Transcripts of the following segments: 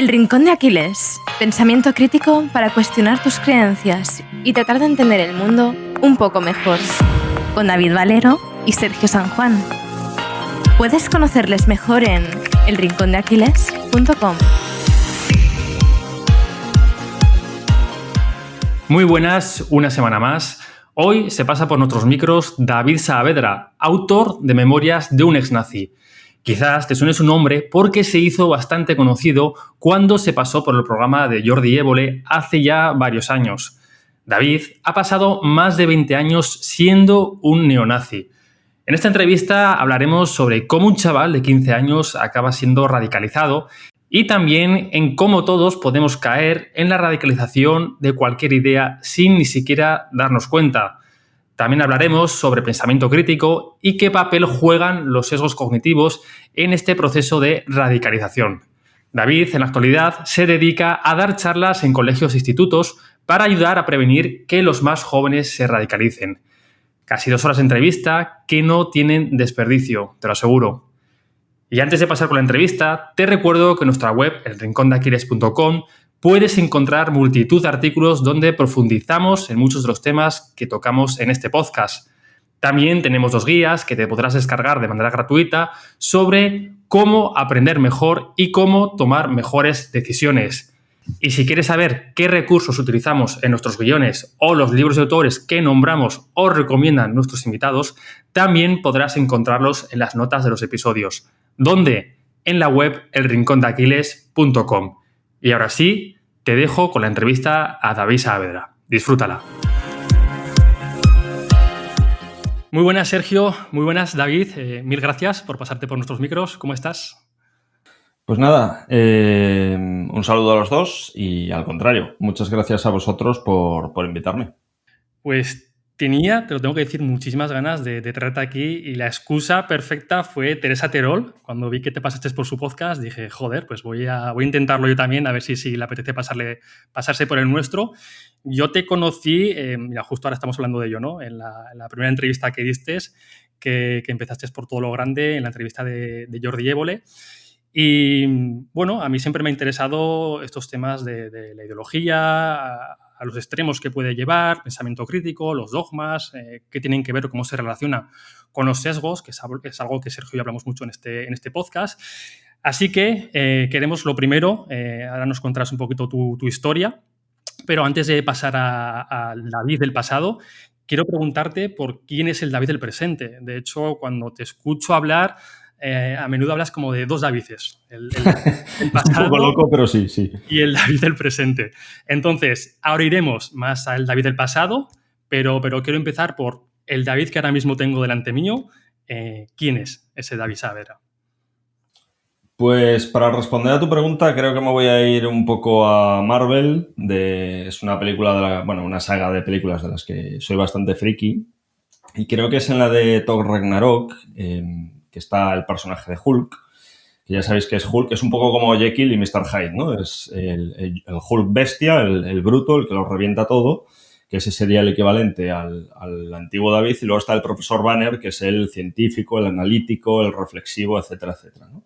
El Rincón de Aquiles. Pensamiento crítico para cuestionar tus creencias y tratar de entender el mundo un poco mejor. Con David Valero y Sergio San Juan. Puedes conocerles mejor en elrincondeaquiles.com. Muy buenas, una semana más. Hoy se pasa por nuestros micros David Saavedra, autor de Memorias de un ex-nazi. Quizás te suene su nombre porque se hizo bastante conocido cuando se pasó por el programa de Jordi Évole hace ya varios años. David ha pasado más de 20 años siendo un neonazi. En esta entrevista hablaremos sobre cómo un chaval de 15 años acaba siendo radicalizado y también en cómo todos podemos caer en la radicalización de cualquier idea sin ni siquiera darnos cuenta. También hablaremos sobre pensamiento crítico y qué papel juegan los sesgos cognitivos en este proceso de radicalización. David, en la actualidad, se dedica a dar charlas en colegios e institutos para ayudar a prevenir que los más jóvenes se radicalicen. Casi 2 horas de entrevista que no tienen desperdicio, te lo aseguro. Y antes de pasar con la entrevista, te recuerdo que en nuestra web, elrincondeaquiles.com, puedes encontrar multitud de artículos donde profundizamos en muchos de los temas que tocamos en este podcast. También tenemos 2 guías que te podrás descargar de manera gratuita sobre cómo aprender mejor y cómo tomar mejores decisiones. Y si quieres saber qué recursos utilizamos en nuestros guiones o los libros de autores que nombramos o recomiendan nuestros invitados, también podrás encontrarlos en las notas de los episodios. ¿Dónde? En la web elrincondeaquiles.com. Y ahora sí, te dejo con la entrevista a David Saavedra. Disfrútala. Muy buenas, Sergio. Muy buenas, David. Mil gracias por pasarte por nuestros micros. ¿Cómo estás? Pues nada, un saludo a los dos y al contrario, muchas gracias a vosotros por invitarme. Pues te lo tengo que decir, muchísimas ganas de traerte aquí y la excusa perfecta fue Teresa Terol. Cuando vi que te pasaste por su podcast dije, joder, pues voy a intentarlo yo también, a ver si le apetece pasarse por el nuestro. Yo te conocí, mira, justo ahora estamos hablando de ello, ¿no? En la primera entrevista que diste, que empezaste por todo lo grande, en la entrevista de Jordi Évole. Y bueno, a mí siempre me ha interesado estos temas de la ideología, a los extremos que puede llevar, pensamiento crítico, los dogmas, qué tienen que ver o cómo se relaciona con los sesgos, que es algo que Sergio y yo hablamos mucho en este podcast. Así que queremos lo primero, ahora nos contarás un poquito tu historia, pero antes de pasar al David del pasado, quiero preguntarte por quién es el David del presente. De hecho, cuando te escucho hablar, a menudo hablas como de 2 Davides. El pasado, un poco loco, pero sí. Y el David del presente. Entonces, ahora iremos más al David del pasado, pero quiero empezar por el David que ahora mismo tengo delante mío. ¿Quién es ese David Saavedra? Pues para responder a tu pregunta, creo que me voy a ir un poco a Marvel. Es una película, una saga de películas de las que soy bastante friki. Y creo que es en la de Thor Ragnarok, que está el personaje de Hulk, que ya sabéis que es Hulk, es un poco como Jekyll y Mr. Hyde, ¿no? Es el Hulk bestia, el bruto, el que lo revienta todo, que ese sería el equivalente al antiguo David, y luego está el profesor Banner, que es el científico, el analítico, el reflexivo, etcétera, etcétera, ¿no?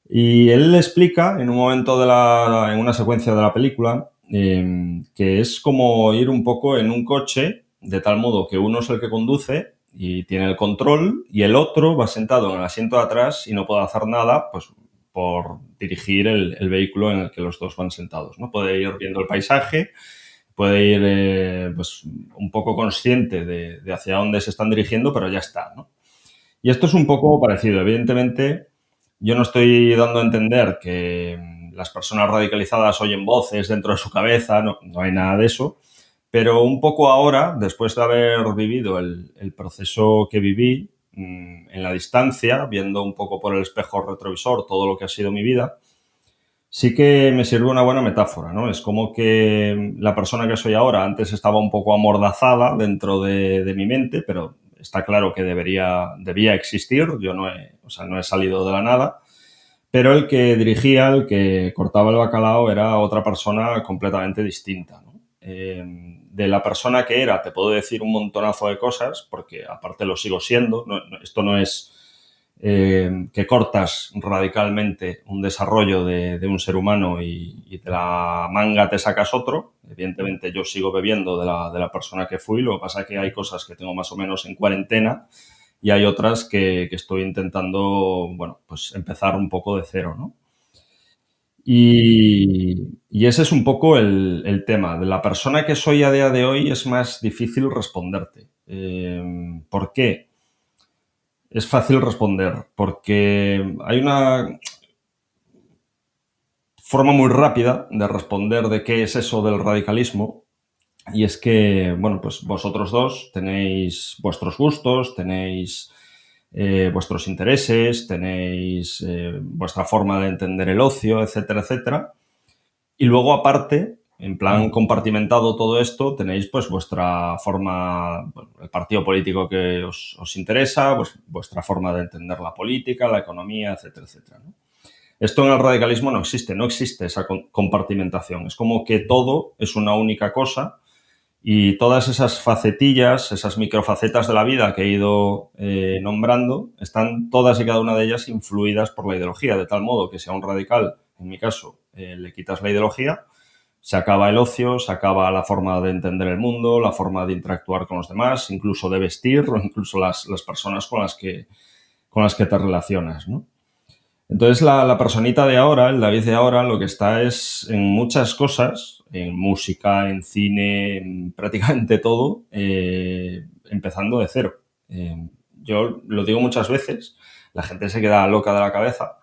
Y él le explica en un momento en una secuencia de la película, que es como ir un poco en un coche, de tal modo que uno es el que conduce y tiene el control y el otro va sentado en el asiento de atrás y no puede hacer nada, pues, por dirigir el vehículo en el que los dos van sentados, ¿no? Puede ir viendo el paisaje, puede ir pues un poco consciente de hacia dónde se están dirigiendo, pero ya está, ¿no? Y esto es un poco parecido. Evidentemente, yo no estoy dando a entender que las personas radicalizadas oyen voces dentro de su cabeza, no hay nada de eso. Pero un poco ahora, después de haber vivido el proceso que viví, en la distancia, viendo un poco por el espejo retrovisor todo lo que ha sido mi vida, sí que me sirve una buena metáfora, ¿no? Es como que la persona que soy ahora antes estaba un poco amordazada dentro de mi mente, pero está claro que debía existir. Yo no he salido de la nada. Pero el que dirigía, el que cortaba el bacalao, era otra persona completamente distinta, ¿no? De la persona que era, te puedo decir un montonazo de cosas, porque aparte lo sigo siendo. Esto no es que cortas radicalmente un desarrollo de un ser humano y de la manga te sacas otro. Evidentemente yo sigo bebiendo de la persona que fui, lo que pasa es que hay cosas que tengo más o menos en cuarentena y hay otras que estoy intentando, bueno, pues empezar un poco de cero, ¿no? Y ese es un poco el tema. De la persona que soy a día de hoy es más difícil responderte. ¿Por qué? Es fácil responder porque hay una forma muy rápida de responder de qué es eso del radicalismo y es que, bueno, pues vosotros dos tenéis vuestros gustos, tenéis vuestros intereses, tenéis vuestra forma de entender el ocio, etcétera, etcétera. Y luego, aparte, en plan compartimentado todo esto, tenéis pues vuestra forma, bueno, el partido político que os interesa, pues, vuestra forma de entender la política, la economía, etcétera, etcétera, ¿no? Esto en el radicalismo no existe, no existe esa compartimentación. Es como que todo es una única cosa y todas esas facetillas, esas microfacetas de la vida que he ido nombrando, están todas y cada una de ellas influidas por la ideología, de tal modo que si a un radical, en mi caso, le quitas la ideología, se acaba el ocio, se acaba la forma de entender el mundo, la forma de interactuar con los demás, incluso de vestir o incluso las personas con las que te relacionas, ¿no? Entonces, la personita de ahora, el David de ahora, lo que está es en muchas cosas, en música, en cine, en prácticamente todo, empezando de cero. Yo lo digo muchas veces, la gente se queda loca de la cabeza,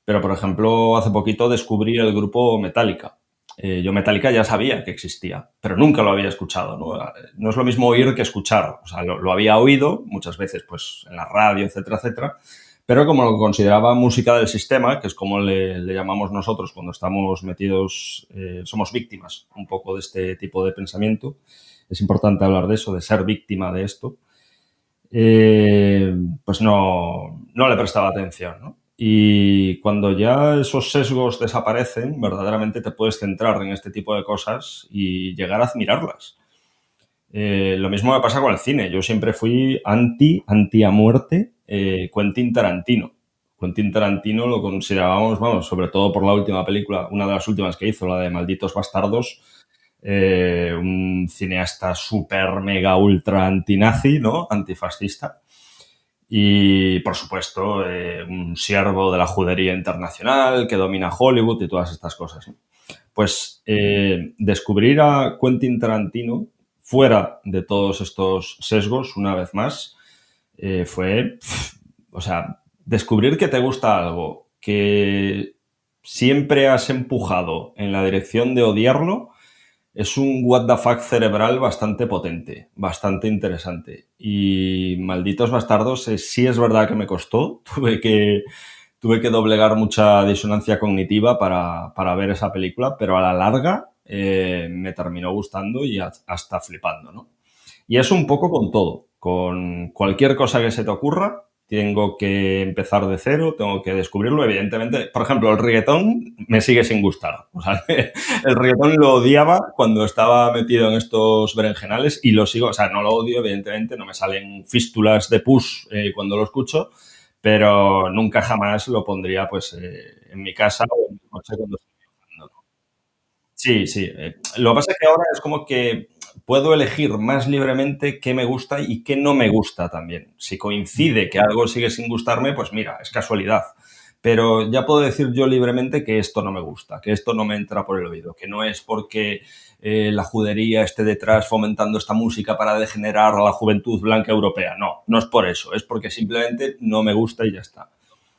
pero, por ejemplo, hace poquito descubrí el grupo Metallica. Yo Metallica ya sabía que existía, pero nunca lo había escuchado, ¿no? No es lo mismo oír que escuchar. O sea, lo había oído muchas veces pues, en la radio, etcétera, etcétera, pero como lo consideraba música del sistema, que es como le llamamos nosotros cuando estamos metidos, somos víctimas un poco de este tipo de pensamiento. Es importante hablar de eso, de ser víctima de esto. Pues no le prestaba atención, ¿no? Y cuando ya esos sesgos desaparecen, verdaderamente te puedes centrar en este tipo de cosas y llegar a admirarlas. Lo mismo me pasa con el cine. Yo siempre fui anti a muerte Quentin Tarantino. Quentin Tarantino lo considerábamos, vamos, sobre todo por la última película, una de las últimas que hizo, la de Malditos Bastardos, un cineasta súper, mega, ultra antinazi, ¿no? Antifascista. Y, por supuesto, un siervo de la judería internacional que domina Hollywood y todas estas cosas, ¿no? Pues descubrir a Quentin Tarantino fuera de todos estos sesgos, una vez más, fue, o sea, descubrir que te gusta algo, que siempre has empujado en la dirección de odiarlo, es un what the fuck cerebral bastante potente, bastante interesante. Y Malditos Bastardos, sí es verdad que me costó, tuve que doblegar mucha disonancia cognitiva para ver esa película, pero a la larga me terminó gustando y hasta flipando, ¿no? Y eso un poco con todo, con cualquier cosa que se te ocurra, tengo que empezar de cero, tengo que descubrirlo. Evidentemente, por ejemplo, el reggaetón me sigue sin gustar. O sea, el reggaetón lo odiaba cuando estaba metido en estos berenjenales y lo sigo, o sea, no lo odio, evidentemente, no me salen fístulas de pus cuando lo escucho, pero nunca jamás lo pondría pues en mi casa o en mi coche cuando estoy viajando, ¿no? Sí, sí. Lo que pasa es que ahora es como que puedo elegir más libremente qué me gusta y qué no me gusta también. Si coincide que algo sigue sin gustarme, pues mira, es casualidad. Pero ya puedo decir yo libremente que esto no me gusta, que esto no me entra por el oído, que no es porque la judería esté detrás fomentando esta música para degenerar a la juventud blanca europea. No, no es por eso, es porque simplemente no me gusta y ya está.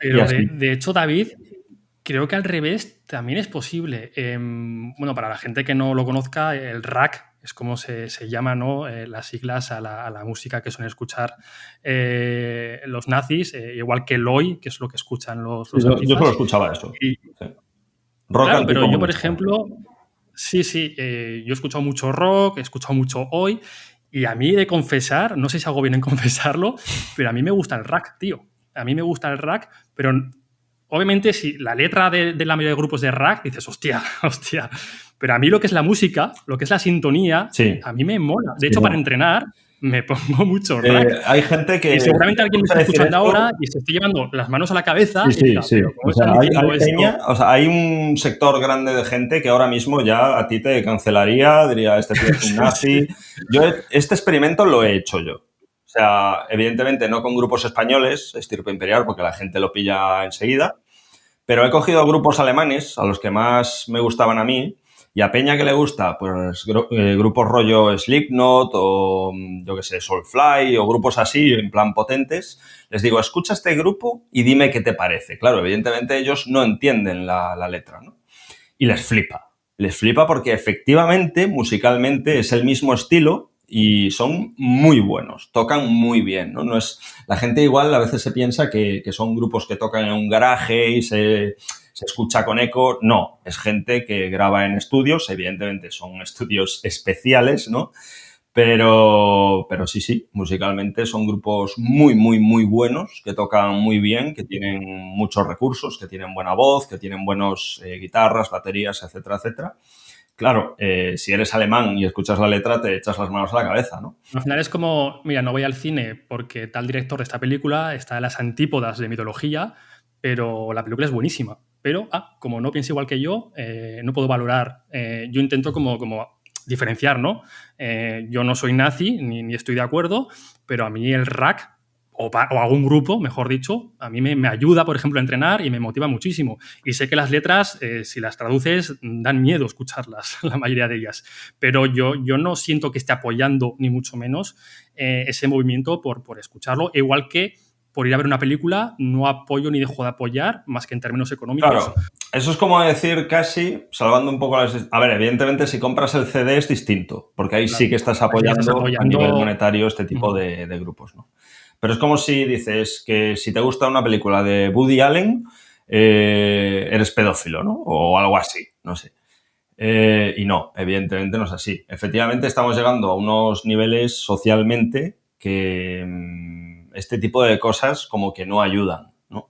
Y Pero así. de hecho, David, creo que al revés también es posible. Bueno, para la gente que no lo conozca, el rack es como se llama, ¿no? Las siglas a la música que suelen escuchar los nazis, igual que Loi, que es lo que escuchan los Yo antifas. solo escuchaba eso. Y, Sí. Rock claro, pero yo, por anticomunista. ejemplo, sí, yo he escuchado mucho rock, he escuchado mucho hoy, y a mí de confesar, no sé si hago bien en confesarlo, pero a mí me gusta el rack, tío. A mí me gusta el rack, pero obviamente si la letra de la mayoría de grupos de rack dices, hostia. Pero a mí lo que es la música, lo que es la sintonía, Sí. a mí me mola. De Sí, hecho, no. para entrenar, me pongo mucho rack. Hay gente que... Y seguramente alguien me está decir escuchando esto. ahora y se esté llevando las manos a la cabeza y Sí, diga, sí. pero ¿cómo O sea, están diciendo hay esto? peña, o sea, hay un sector grande de gente que ahora mismo ya a ti te cancelaría, diría, este tío es un nazi. Yo este experimento lo he hecho yo. O sea, evidentemente no con grupos españoles, estirpe imperial, porque la gente lo pilla enseguida, pero he cogido grupos alemanes, a los que más me gustaban a mí, y a peña que le gusta, pues grupos rollo Slipknot o, yo qué sé, Soulfly o grupos así, en plan potentes, les digo, escucha este grupo y dime qué te parece. Claro, evidentemente ellos no entienden la letra, ¿no? Y les flipa. Les flipa porque efectivamente, musicalmente, es el mismo estilo y son muy buenos, tocan muy bien, ¿no? No es, la gente igual a veces se piensa que son grupos que tocan en un garaje y se escucha con eco. No, es gente que graba en estudios, evidentemente son estudios especiales, ¿no? Pero sí, musicalmente son grupos muy, muy, muy buenos, que tocan muy bien, que tienen muchos recursos, que tienen buena voz, que tienen buenos guitarras, baterías, etcétera, etcétera. Claro, si eres alemán y escuchas la letra, te echas las manos a la cabeza, ¿no? Al final es como, mira, no voy al cine porque tal director de esta película está en las antípodas de mitología, pero la película es buenísima. Pero, como no piensa igual que yo, no puedo valorar. Yo intento como diferenciar, ¿no? Yo no soy nazi ni estoy de acuerdo, pero a mí el rack o algún grupo, mejor dicho, a mí me ayuda, por ejemplo, a entrenar y me motiva muchísimo. Y sé que las letras, si las traduces, dan miedo escucharlas, la mayoría de ellas. Pero yo no siento que esté apoyando, ni mucho menos, ese movimiento por escucharlo. Igual que por ir a ver una película, no apoyo ni dejo de apoyar, más que en términos económicos. Claro, eso es como decir casi, salvando un poco las... A ver, evidentemente si compras el CD es distinto, porque ahí sí que estás apoyando a nivel monetario este tipo de grupos, ¿no? Pero es como si dices que si te gusta una película de Woody Allen, eres pedófilo, ¿no? O algo así, no sé. Y no, evidentemente no es así. Efectivamente estamos llegando a unos niveles socialmente que este tipo de cosas como que no ayudan, ¿no?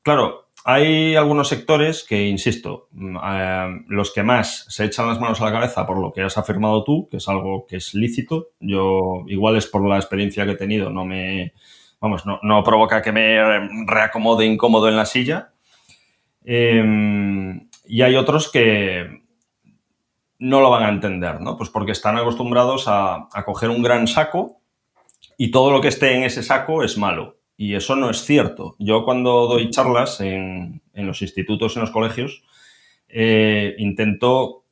Claro, hay algunos sectores que, insisto, los que más se echan las manos a la cabeza por lo que has afirmado tú, que es algo que es lícito. Yo, igual es por la experiencia que he tenido, no provoca que me reacomode incómodo en la silla. Y hay otros que no lo van a entender, ¿no? Pues porque están acostumbrados a coger un gran saco y todo lo que esté en ese saco es malo. Y eso no es cierto. Yo cuando doy charlas en los institutos, en los colegios, intento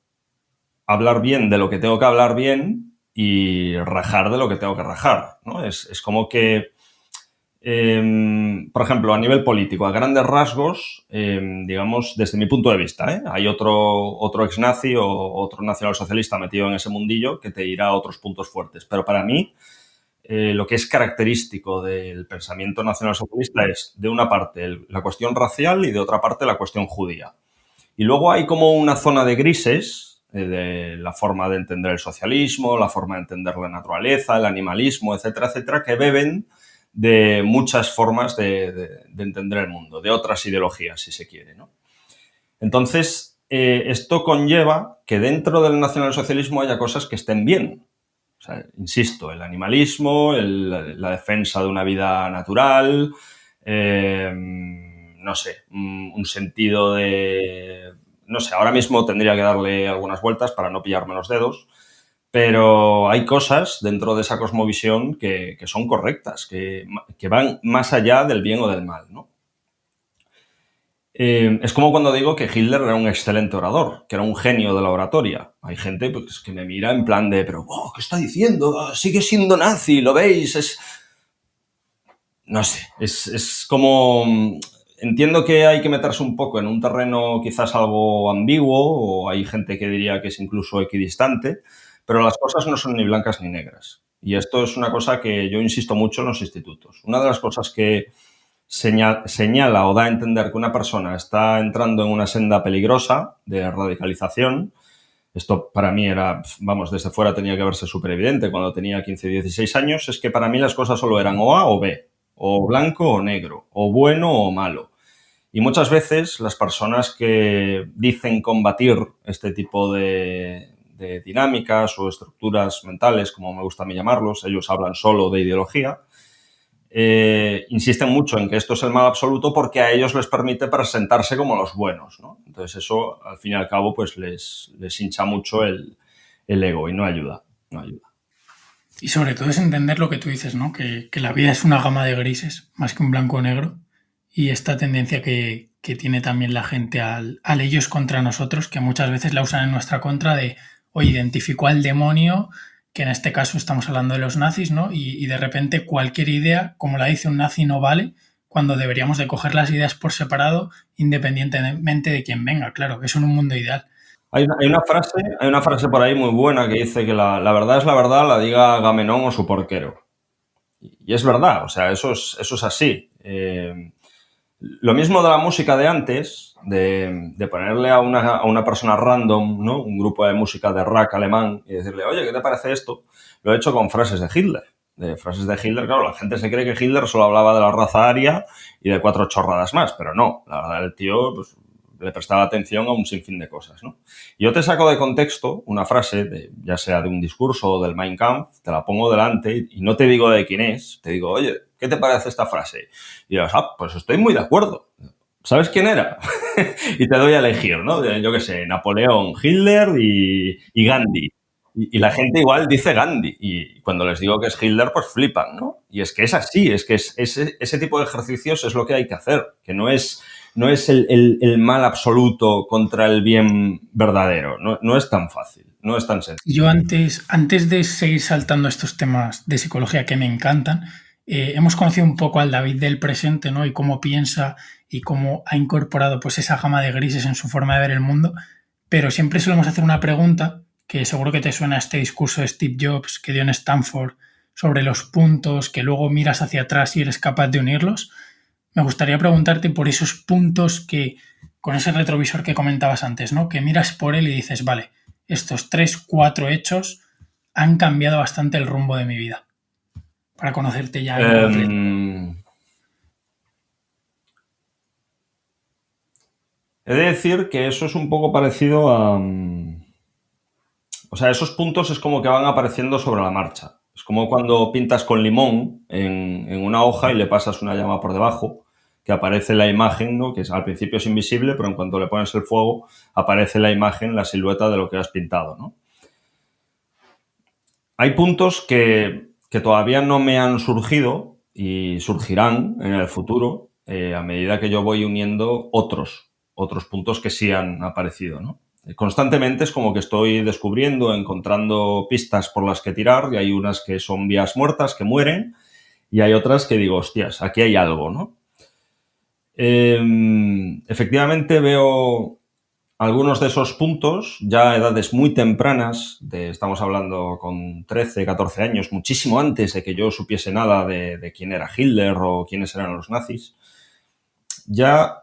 hablar bien de lo que tengo que hablar bien y rajar de lo que tengo que rajar, ¿no? Es como que, por ejemplo, a nivel político, a grandes rasgos, digamos, desde mi punto de vista, hay otro ex-nazi o otro nacionalsocialista metido en ese mundillo que te dirá otros puntos fuertes. Pero para mí, lo que es característico del pensamiento nacionalsocialista es, de una parte, la cuestión racial y de otra parte, la cuestión judía. Y luego hay como una zona de grises de la forma de entender el socialismo, la forma de entender la naturaleza, el animalismo, etcétera, etcétera, que beben de muchas formas de entender el mundo, de otras ideologías, si se quiere, ¿no? Entonces, esto conlleva que dentro del nacionalsocialismo haya cosas que estén bien. O sea, insisto, el animalismo, la defensa de una vida natural, no sé, un sentido de... No sé, ahora mismo tendría que darle algunas vueltas para no pillarme los dedos, pero hay cosas dentro de esa cosmovisión que son correctas, que van más allá del bien o del mal, ¿no? Es como cuando digo que Hitler era un excelente orador, que era un genio de la oratoria. Hay gente pues, que me mira en plan de, pero, ¿qué está diciendo? Sigue siendo nazi, ¿lo veis? No sé, es como... Entiendo que hay que meterse un poco en un terreno quizás algo ambiguo, o hay gente que diría que es incluso equidistante, pero las cosas no son ni blancas ni negras. Y esto es una cosa que yo insisto mucho en los institutos. Una de las cosas que señala o da a entender que una persona está entrando en una senda peligrosa de radicalización. Esto para mí era, desde fuera tenía que verse súper evidente cuando tenía 15, 16 años, es que para mí las cosas solo eran o A o B, o blanco o negro, o bueno o malo. Y muchas veces las personas que dicen combatir este tipo de de dinámicas o estructuras mentales, como me gusta a mí llamarlos. Ellos hablan solo de ideología. Insisten mucho en que esto es el mal absoluto porque a ellos les permite presentarse como los buenos, ¿no? Entonces eso, al fin y al cabo, pues les hincha mucho el ego y no ayuda. Y sobre todo es entender lo que tú dices, ¿no? Que la vida es una gama de grises, más que un blanco o negro, y esta tendencia que tiene también la gente al ellos contra nosotros, que muchas veces la usan en nuestra contra de, oye, identifico al demonio, que en este caso estamos hablando de los nazis, ¿no? Y de repente cualquier idea, como la dice un nazi, no vale, cuando deberíamos de coger las ideas por separado, independientemente de quién venga, claro, eso en un mundo ideal. Hay una frase por ahí muy buena que dice que la verdad es la verdad, la diga Agamenón o su porquero. Y es verdad, o sea, eso es así. Lo mismo de la música de antes, de ponerle a una persona random, ¿no? Un grupo de música de rock alemán y decirle, oye, ¿qué te parece esto? Lo he hecho con frases de Hitler. De frases de Hitler, claro, la gente se cree que Hitler solo hablaba de la raza aria y de 4 chorradas más, pero no, la verdad el tío pues, le prestaba atención a un sinfín de cosas, ¿no? Yo te saco de contexto una frase, ya sea de un discurso o del Mein Kampf, te la pongo delante y no te digo de quién es, te digo, oye, ¿qué te parece esta frase? Y dices, pues estoy muy de acuerdo. ¿Sabes quién era? Y te doy a elegir, ¿no? Yo qué sé, Napoleón, Hitler y Gandhi. Y la gente igual dice Gandhi. Y cuando les digo que es Hitler, pues flipan, ¿no? Y es que es así, es que ese tipo de ejercicios es lo que hay que hacer, que no es el mal absoluto contra el bien verdadero. No es tan fácil, no es tan sencillo. Yo antes de seguir saltando estos temas de psicología que me encantan, hemos conocido un poco al David del presente, ¿no? Y cómo piensa y cómo ha incorporado pues esa gama de grises en su forma de ver el mundo, pero siempre solemos hacer una pregunta que seguro que te suena este discurso de Steve Jobs que dio en Stanford sobre los puntos que luego miras hacia atrás y eres capaz de unirlos. Me gustaría preguntarte por esos puntos que, con ese retrovisor que comentabas antes, ¿no? Que miras por él y dices, vale, estos 3, 4 hechos han cambiado bastante el rumbo de mi vida. Para conocerte ya en concreto. He de decir que eso es un poco parecido a... O sea, esos puntos es como que van apareciendo sobre la marcha. Es como cuando pintas con limón en una hoja y le pasas una llama por debajo, que aparece la imagen, ¿no? Que al principio es invisible, pero en cuanto le pones el fuego, aparece la imagen, la silueta de lo que has pintado, ¿no? Hay puntos que todavía no me han surgido y surgirán en el futuro a medida que yo voy uniendo otros puntos que sí han aparecido, ¿no? Constantemente es como que estoy descubriendo, encontrando pistas por las que tirar y hay unas que son vías muertas, que mueren, y hay otras que digo, hostias, aquí hay algo, ¿no? Efectivamente veo algunos de esos puntos ya a edades muy tempranas, estamos hablando con 13, 14 años, muchísimo antes de que yo supiese nada de quién era Hitler o quiénes eran los nazis, ya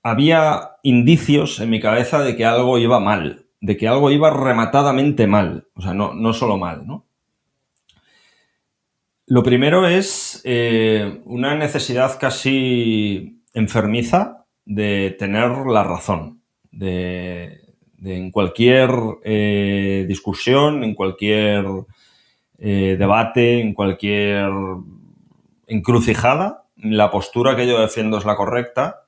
había indicios en mi cabeza de que algo iba mal, de que algo iba rematadamente mal, o sea, no solo mal, ¿no? Lo primero es una necesidad casi enfermiza de tener la razón, de en cualquier discusión, en cualquier debate, en cualquier encrucijada, la postura que yo defiendo es la correcta.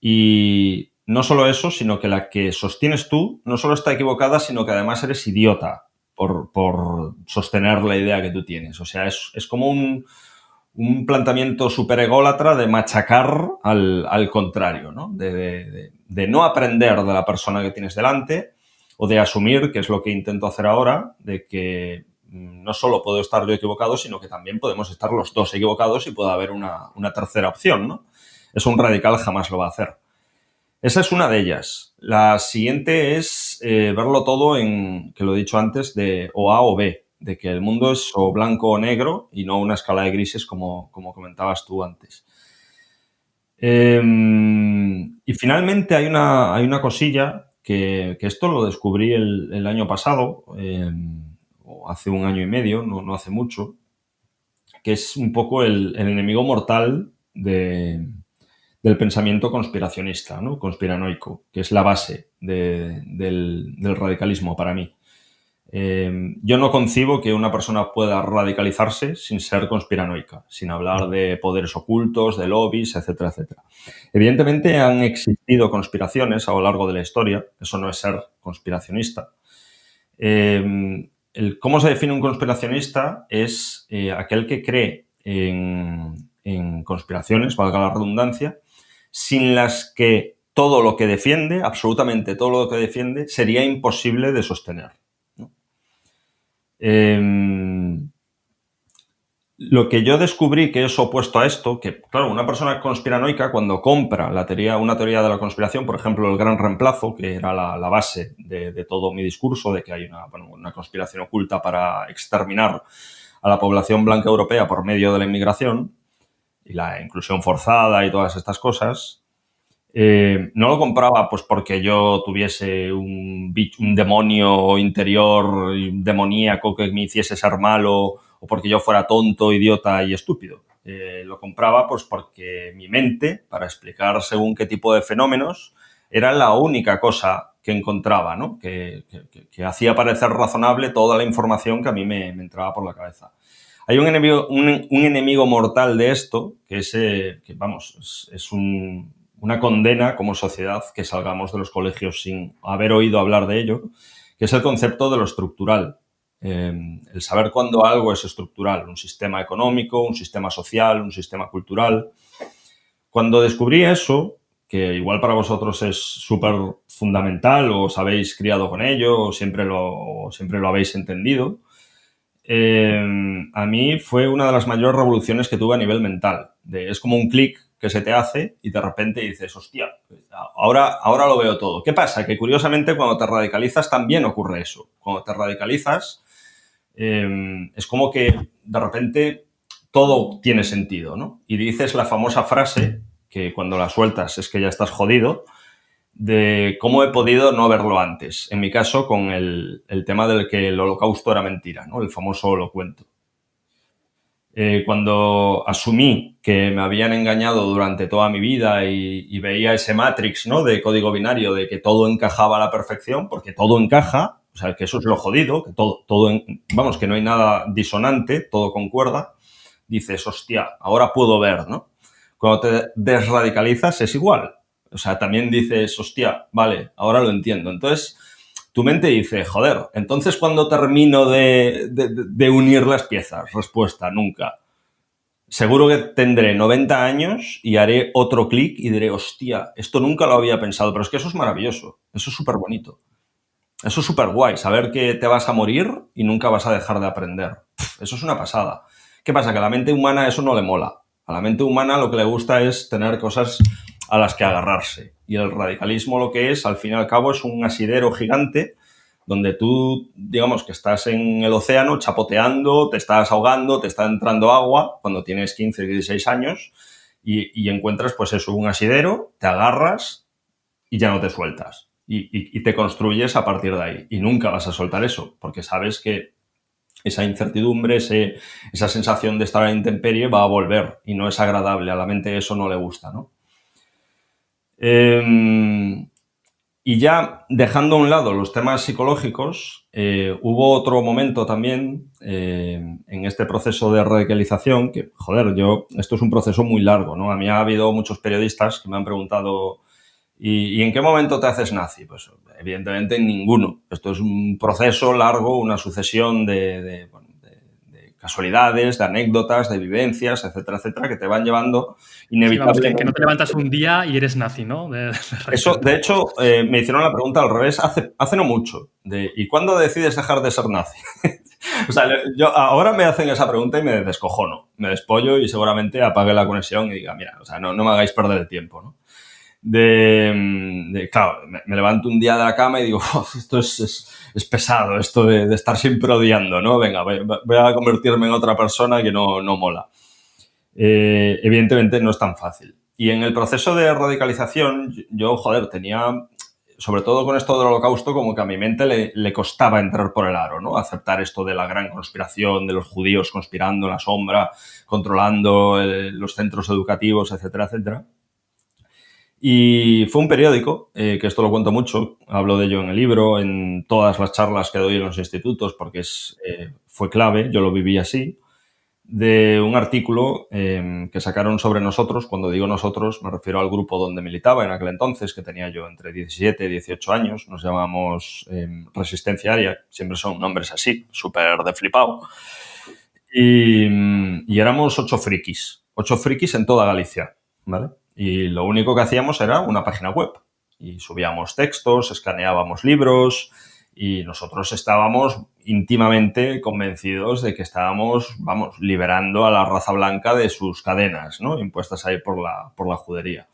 Y no solo eso, sino que la que sostienes tú no solo está equivocada, sino que además eres idiota por sostener la idea que tú tienes. O sea, es como un planteamiento súper ególatra de machacar al contrario, ¿no? De no aprender de la persona que tienes delante o de asumir, que es lo que intento hacer ahora, de que no solo puedo estar yo equivocado, sino que también podemos estar los dos equivocados y puede haber una tercera opción, ¿no? Eso un radical jamás lo va a hacer. Esa es una de ellas. La siguiente es verlo todo que lo he dicho antes, de o A o B, de que el mundo es o blanco o negro y no una escala de grises como comentabas tú antes. Y finalmente hay una cosilla que esto lo descubrí el año pasado, o hace un año y medio, no hace mucho, que es un poco el enemigo mortal del pensamiento conspiracionista, ¿no? Conspiranoico, que es la base del radicalismo para mí. Yo no concibo que una persona pueda radicalizarse sin ser conspiranoica, sin hablar de poderes ocultos, de lobbies, etcétera, etcétera. Evidentemente han existido conspiraciones a lo largo de la historia, eso no es ser conspiracionista. ¿Cómo se define un conspiracionista? Es aquel que cree en conspiraciones, valga la redundancia, sin las que todo lo que defiende, absolutamente todo lo que defiende, sería imposible de sostener, ¿no? Lo que yo descubrí que es opuesto a esto, que claro, una persona conspiranoica cuando compra una teoría de la conspiración, por ejemplo, el gran reemplazo, que era la base de todo mi discurso, de que hay una conspiración oculta para exterminar a la población blanca europea por medio de la inmigración y la inclusión forzada y todas estas cosas, no lo compraba pues porque yo tuviese un demonio interior demoníaco que me hiciese ser malo o porque yo fuera tonto, idiota y estúpido. Lo compraba pues porque mi mente, para explicar según qué tipo de fenómenos, era la única cosa que encontraba, ¿no? que hacía parecer razonable toda la información que a mí me entraba por la cabeza. Hay un enemigo mortal de esto, que es una condena como sociedad que salgamos de los colegios sin haber oído hablar de ello, que es el concepto de lo estructural. El saber cuándo algo es estructural, un sistema económico, un sistema social, un sistema cultural. Cuando descubrí eso, que igual para vosotros es súper fundamental o os habéis criado con ello o siempre lo habéis entendido, a mí fue una de las mayores revoluciones que tuve a nivel mental. Es como un clic que se te hace y de repente dices, hostia, ahora lo veo todo. ¿Qué pasa? Que curiosamente cuando te radicalizas también ocurre eso. Cuando te radicalizas es como que de repente todo tiene sentido, ¿no? Y dices la famosa frase, que cuando la sueltas es que ya estás jodido, de cómo he podido no verlo antes. En mi caso, con el tema del que el holocausto era mentira, ¿no? El famoso holocuento. Cuando asumí que me habían engañado durante toda mi vida y veía ese Matrix, ¿no? De código binario, de que todo encajaba a la perfección, porque todo encaja, o sea, que eso es lo jodido, que vamos, que no hay nada disonante, todo concuerda, dices, hostia, ahora puedo ver, ¿no? Cuando te desradicalizas es igual. O sea, también dices, hostia, vale, ahora lo entiendo. Entonces, tu mente dice, joder, entonces ¿cuándo termino de unir las piezas? Respuesta, nunca. Seguro que tendré 90 años y haré otro clic y diré, hostia, esto nunca lo había pensado. Pero es que eso es maravilloso, eso es súper bonito. Eso es súper guay, saber que te vas a morir y nunca vas a dejar de aprender. Eso es una pasada. ¿Qué pasa? Que a la mente humana eso no le mola. A la mente humana lo que le gusta es tener cosas a las que agarrarse. Y el radicalismo lo que es, al fin y al cabo, es un asidero gigante donde tú, digamos que estás en el océano chapoteando, te estás ahogando, te está entrando agua cuando tienes 15, 16 años y encuentras, pues eso, un asidero, te agarras y ya no te sueltas. Y te construyes a partir de ahí. Y nunca vas a soltar eso, porque sabes que esa incertidumbre, esa sensación de estar en intemperie va a volver y no es agradable. A la mente eso no le gusta, ¿no? Y ya dejando a un lado los temas psicológicos, hubo otro momento también en este proceso de radicalización que, joder, esto es un proceso muy largo, ¿no? A mí ha habido muchos periodistas que me han preguntado ¿y en qué momento te haces nazi? Pues evidentemente en ninguno. Esto es un proceso largo, una sucesión de casualidades, de anécdotas, de vivencias, etcétera, etcétera, que te van llevando inevitablemente. Sí, vamos, que no te levantas un día y eres nazi, ¿no? Eso, de hecho, me hicieron la pregunta al revés hace no mucho. ¿Y cuándo decides dejar de ser nazi? O sea, ahora me hacen esa pregunta y me descojono, me despollo y seguramente apague la conexión y diga, mira, o sea, no me hagáis perder el tiempo, ¿no? Claro, me levanto un día de la cama y digo, esto es pesado, esto de estar siempre odiando, ¿no? Venga, voy a convertirme en otra persona que no mola. Evidentemente no es tan fácil. Y en el proceso de radicalización, yo, joder, tenía, sobre todo con esto del holocausto, como que a mi mente le costaba entrar por el aro, ¿no? Aceptar esto de la gran conspiración, de los judíos conspirando en la sombra, controlando los centros educativos, etcétera, etcétera. Y fue un periódico, que esto lo cuento mucho, hablo de ello en el libro, en todas las charlas que doy en los institutos, porque fue clave, yo lo viví así, de un artículo que sacaron sobre nosotros. Cuando digo nosotros, me refiero al grupo donde militaba en aquel entonces, que tenía yo entre 17 y 18 años. Nos llamamos Resistencia Aria, siempre son nombres así, súper de flipado. Y éramos 8 frikis en toda Galicia, ¿vale? Y lo único que hacíamos era una página web. Y subíamos textos, escaneábamos libros y nosotros estábamos íntimamente convencidos de que estábamos, vamos, liberando a la raza blanca de sus cadenas, ¿no? Impuestas ahí por la judería.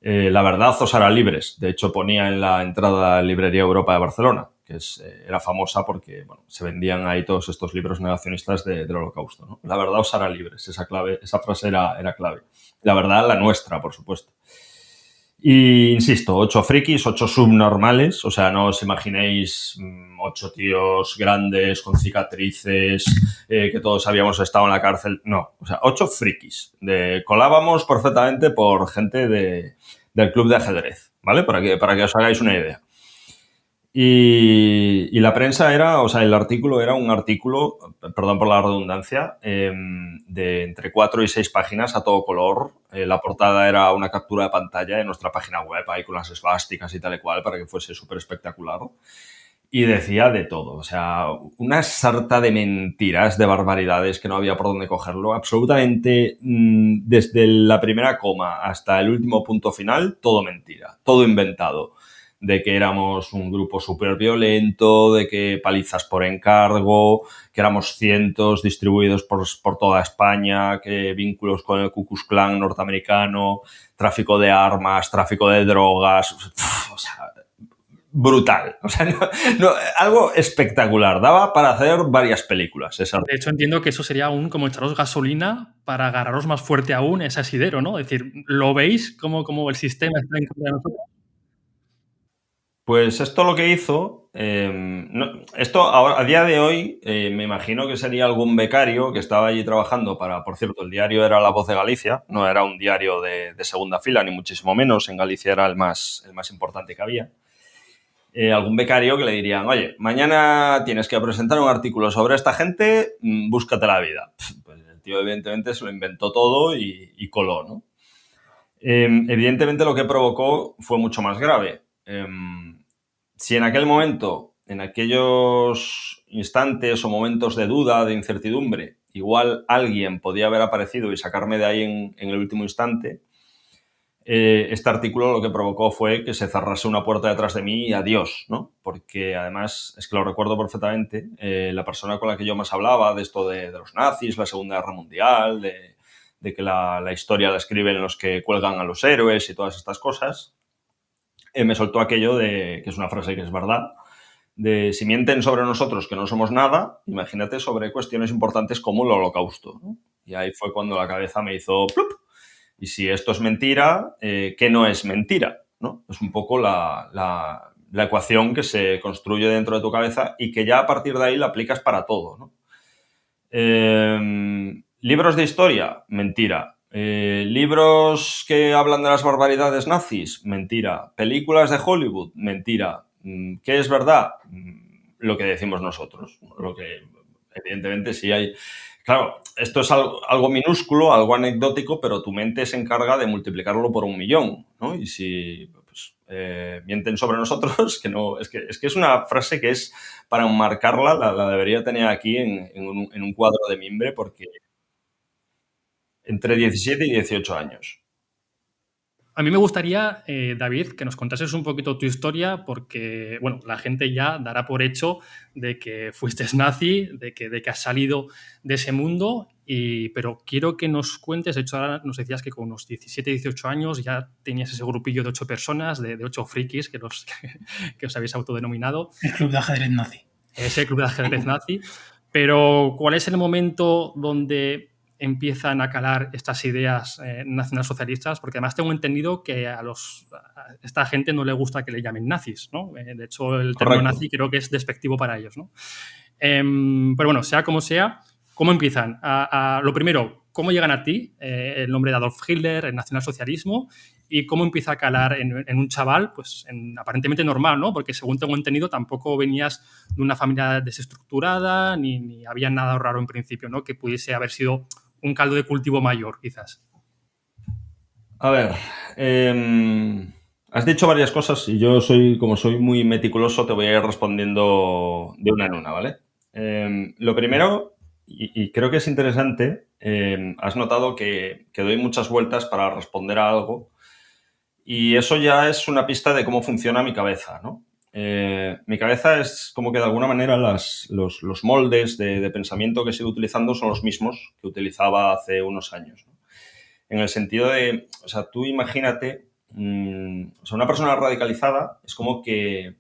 La verdad os hará libres. De hecho, ponía en la entrada a la Librería Europa de Barcelona, que era famosa porque, bueno, se vendían ahí todos estos libros negacionistas del Holocausto, ¿no? La verdad os hará libres. Esa frase era clave. La verdad, la nuestra, por supuesto. Y insisto, 8 frikis, 8 subnormales. O sea, no os imaginéis 8 tíos grandes con cicatrices, que todos habíamos estado en la cárcel. No, o sea, 8 frikis. Colábamos perfectamente por gente del club de ajedrez, ¿vale? Para que os hagáis una idea. Y la prensa el artículo era un artículo, perdón por la redundancia, de entre 4 y 6 páginas a todo color. La portada era una captura de pantalla de nuestra página web, ahí con las esvásticas y tal y cual, para que fuese súper espectacular. Y decía de todo, o sea, una sarta de mentiras, de barbaridades que no había por dónde cogerlo. Absolutamente, desde la primera coma hasta el último punto final, todo mentira, todo inventado. De que éramos un grupo súper violento, de que palizas por encargo, que éramos cientos distribuidos por toda España, que vínculos con el Ku Klux Klan norteamericano, tráfico de armas, tráfico de drogas, o sea, brutal. O sea, algo espectacular. Daba para hacer varias películas. De hecho, entiendo que eso sería aún como echaros gasolina para agarraros más fuerte aún ese asidero, ¿no? Es decir, ¿lo veis como el sistema está en contra de nosotros? Pues esto lo que hizo, esto ahora, a día de hoy, me imagino que sería algún becario que estaba allí trabajando por cierto, el diario era La Voz de Galicia, no era un diario de segunda fila, ni muchísimo menos, en Galicia era el más importante que había. Algún becario que le dirían, oye, mañana tienes que presentar un artículo sobre esta gente, búscate la vida. Pues el tío evidentemente se lo inventó todo y coló, ¿no? Evidentemente lo que provocó fue mucho más grave. Si en aquel momento, en aquellos instantes o momentos de duda, de incertidumbre, igual alguien podía haber aparecido y sacarme de ahí en el último instante, este artículo lo que provocó fue que se cerrase una puerta detrás de mí y adiós, ¿no? Porque además, es que lo recuerdo perfectamente, la persona con la que yo más hablaba de esto de los nazis, la Segunda Guerra Mundial, de que la historia la escriben los que cuelgan a los héroes y todas estas cosas, me soltó aquello que es una frase que es verdad, de si mienten sobre nosotros que no somos nada, imagínate sobre cuestiones importantes como el Holocausto, ¿no? Y ahí fue cuando la cabeza me hizo ¡plup! Y si esto es mentira, ¿qué no es mentira? ¿No? Es un poco la ecuación que se construye dentro de tu cabeza y que ya a partir de ahí la aplicas para todo, ¿no? Libros de historia, mentira. Libros que hablan de las barbaridades nazis, mentira. Películas de Hollywood, mentira. ¿Qué es verdad? Lo que decimos nosotros. Lo que, evidentemente, sí hay. Claro, esto es algo minúsculo, algo anecdótico, pero tu mente se encarga de multiplicarlo por 1.000.000, ¿no? Y si mienten sobre nosotros, que no, es que es una frase que es para enmarcarla, la debería tener aquí en un cuadro de mimbre, porque entre 17 y 18 años. A mí me gustaría, David, que nos contases un poquito tu historia, porque, bueno, la gente ya dará por hecho de que fuiste nazi, de que has salido de ese mundo, pero quiero que nos cuentes. De hecho, ahora nos decías que con unos 17, 18 años ya tenías ese grupillo de 8 personas, de 8 frikis que os habéis autodenominado. El club de ajedrez nazi. Ese club de ajedrez nazi. Pero, ¿cuál es el momento donde empiezan a calar estas ideas nacionalsocialistas? Porque además tengo entendido que a esta gente no le gusta que le llamen nazis, ¿no? De hecho, el término nazi creo que es despectivo para ellos, ¿no? Pero bueno, sea como sea, ¿cómo empiezan? Lo primero, cómo llegan a ti el nombre de Adolf Hitler, el nacionalsocialismo, y cómo empieza a calar en un chaval, pues aparentemente normal, ¿no? Porque según tengo entendido, tampoco venías de una familia desestructurada, ni había nada raro en principio, ¿no? Que pudiese haber sido un caldo de cultivo mayor, quizás. A ver, has dicho varias cosas y yo como soy muy meticuloso, te voy a ir respondiendo de una en una, ¿vale? Lo primero, y creo que es interesante, has notado que doy muchas vueltas para responder a algo y eso ya es una pista de cómo funciona mi cabeza, ¿no? Mi cabeza es como que de alguna manera los moldes de pensamiento que sigo utilizando son los mismos que utilizaba hace unos años, ¿no? En el sentido de, o sea, tú imagínate, o sea, una persona radicalizada es como que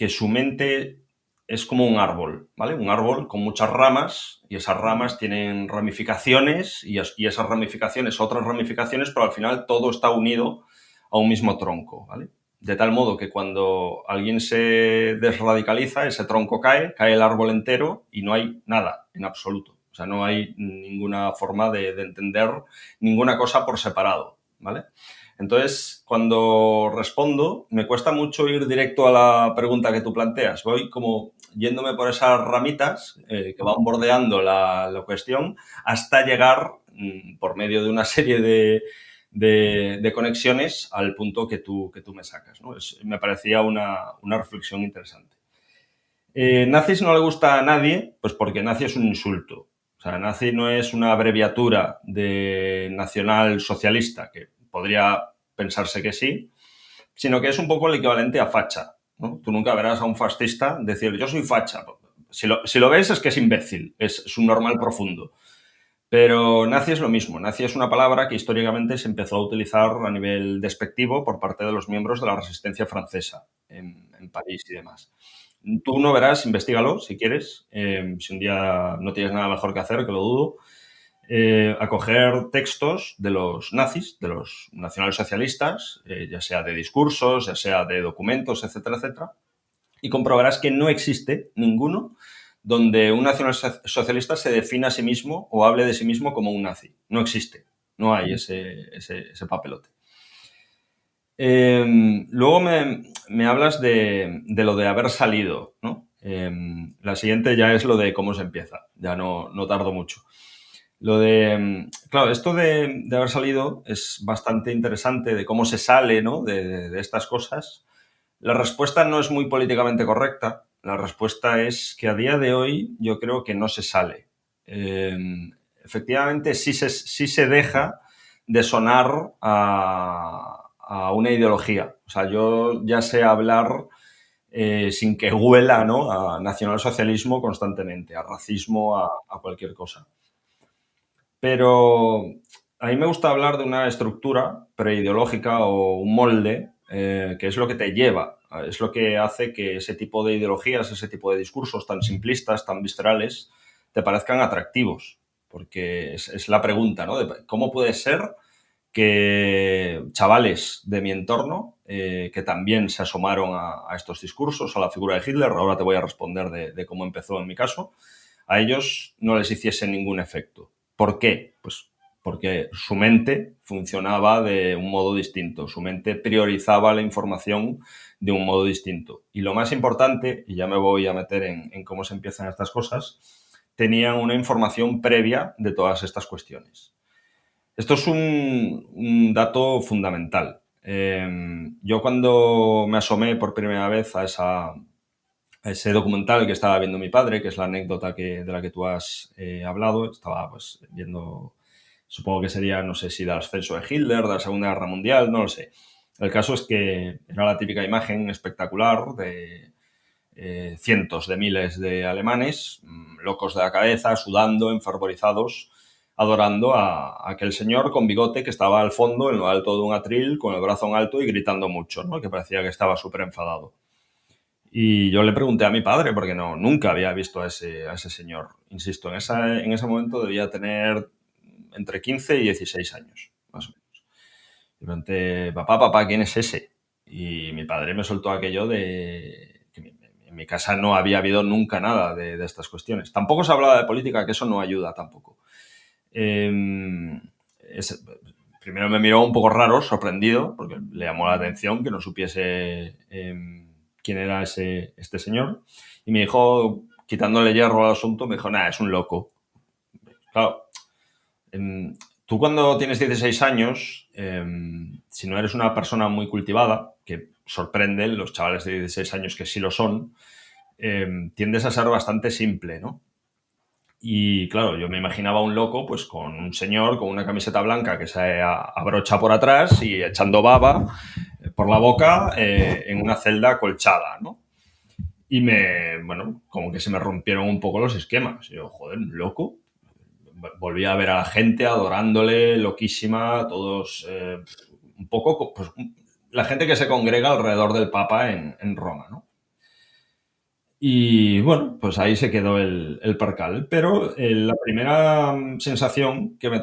su mente es como un árbol, ¿vale? Un árbol con muchas ramas y esas ramas tienen ramificaciones y esas ramificaciones, otras ramificaciones, pero al final todo está unido a un mismo tronco, ¿vale? De tal modo que cuando alguien se desradicaliza, ese tronco cae el árbol entero y no hay nada en absoluto. O sea, no hay ninguna forma de entender ninguna cosa por separado, ¿vale? Entonces, cuando respondo, me cuesta mucho ir directo a la pregunta que tú planteas. Voy como yéndome por esas ramitas que van bordeando la cuestión hasta llegar, por medio de una serie de conexiones, al punto que tú me sacas, ¿no? Me parecía una reflexión interesante. Nazis no le gusta a nadie, pues porque nazi es un insulto. O sea, nazi no es una abreviatura de nacional socialista, que podría pensarse que sí, sino que es un poco el equivalente a facha, ¿no? Tú nunca verás a un fascista decir, yo soy facha. Si lo ves es que es imbécil, es un normal profundo. Pero nazi es lo mismo. Nazi es una palabra que históricamente se empezó a utilizar a nivel despectivo por parte de los miembros de la resistencia francesa en París y demás. Tú no verás, investígalo si quieres, si un día no tienes nada mejor que hacer, que lo dudo, a coger textos de los nazis, de los nacionalsocialistas, ya sea de discursos, ya sea de documentos, etcétera, etcétera, y comprobarás que no existe ninguno donde un nacionalsocialista se defina a sí mismo o hable de sí mismo como un nazi. No existe. No hay ese papelote. Luego me hablas de lo de haber salido, ¿no? La siguiente ya es lo de cómo se empieza. Ya no tardo mucho. Lo de... Claro, esto de haber salido es bastante interesante, de cómo se sale, ¿no? de estas cosas. La respuesta no es muy políticamente correcta. La respuesta es que a día de hoy yo creo que no se sale. Efectivamente, sí se deja de sonar a una ideología. O sea, yo ya sé hablar sin que huela, ¿no? A nacionalsocialismo constantemente, a racismo, a cualquier cosa. Pero a mí me gusta hablar de una estructura preideológica o un molde que es lo que te lleva, es lo que hace que ese tipo de ideologías, ese tipo de discursos tan simplistas, tan viscerales, te parezcan atractivos. Porque es la pregunta, ¿no? De ¿cómo puede ser que chavales de mi entorno que también se asomaron a estos discursos, a la figura de Hitler, ahora te voy a responder de cómo empezó en mi caso, a ellos no les hiciese ningún efecto? ¿Por qué? Pues porque su mente funcionaba de un modo distinto, su mente priorizaba la información de un modo distinto. Y lo más importante, y ya me voy a meter en cómo se empiezan estas cosas, tenían una información previa de todas estas cuestiones. Esto es un dato fundamental. Yo cuando me asomé por primera vez a ese documental que estaba viendo mi padre, que es la anécdota de la que tú has hablado, estaba pues viendo, supongo que sería, no sé si del ascenso de Hitler, de la Segunda Guerra Mundial, no lo sé. El caso es que era la típica imagen espectacular de cientos de miles de alemanes, locos de la cabeza, sudando, enfervorizados, adorando a aquel señor con bigote que estaba al fondo, en lo alto de un atril, con el brazo en alto y gritando mucho, ¿no? Que parecía que estaba súper enfadado. Y yo le pregunté a mi padre, porque nunca había visto a ese señor. Insisto, en ese momento debía tener entre 15 y 16 años, más o menos. Y pregunté, papá, ¿quién es ese? Y mi padre me soltó aquello de que en mi casa no había habido nunca nada de estas cuestiones. Tampoco se hablaba de política, que eso no ayuda tampoco. Primero me miró un poco raro, sorprendido, porque le llamó la atención que no supiese quién era este señor. Y me dijo, quitándole hierro al asunto, me dijo, nada, es un loco. Claro, tú cuando tienes 16 años, si no eres una persona muy cultivada, que sorprende los chavales de 16 años que sí lo son, tiendes a ser bastante simple, ¿no? Y claro, yo me imaginaba un loco pues con un señor con una camiseta blanca que se abrocha por atrás y echando baba por la boca en una celda acolchada, ¿no? Y como que se me rompieron un poco los esquemas. Y yo, joder, ¿un loco? Volví a ver a la gente adorándole, loquísima, todos un poco, pues la gente que se congrega alrededor del Papa en Roma, ¿no? Y bueno, pues ahí se quedó el percal. Pero la primera sensación que me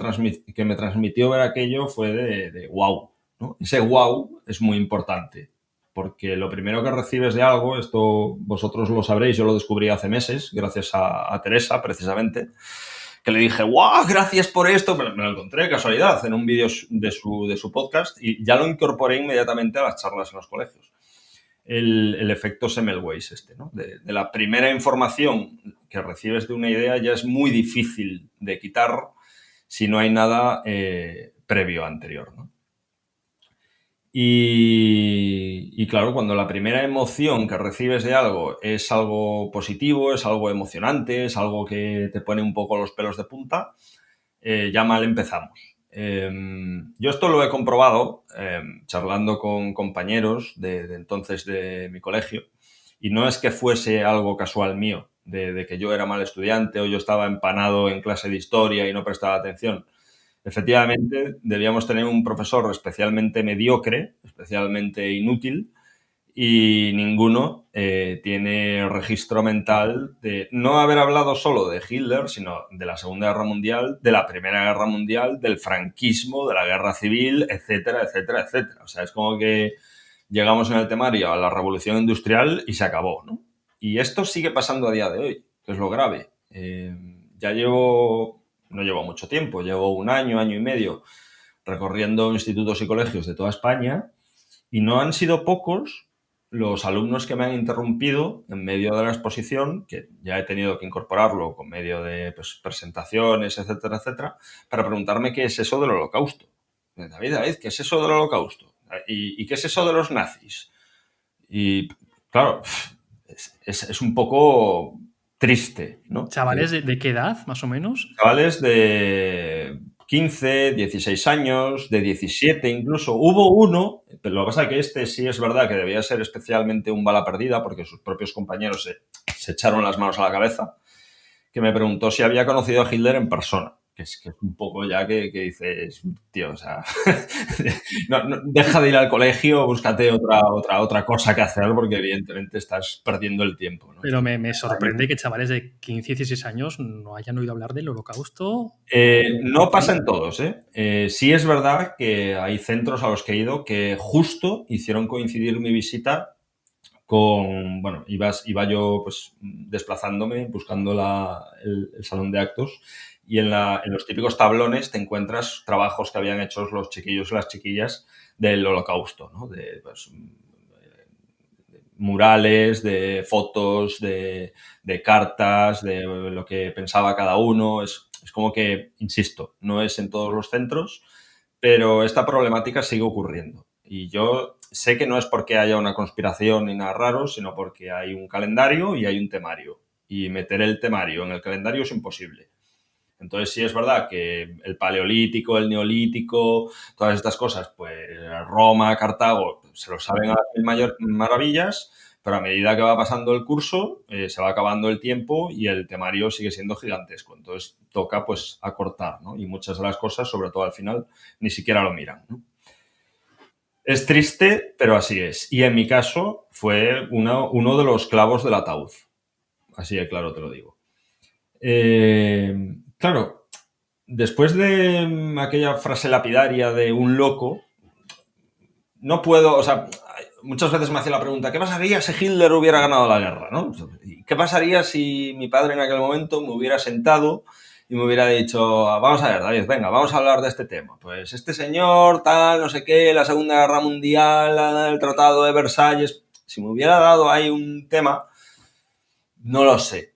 transmitió ver aquello fue de wow, ¿no? Ese wow es muy importante, porque lo primero que recibes de algo, esto vosotros lo sabréis, yo lo descubrí hace meses, gracias a Teresa, precisamente, que le dije, wow, gracias por esto, me lo encontré de casualidad en un vídeo de su podcast y ya lo incorporé inmediatamente a las charlas en los colegios. El efecto Semmelweis ¿no? De la primera información que recibes de una idea ya es muy difícil de quitar si no hay nada previo anterior, ¿no? Y claro, cuando la primera emoción que recibes de algo es algo positivo, es algo emocionante, es algo que te pone un poco los pelos de punta, ya mal empezamos. Yo esto lo he comprobado charlando con compañeros de entonces de mi colegio, y no es que fuese algo casual mío, de que yo era mal estudiante o yo estaba empanado en clase de historia y no prestaba atención. Efectivamente, debíamos tener un profesor especialmente mediocre, especialmente inútil, y ninguno tiene registro mental de no haber hablado solo de Hitler, sino de la Segunda Guerra Mundial, de la Primera Guerra Mundial, del franquismo, de la Guerra Civil, etcétera, etcétera, etcétera. O sea, es como que llegamos en el temario a la Revolución Industrial y se acabó, ¿no? Y esto sigue pasando a día de hoy, que es lo grave. Ya no llevo mucho tiempo, llevo un año y medio recorriendo institutos y colegios de toda España, y no han sido pocos los alumnos que me han interrumpido en medio de la exposición, que ya he tenido que incorporarlo con medio de presentaciones, etcétera, etcétera, para preguntarme qué es eso del Holocausto. David, ¿qué es eso del Holocausto? ¿Y qué es eso de los nazis? Y claro, es un poco triste, ¿no? ¿Chavales de qué edad, más o menos? Chavales de 15, 16 años, de 17 incluso. Hubo uno, pero lo que pasa es que este sí es verdad que debía ser especialmente un bala perdida, porque sus propios compañeros se echaron las manos a la cabeza, que me preguntó si había conocido a Hitler en persona. Que es un poco ya que dices, tío, o sea, no, deja de ir al colegio, búscate otra cosa que hacer, porque evidentemente estás perdiendo el tiempo, ¿no? Pero me sorprende que chavales de 15 y 16 años no hayan oído hablar del Holocausto. No pasa en todos, ¿eh? Sí es verdad que hay centros a los que he ido que justo hicieron coincidir mi visita con, bueno, iba yo pues desplazándome, buscando el salón de actos, y en los típicos tablones te encuentras trabajos que habían hecho los chiquillos y las chiquillas del Holocausto, ¿no? De murales, de fotos, de cartas, de lo que pensaba cada uno. Es como que, insisto, no es en todos los centros, pero esta problemática sigue ocurriendo. Y yo sé que no es porque haya una conspiración ni nada raro, sino porque hay un calendario y hay un temario. Y meter el temario en el calendario es imposible. Entonces, sí es verdad que el Paleolítico, el Neolítico, todas estas cosas, pues Roma, Cartago, se lo saben a las mil maravillas, pero a medida que va pasando el curso, se va acabando el tiempo y el temario sigue siendo gigantesco. Entonces, toca pues acortar, ¿no? Y muchas de las cosas, sobre todo al final, ni siquiera lo miran, ¿no? Es triste, pero así es. Y en mi caso fue uno de los clavos del ataúd. Así de claro te lo digo. Claro, después de aquella frase lapidaria de un loco, no puedo, o sea, muchas veces me hacía la pregunta, ¿qué pasaría si Hitler hubiera ganado la guerra, ¿no? ¿Qué pasaría si mi padre en aquel momento me hubiera sentado y me hubiera dicho, vamos a ver, David, venga, vamos a hablar de este tema. Pues este señor, tal, no sé qué, la Segunda Guerra Mundial, el Tratado de Versalles. Si me hubiera dado ahí un tema, no lo sé.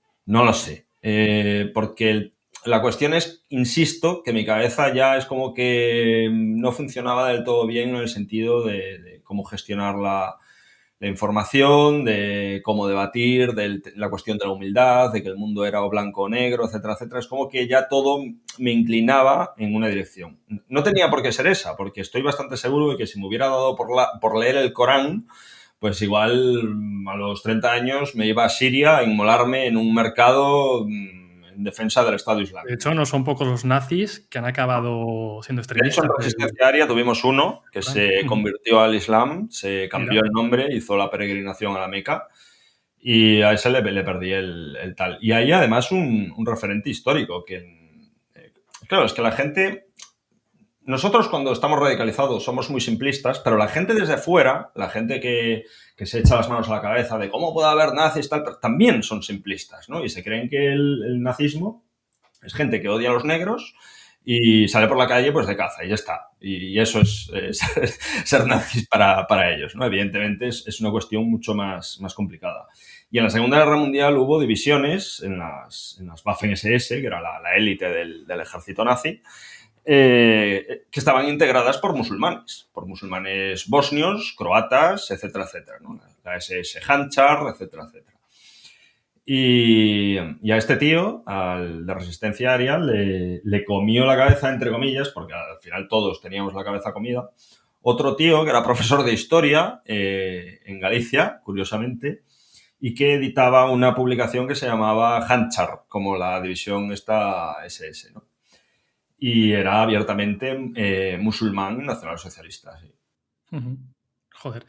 Porque la cuestión es, insisto, que mi cabeza ya es como que no funcionaba del todo bien en el sentido de cómo gestionar la información, de cómo debatir, de la cuestión de la humildad, de que el mundo era o blanco o negro, etcétera, etcétera. Es como que ya todo me inclinaba en una dirección. No tenía por qué ser esa, porque estoy bastante seguro de que si me hubiera dado por leer el Corán, pues igual a los 30 años me iba a Siria a inmolarme en un mercado en defensa del Estado De Islámico. hecho, no son pocos los nazis que han acabado siendo De hecho, extremistas. en Resistencia Aria tuvimos uno que se convirtió al Islam, se cambió el nombre, hizo la peregrinación a la Meca y a ese le perdí el tal. Y ahí además un referente histórico que, claro, es que la gente... Nosotros cuando estamos radicalizados somos muy simplistas, pero la gente desde fuera, la gente que se echa las manos a la cabeza de cómo puede haber nazis, tal, también son simplistas, ¿no? Y se creen que el nazismo es gente que odia a los negros y sale por la calle pues de caza y ya está. Y eso es ser nazis para ellos, ¿no? Evidentemente es una cuestión mucho más complicada. Y en la Segunda Guerra Mundial hubo divisiones en las Waffen-SS, que era la élite del ejército nazi, que estaban integradas por musulmanes bosnios, croatas, etcétera, etcétera, ¿no? La SS Handschar, etcétera, etcétera. Y a este tío, al de Resistencia Aria, le comió la cabeza, entre comillas, porque al final todos teníamos la cabeza comida, otro tío que era profesor de historia en Galicia, curiosamente, y que editaba una publicación que se llamaba Handschar, como la división esta SS, ¿no? Y era abiertamente musulmán y nacionalsocialista. Sí. Joder.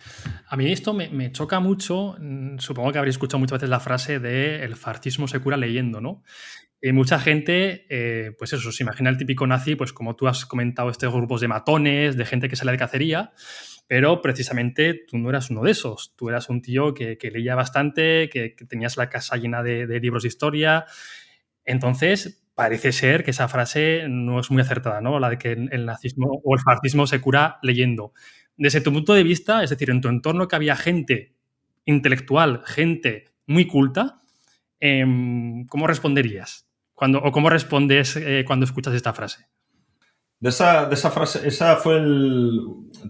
A mí esto me choca mucho. Supongo que habréis escuchado muchas veces la frase de el fascismo se cura leyendo, ¿no? Y mucha gente, pues eso, se imagina el típico nazi, pues como tú has comentado, estos grupos de matones, de gente que sale de cacería, pero precisamente tú no eras uno de esos. Tú eras un tío que leía bastante, que tenías la casa llena de libros de historia. Entonces, parece ser que esa frase no es muy acertada, ¿no? La de que el nazismo o el fascismo se cura leyendo. Desde tu punto de vista, es decir, en tu entorno que había gente intelectual, gente muy culta, ¿cómo responderías? ¿O cómo respondes cuando escuchas esta frase? De esa frase, esa fue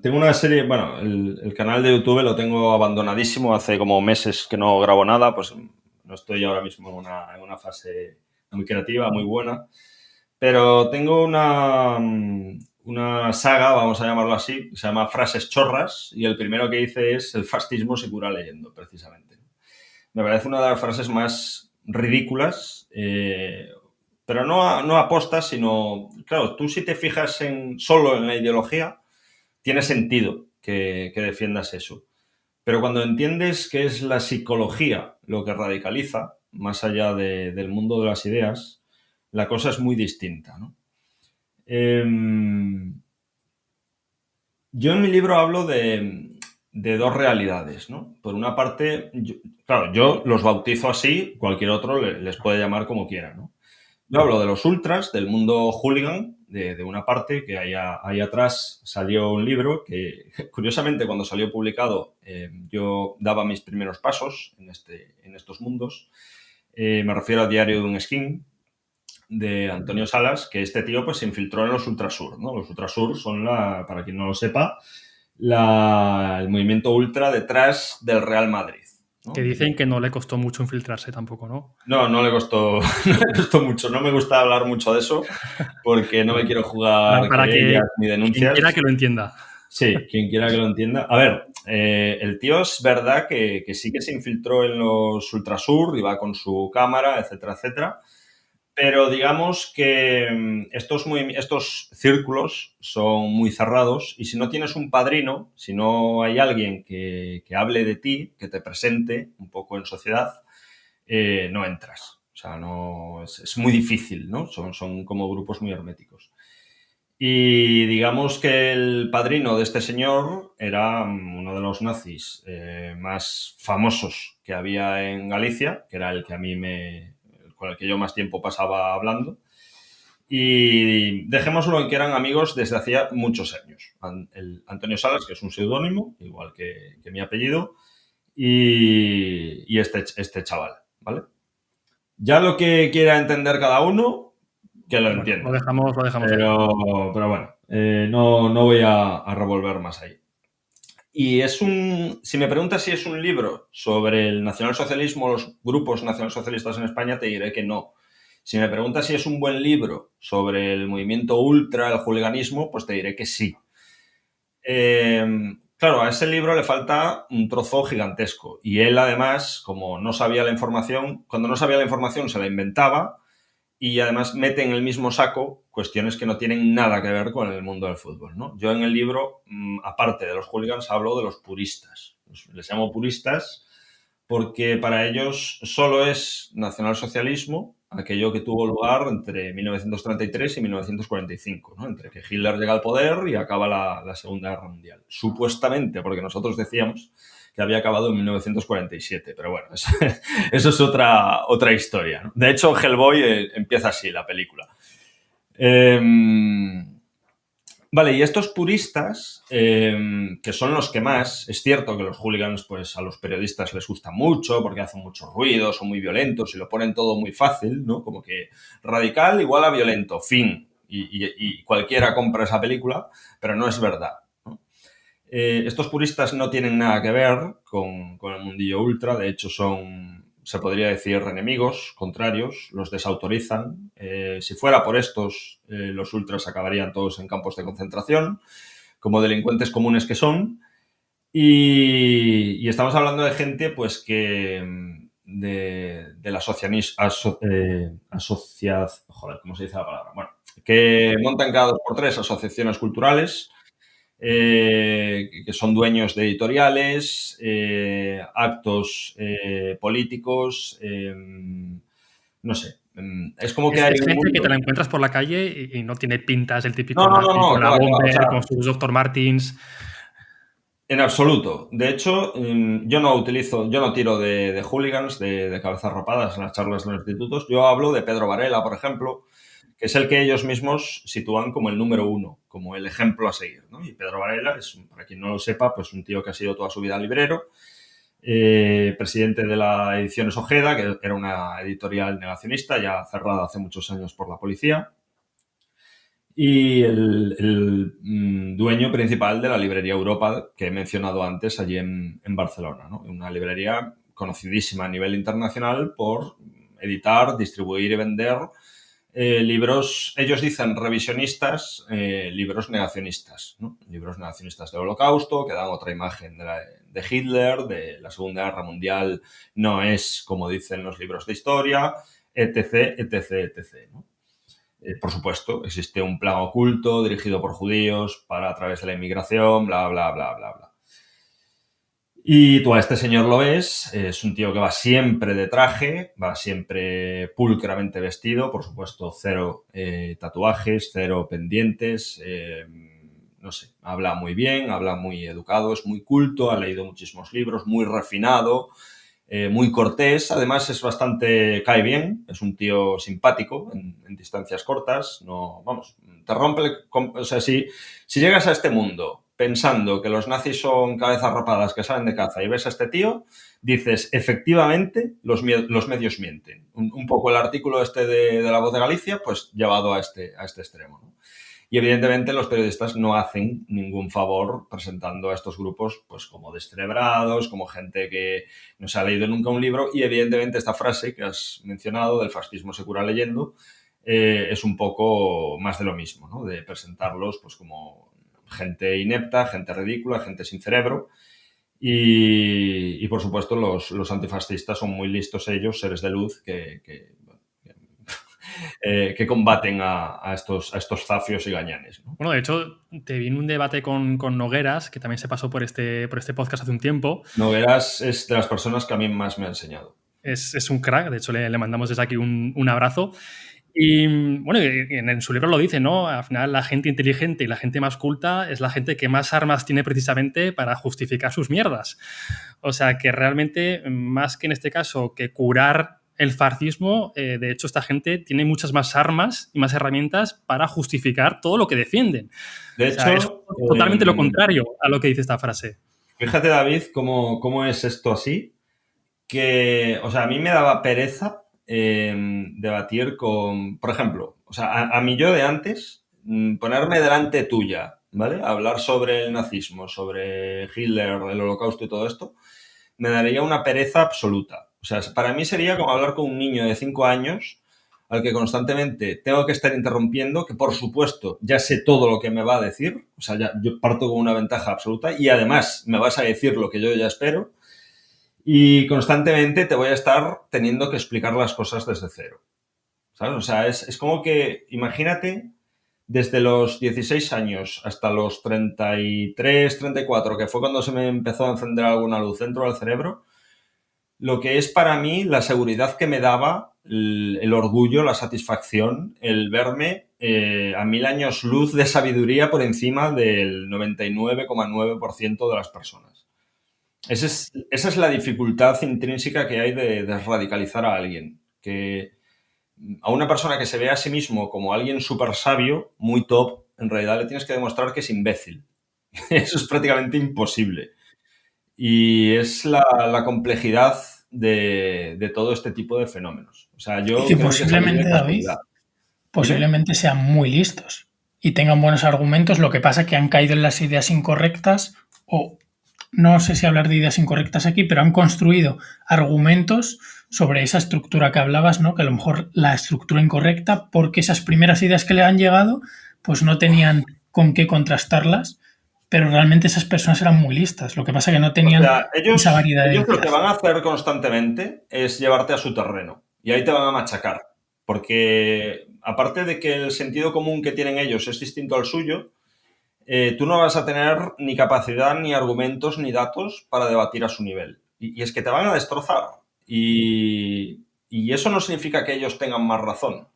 Tengo una serie, bueno, el canal de YouTube lo tengo abandonadísimo, hace como meses que no grabo nada, pues no estoy ahora mismo en una fase muy creativa, muy buena, pero tengo una saga, vamos a llamarlo así, que se llama Frases Chorras, y el primero que hice es el fascismo se cura leyendo, precisamente. Me parece una de las frases más ridículas, pero no apostas, sino, claro, tú si te fijas solo en la ideología, tiene sentido que defiendas eso. Pero cuando entiendes que es la psicología lo que radicaliza, más allá del mundo de las ideas, la cosa es muy distinta, ¿no? Yo en mi libro hablo de dos realidades, ¿no? Por una parte, yo los bautizo así, cualquier otro les puede llamar como quiera, ¿no? Yo hablo de los ultras, del mundo hooligan, de una parte, que ahí atrás salió un libro que, curiosamente, cuando salió publicado, yo daba mis primeros pasos en estos mundos. Me refiero al Diario de un Skin, de Antonio Salas, que este tío pues se infiltró en los Ultrasur, ¿no? Los Ultrasur son, para quien no lo sepa, el movimiento ultra detrás del Real Madrid, ¿no? Que dicen que no le costó mucho infiltrarse tampoco, ¿no? No le costó mucho. No me gusta hablar mucho de eso porque no me quiero jugar para querellas ni denuncias. Quien quiera que lo entienda. Sí, quien quiera que lo entienda. A ver, el tío es verdad que sí que se infiltró en los Ultrasur, iba con su cámara, etcétera, etcétera. Pero digamos que estos círculos son muy cerrados y si no tienes un padrino, si no hay alguien que hable de ti, que te presente un poco en sociedad, no entras. O sea, es muy difícil, ¿no? Son como grupos muy herméticos. Y digamos que el padrino de este señor era uno de los nazis más famosos que había en Galicia, que era el que con el que yo más tiempo pasaba hablando. Y dejémoslo en que eran amigos desde hacía muchos años. El Antonio Salas, que es un seudónimo, igual que mi apellido, y este chaval, ¿vale? Ya lo que quiera entender cada uno, que lo entienda. Lo dejamos pero bueno, no voy a revolver más ahí. Y si me preguntas si es un libro sobre el nacionalsocialismo, los grupos nacionalsocialistas en España, te diré que no. Si me preguntas si es un buen libro sobre el movimiento ultra, el hooliganismo, pues te diré que sí. Claro, a ese libro le falta un trozo gigantesco. Y él, además, como no sabía la información, cuando no sabía la información se la inventaba y además mete en el mismo saco cuestiones que no tienen nada que ver con el mundo del fútbol, ¿no? Yo en el libro, aparte de los hooligans, hablo de los puristas. Les llamo puristas porque para ellos solo es nacionalsocialismo aquello que tuvo lugar entre 1933 y 1945, ¿no? Entre que Hitler llega al poder y acaba la Segunda Guerra Mundial. Supuestamente, porque nosotros decíamos que había acabado en 1947, pero bueno, eso es otra historia, ¿no? De hecho, Hellboy empieza así, la película. Vale, y estos puristas, que son los que más, es cierto que los hooligans pues a los periodistas les gusta mucho porque hacen mucho ruido, son muy violentos y lo ponen todo muy fácil, ¿no? Como que radical igual a violento, fin. Y cualquiera compra esa película, pero no es verdad, ¿no? Estos puristas no tienen nada que ver con el mundillo ultra, de hecho se podría decir enemigos, contrarios, los desautorizan. Si fuera por estos, los ultras acabarían todos en campos de concentración, como delincuentes comunes que son. Y estamos hablando de gente pues que de la joder, ¿cómo se dice la palabra? Bueno, que montan cada 2 por 3 asociaciones culturales, que son dueños de editoriales, actos políticos, no sé. Es como que hay Es un gente que mundo. te la encuentras por la calle y no tiene pintas el típico No, nazi con la claro, bomber, o sea, con sus Dr. Martins. en absoluto. De hecho, yo no tiro de hooligans, de cabezas rapadas en las charlas de los institutos. Yo hablo de Pedro Varela, por ejemplo, que es el que ellos mismos sitúan como el número 1, como el ejemplo a seguir, ¿no? Y Pedro Varela es, para quien no lo sepa, pues un tío que ha sido toda su vida librero, presidente de la Ediciones Ojeda, que era una editorial negacionista, ya cerrada hace muchos años por la policía, y el dueño principal de la librería Europa, que he mencionado antes, allí en Barcelona, ¿no? Una librería conocidísima a nivel internacional por editar, distribuir y vender libros, ellos dicen revisionistas, libros negacionistas, ¿no? Libros negacionistas del Holocausto, que dan otra imagen de Hitler, de la Segunda Guerra Mundial, no es como dicen los libros de historia, etc., etc., etc., ¿no? Por supuesto, existe un plan oculto dirigido por judíos para a través de la inmigración, bla, bla, bla, bla, bla. Y tú a este señor lo ves, es un tío que va siempre de traje, va siempre pulcramente vestido, por supuesto, cero tatuajes, cero pendientes, no sé, habla muy bien, habla muy educado, es muy culto, ha leído muchísimos libros, muy refinado, muy cortés, además es cae bien, es un tío simpático en distancias cortas, no, vamos, te rompe, o sea, si llegas a este mundo pensando que los nazis son cabezas rapadas que salen de caza y ves a este tío, dices, efectivamente, los medios mienten. Un poco el artículo de La Voz de Galicia, pues llevado a este extremo, ¿no? Y evidentemente los periodistas no hacen ningún favor presentando a estos grupos pues como descerebrados, como gente que no se ha leído nunca un libro, y evidentemente esta frase que has mencionado del fascismo se cura leyendo es un poco más de lo mismo, ¿no? De presentarlos pues como gente inepta, gente ridícula, gente sin cerebro. Y por supuesto los antifascistas son muy listos ellos, seres de luz que combaten a estos zafios y gañanes, ¿no? Bueno, de hecho, te vi en un debate con Nogueras, que también se pasó por este podcast hace un tiempo. Nogueras es de las personas que a mí más me ha enseñado. Es un crack, de hecho le mandamos desde aquí un abrazo. Y bueno, en su libro lo dice, ¿no? Al final la gente inteligente y la gente más culta es la gente que más armas tiene precisamente para justificar sus mierdas. O sea, que realmente, más que en este caso, que curar el fascismo, de hecho, esta gente tiene muchas más armas y más herramientas para justificar todo lo que defienden. De O sea, es hecho, totalmente lo contrario a lo que dice esta frase. fíjate, David, cómo es esto así, que, o sea, a mí me daba pereza debatir con, por ejemplo, o sea, a mí yo de antes, ponerme delante tuya, ¿vale? Hablar sobre el nazismo, sobre Hitler, el holocausto y todo esto, me daría una pereza absoluta. O sea, para mí sería como hablar con un niño de 5 años al que constantemente tengo que estar interrumpiendo, que por supuesto ya sé todo lo que me va a decir, o sea, yo parto con una ventaja absoluta y además me vas a decir lo que yo ya espero y constantemente te voy a estar teniendo que explicar las cosas desde cero, ¿sabes? O sea, es como que, imagínate, desde los 16 años hasta los 33, 34, que fue cuando se me empezó a encender alguna luz dentro del cerebro, lo que es para mí la seguridad que me daba, el orgullo, la satisfacción, el verme a 1000 años luz de sabiduría por encima del 99,9% de las personas. Esa es la dificultad intrínseca que hay de radicalizar a alguien. Que a una persona que se ve a sí mismo como alguien súper sabio, muy top, en realidad le tienes que demostrar que es imbécil. Eso es prácticamente imposible. Y es la complejidad de todo este tipo de fenómenos. O sea, yo Y que creo que salir posiblemente, de David, casualidad. posiblemente sean muy listos y tengan buenos argumentos, lo que pasa es que han caído en las ideas incorrectas o no sé si hablar de ideas incorrectas aquí, pero han construido argumentos sobre esa estructura que hablabas, ¿no? Que a lo mejor la estructura incorrecta porque esas primeras ideas que le han llegado pues no tenían con qué contrastarlas, pero realmente esas personas eran muy listas. Lo que pasa es que no O tenían sea, esa variedad de ellos lo que ideas. van a hacer constantemente es llevarte a su terreno y ahí te van a machacar. Porque aparte de que el sentido común que tienen ellos es distinto al suyo, tú no vas a tener ni capacidad, ni argumentos, ni datos para debatir a su nivel. Y es que te van a destrozar. Y eso no significa que ellos tengan más razón.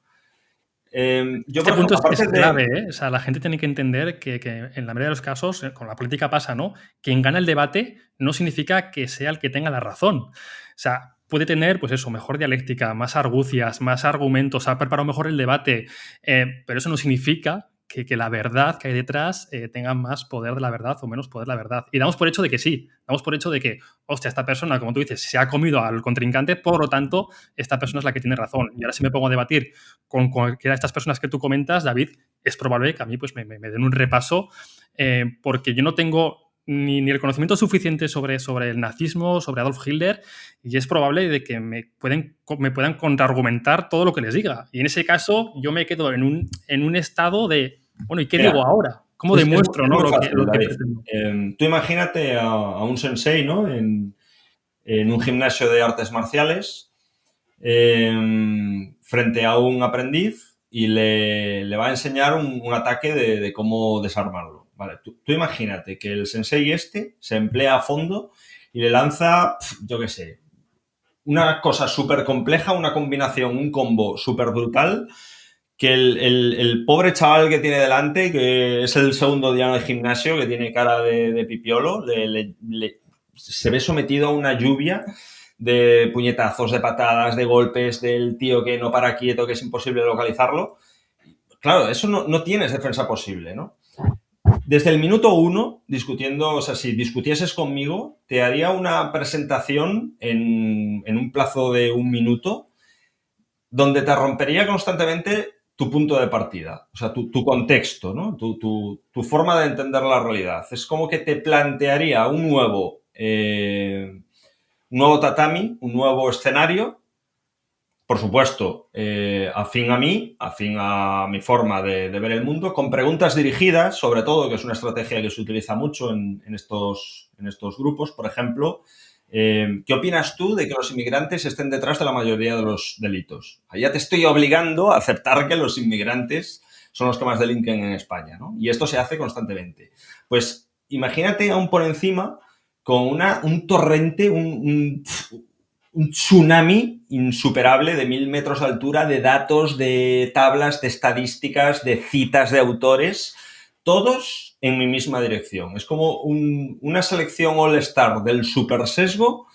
Yo, Este por punto ejemplo, es aparte clave, ¿eh? O sea, la gente tiene que entender que en la mayoría de los casos, con la política pasa, ¿no? Quien gana el debate no significa que sea el que tenga la razón. O sea, puede tener, pues eso, mejor dialéctica, más argucias, más argumentos, ha preparado mejor el debate, pero eso no significa que la verdad que hay detrás tenga más poder de la verdad o menos poder de la verdad. Y damos por hecho de que sí, damos por hecho de que, hostia, esta persona, como tú dices, se ha comido al contrincante, por lo tanto, esta persona es la que tiene razón. Y ahora si me pongo a debatir con cualquiera de estas personas que tú comentas, David, es probable que a mí pues, me den un repaso porque yo no tengo ni el conocimiento suficiente sobre el nazismo, sobre Adolf Hitler, y es probable de que me puedan contraargumentar todo lo que les diga. Y en ese caso yo me quedo en un estado de, bueno, ¿y qué digo ahora? ¿Cómo demuestro es ¿no? muy lo fácil, que David. pretendo? Tú imagínate a un sensei, ¿no? En un gimnasio de artes marciales frente a un aprendiz y le va a enseñar un ataque de cómo desarmarlo. Vale, tú imagínate que el sensei se emplea a fondo y le lanza, yo qué sé, una cosa súper compleja, una combinación, un combo súper brutal, que el pobre chaval que tiene delante, que es el segundo día en el gimnasio, que tiene cara de pipiolo, se ve sometido a una lluvia de puñetazos, de patadas, de golpes, del tío que no para quieto, que es imposible localizarlo. Claro, eso no tienes defensa posible, ¿no? Desde el minuto 1, discutiendo, o sea, si discutieses conmigo, te haría una presentación en un plazo de 1 minuto donde te rompería constantemente tu punto de partida, o sea, tu contexto, ¿no? Tu forma de entender la realidad. Es como que te plantearía un nuevo tatami, un nuevo escenario, por supuesto, afín a mí, afín a mi forma de ver el mundo, con preguntas dirigidas, sobre todo, que es una estrategia que se utiliza mucho en estos grupos. Por ejemplo, ¿qué opinas tú de que los inmigrantes estén detrás de la mayoría de los delitos? Ya te estoy obligando a aceptar que los inmigrantes son los que más delinquen en España, ¿no? Y esto se hace constantemente. Pues imagínate aún por encima con un torrente, un tsunami insuperable de 1000 metros de altura de datos, de tablas, de estadísticas, de citas de autores, todos en mi misma dirección. Es como una selección all-star del super sesgo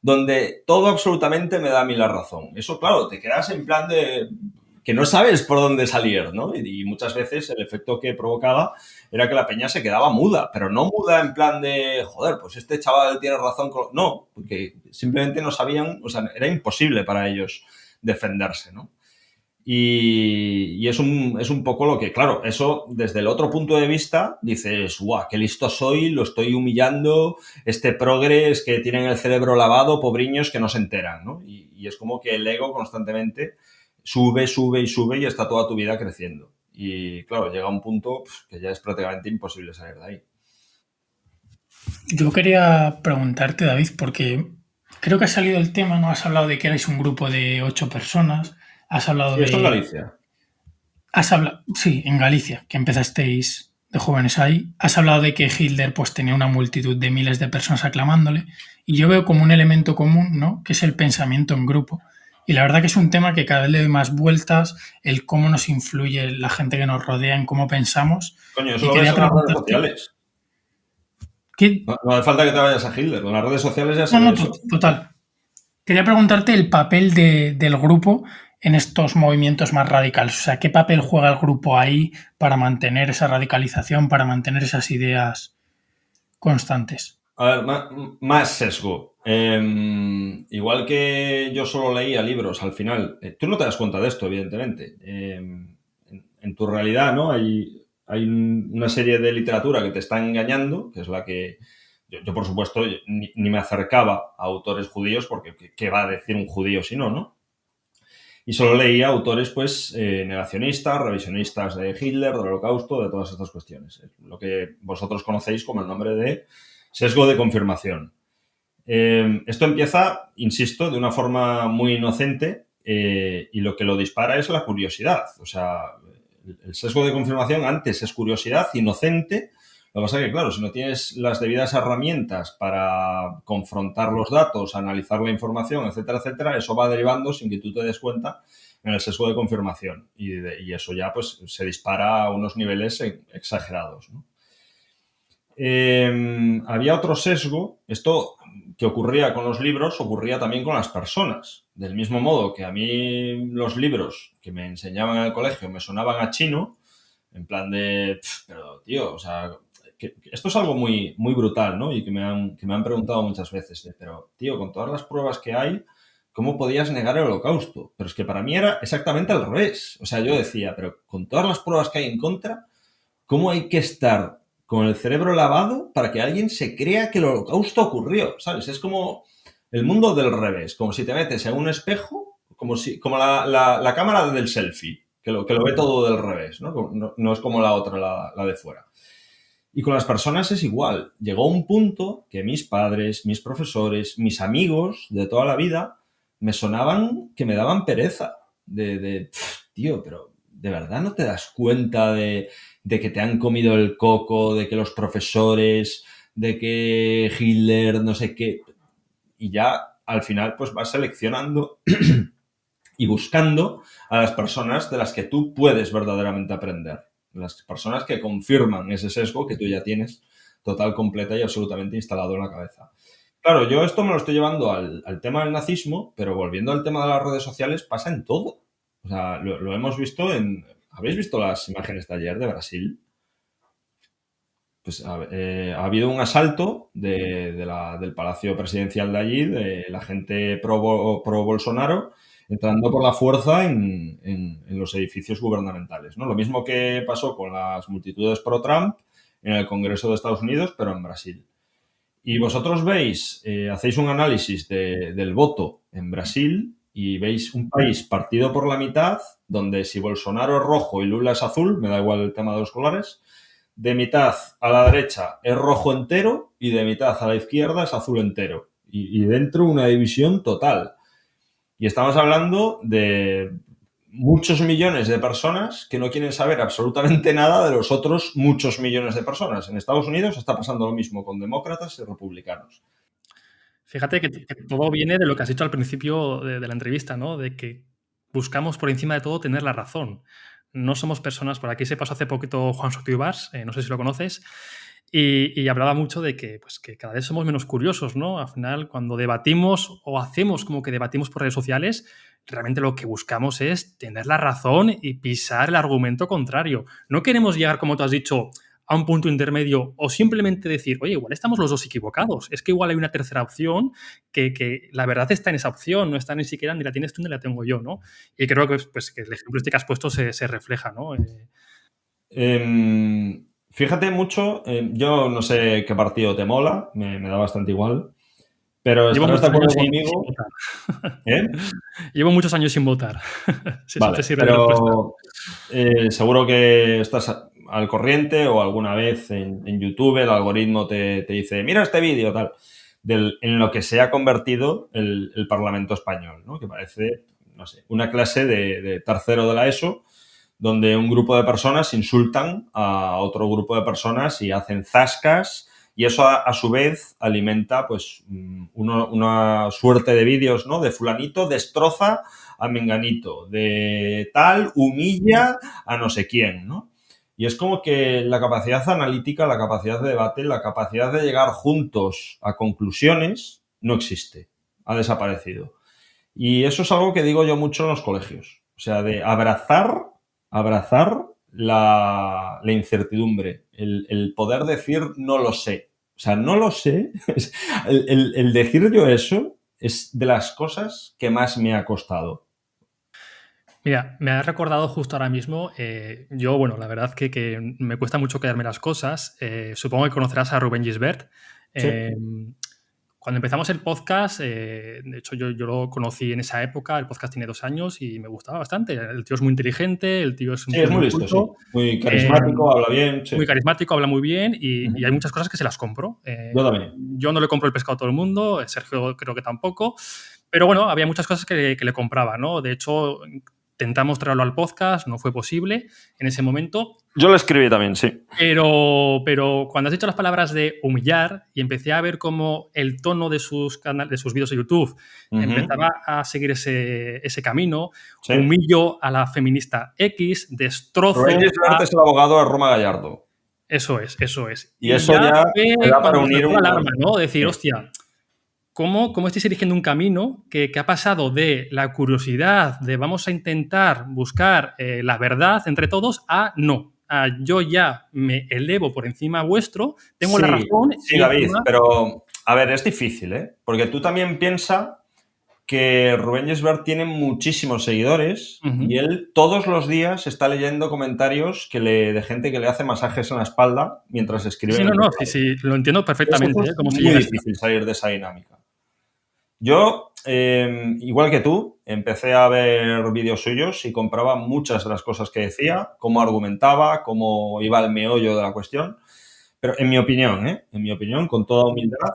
donde todo absolutamente me da a mí la razón. Eso, claro, te quedas en plan de que no sabes por dónde salir, ¿no? Y muchas veces el efecto que provocaba era que la peña se quedaba muda, pero no muda en plan de, joder, pues este chaval tiene razón. No, porque simplemente no sabían, o sea, era imposible para ellos defenderse, ¿no? Y es un poco lo que, claro, eso desde el otro punto de vista dices, guau, qué listo soy, lo estoy humillando, este progre es que tienen el cerebro lavado, pobriños que no se enteran, ¿no? Y es como que el ego constantemente sube, sube y sube y está toda tu vida creciendo. Y claro, llega un punto que ya es prácticamente imposible salir de ahí. Yo quería preguntarte, David, porque creo que ha salido el tema, ¿no? Has hablado de que erais un grupo de 8 personas, has hablado Sí, esto en de... Galicia. Sí, en Galicia, que empezasteis de jóvenes ahí. Has hablado de que Hitler pues tenía una multitud de miles de personas aclamándole y yo veo como un elemento común, ¿no? Que es el pensamiento en grupo. Y la verdad que es un tema que cada vez le doy más vueltas, el cómo nos influye la gente que nos rodea en cómo pensamos. Coño, eso Y lo quería ves en las redes preguntarte... sociales. ¿qué? No hace falta que te vayas a Hitler, con las redes sociales ya se No, ve no, eso. total. Quería preguntarte el papel del grupo en estos movimientos más radicales. O sea, ¿qué papel juega el grupo ahí para mantener esa radicalización, para mantener esas ideas constantes? A ver, más sesgo. Igual que yo solo leía libros al final, tú no te das cuenta de esto, evidentemente. En tu realidad, ¿no? Hay una serie de literatura que te está engañando, que es la que yo por supuesto, ni me acercaba a autores judíos, porque ¿qué va a decir un judío si no, no? Y solo leía autores, pues, negacionistas, revisionistas de Hitler, del Holocausto, de todas estas cuestiones. Lo que vosotros conocéis como el nombre de sesgo de confirmación. Esto empieza, insisto, de una forma muy inocente y lo que lo dispara es la curiosidad. O sea, el sesgo de confirmación antes es curiosidad inocente. Lo que pasa es que, claro, si no tienes las debidas herramientas para confrontar los datos, analizar la información, etcétera, etcétera, eso va derivando sin que tú te des cuenta en el sesgo de confirmación. Y eso ya pues se dispara a unos niveles exagerados, ¿no? Había otro sesgo, esto que ocurría con los libros, ocurría también con las personas. Del mismo modo que a mí los libros que me enseñaban en el colegio me sonaban a chino, en plan de, pero tío, o sea, que esto es algo muy, muy brutal, ¿no? Y que me han preguntado muchas veces, pero tío, con todas las pruebas que hay, ¿cómo podías negar el Holocausto? Pero es que para mí era exactamente al revés. O sea, yo decía, pero con todas las pruebas que hay en contra, ¿cómo hay que estar con el cerebro lavado para que alguien se crea que el Holocausto ocurrió? ¿Sabes? Es como el mundo del revés, como si te metes en un espejo, como la cámara del selfie, que lo ve todo del revés, ¿no? No es como la otra, la de fuera. Y con las personas es igual. Llegó un punto que mis padres, mis profesores, mis amigos de toda la vida me sonaban que me daban pereza. Tío, pero ¿de verdad no te das cuenta de que te han comido el coco, de que los profesores, de que Hitler, no sé qué? Y ya al final pues vas seleccionando y buscando a las personas de las que tú puedes verdaderamente aprender. Las personas que confirman ese sesgo que tú ya tienes total, completa y absolutamente instalado en la cabeza. Claro, yo esto me lo estoy llevando al tema del nazismo, pero volviendo al tema de las redes sociales, pasa en todo. O sea, lo hemos visto en... ¿Habéis visto las imágenes de ayer de Brasil? Pues ha habido un asalto del Palacio Presidencial de allí, de la gente pro Bolsonaro, entrando por la fuerza en los edificios gubernamentales, ¿no? Lo mismo que pasó con las multitudes pro Trump en el Congreso de Estados Unidos, pero en Brasil. Y vosotros veis, hacéis un análisis del voto en Brasil y veis un país partido por la mitad, donde si Bolsonaro es rojo y Lula es azul, me da igual el tema de los colores, de mitad a la derecha es rojo entero y de mitad a la izquierda es azul entero. Y dentro una división total. Y estamos hablando de muchos millones de personas que no quieren saber absolutamente nada de los otros muchos millones de personas. En Estados Unidos está pasando lo mismo con demócratas y republicanos. Fíjate que todo viene de lo que has dicho al principio de la entrevista, ¿no? De que buscamos por encima de todo tener la razón. No somos personas, por aquí se pasó hace poquito Juan Soto Ibars, no sé si lo conoces, y hablaba mucho de que, pues, que cada vez somos menos curiosos, ¿no? Al final, cuando debatimos o hacemos como que debatimos por redes sociales, realmente lo que buscamos es tener la razón y pisar el argumento contrario. No queremos llegar, como tú has dicho, a un punto intermedio o simplemente decir, oye, igual estamos los dos equivocados. Es que igual hay una tercera opción que la verdad está en esa opción, no está ni siquiera ni la tienes tú ni la tengo yo, ¿no? Y creo que, pues, que el ejemplo este que has puesto se refleja, ¿no? Fíjate mucho, yo no sé qué partido te mola, me da bastante igual, pero Llevo estarás de muchos años acuerdo sin conmigo. votar. ¿Eh? Llevo muchos años sin votar. Si eso te Vale, sirve de respuesta. pero seguro que estás al corriente o alguna vez en YouTube el algoritmo te dice, mira este vídeo, tal, en lo que se ha convertido el Parlamento español, ¿no? Que parece, no sé, una clase de tercero de la ESO, donde un grupo de personas insultan a otro grupo de personas y hacen zascas, y eso a su vez alimenta pues una suerte de vídeos, ¿no? De fulanito destroza a menganito, de tal humilla a no sé quién, ¿no? Y es como que la capacidad analítica, la capacidad de debate, la capacidad de llegar juntos a conclusiones no existe, ha desaparecido. Y eso es algo que digo yo mucho en los colegios, o sea, de abrazar la incertidumbre, el poder decir no lo sé. O sea, no lo sé. El decir yo eso es de las cosas que más me ha costado. Mira, me has recordado justo ahora mismo, yo, bueno, la verdad que me cuesta mucho quedarme las cosas. Supongo que conocerás a Rubén Gisbert. Sí. Cuando empezamos el podcast, de hecho yo lo conocí en esa época, el podcast tiene 2 años y me gustaba bastante. El tío es muy inteligente, el tío es un Sí, tío es muy muy listo, sí. culto, Muy carismático, habla bien. Sí. muy carismático, habla muy bien y Ujú. hay muchas cosas que se las compro. Yo también. Yo no le compro el pescado a todo el mundo, Sergio creo que tampoco, pero bueno, había muchas cosas que le compraba, ¿no? De hecho, intentamos traerlo al podcast, no fue posible en ese momento. Yo lo escribí también, sí. Pero cuando has dicho las palabras de humillar y empecé a ver cómo el tono de sus vídeos de YouTube empezaba a seguir ese camino, Sí. humillo a la feminista X, destrozo Rubén Gisbert es el abogado de Roma Gallardo. Eso es, eso es. Y eso ya fue te da para cuando unir saltó la una... alarma, ¿no? Decir, Sí. hostia, ¿cómo estáis eligiendo un camino que ha pasado de la curiosidad, de vamos a intentar buscar la verdad entre todos, a no? A yo ya me elevo por encima vuestro, tengo la razón. Sí, y David, encima- pero a ver, es difícil, ¿eh? Porque tú también piensas que Rubén Gisbert tiene muchísimos seguidores y él todos los días está leyendo comentarios de gente que le hace masajes en la espalda mientras escribe. Sí, en el no, teclado. sí, lo entiendo perfectamente, Es cómo se muy llega a difícil salir de esa dinámica. Yo, igual que tú, empecé a ver vídeos suyos y compraba muchas de las cosas que decía, cómo argumentaba, cómo iba al meollo de la cuestión. Pero en mi opinión, con toda humildad,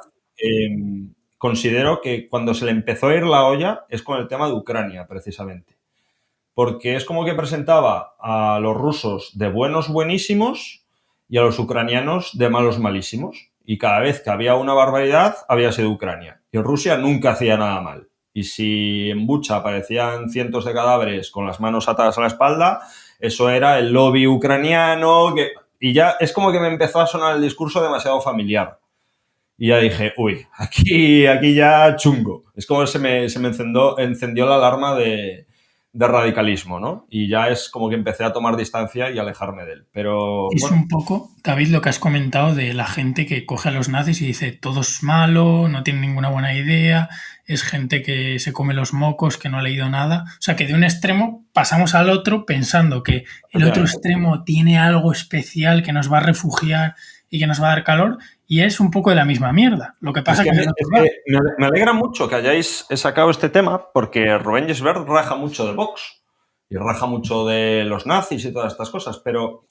considero que cuando se le empezó a ir la olla es con el tema de Ucrania, precisamente. Porque es como que presentaba a los rusos de buenos buenísimos y a los ucranianos de malos malísimos. Y cada vez que había una barbaridad, había sido Ucrania. Y Rusia nunca hacía nada mal. Y si en Bucha aparecían cientos de cadáveres con las manos atadas a la espalda, eso era el lobby ucraniano. Y ya es como que me empezó a sonar el discurso demasiado familiar. Y ya dije, uy, aquí ya chungo. Es como se me encendió la alarma de radicalismo, ¿no? Y ya es como que empecé a tomar distancia y alejarme de él. Pero Es bueno, un poco, David, lo que has comentado de la gente que coge a los nazis y dice todo es malo, no tiene ninguna buena idea, es gente que se come los mocos, que no ha leído nada. O sea, que de un extremo pasamos al otro pensando que el otro extremo tiene algo especial que nos va a refugiar y que nos va a dar calor, y es un poco de la misma mierda. Lo que pasa es que me alegra mucho que hayáis sacado este tema porque Rubén Gisbert raja mucho de Vox y raja mucho de los nazis y todas estas cosas, pero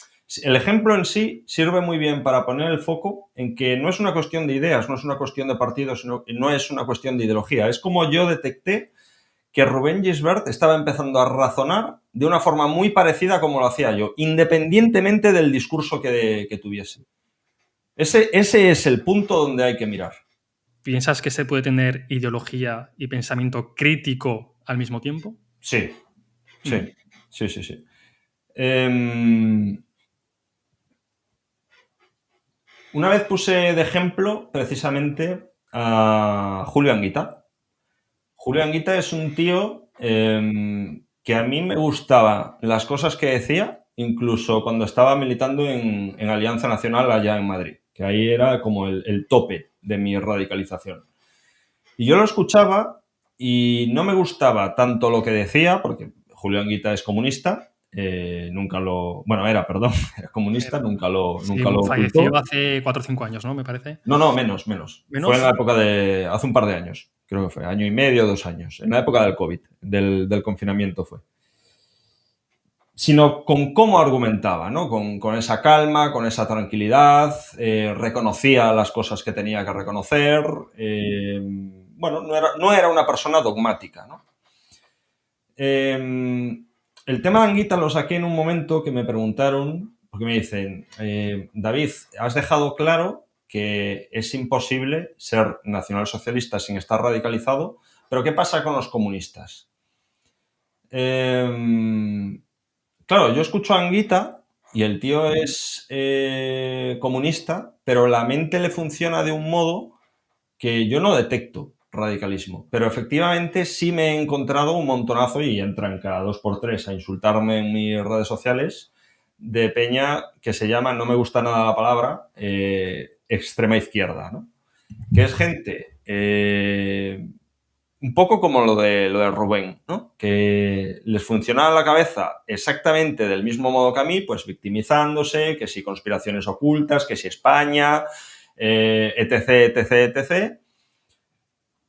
el ejemplo en sí sirve muy bien para poner el foco en que no es una cuestión de ideas, no es una cuestión de partidos, sino que no es una cuestión de ideología. Es como yo detecté que Rubén Gisbert estaba empezando a razonar de una forma muy parecida a como lo hacía yo, independientemente del discurso que tuviese. Ese es el punto donde hay que mirar. ¿Piensas que se puede tener ideología y pensamiento crítico al mismo tiempo? Sí. Una vez puse de ejemplo precisamente a Julio Anguita. Julio Anguita es un tío que a mí me gustaba las cosas que decía, incluso cuando estaba militando en Alianza Nacional allá en Madrid, que ahí era como el tope de mi radicalización. Y yo lo escuchaba y no me gustaba tanto lo que decía, porque Julio Anguita es comunista, nunca lo... Bueno, era comunista, nunca lo Sí, falleció ocultó. hace 4 o 5 años, ¿no? Me parece. No, menos. ¿Menos? Fue en la época de... hace un par de años, creo que fue, 1 año y medio, 2 años, en la época del COVID, del confinamiento fue. Sino con cómo argumentaba, ¿no? Con esa calma, con esa tranquilidad, reconocía las cosas que tenía que reconocer, bueno, no era una persona dogmática, ¿no? El tema de Anguita lo saqué en un momento que me preguntaron, porque me dicen, David, has dejado claro que es imposible ser nacionalsocialista sin estar radicalizado, pero ¿qué pasa con los comunistas? Claro, yo escucho a Anguita y el tío es comunista, pero la mente le funciona de un modo que yo no detecto radicalismo. Pero efectivamente sí me he encontrado un montonazo, y entran cada 2 por 3 a insultarme en mis redes sociales, de peña que se llama, no me gusta nada la palabra, extrema izquierda, ¿no? Que es gente... un poco como lo de Rubén, ¿no? Que les funcionaba la cabeza exactamente del mismo modo que a mí, pues victimizándose, que si conspiraciones ocultas, que si España, etc, etc, etc,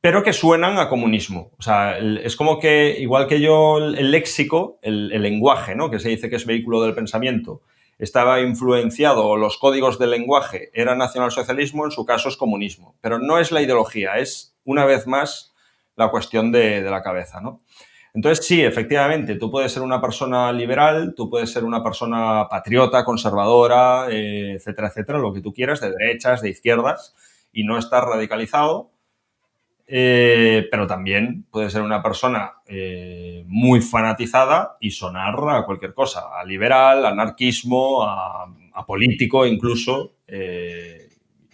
pero que suenan a comunismo. O sea, es como que, igual que yo, el léxico, el lenguaje, ¿no? Que se dice que es vehículo del pensamiento, estaba influenciado, o los códigos del lenguaje eran nacionalsocialismo, en su caso es comunismo. Pero no es la ideología, es, una vez más, la cuestión de la cabeza, ¿no? Entonces, sí, efectivamente, tú puedes ser una persona liberal, tú puedes ser una persona patriota, conservadora, etcétera, etcétera, lo que tú quieras, de derechas, de izquierdas, y no estar radicalizado, pero también puedes ser una persona muy fanatizada y sonar a cualquier cosa, a liberal, a anarquismo, a político incluso,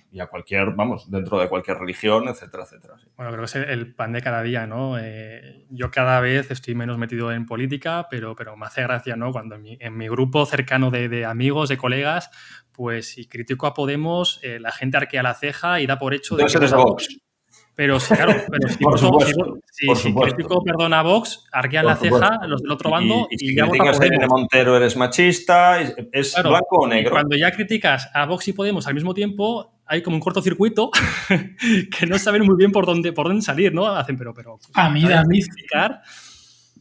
y a cualquier, vamos, dentro de cualquier religión, etcétera, etcétera. Sí. Bueno, creo que es el pan de cada día, ¿no? Yo cada vez estoy menos metido en política, pero me hace gracia, ¿no? Cuando en mi grupo cercano de amigos, de colegas, pues si critico a Podemos, la gente arquea la ceja y da por hecho Entonces de que eres Vox. Pero sí, claro, pero si, Por supuesto, si critico, perdón, a Vox, arquean la ceja los del otro bando y si y ya vota criticas a Irene Podemos. Montero eres machista, es Claro, blanco o y negro. cuando ya criticas a Vox y Podemos al mismo tiempo, hay como un cortocircuito que no saben muy bien por dónde salir, ¿no? Hacen, pero a mí, David, criticar,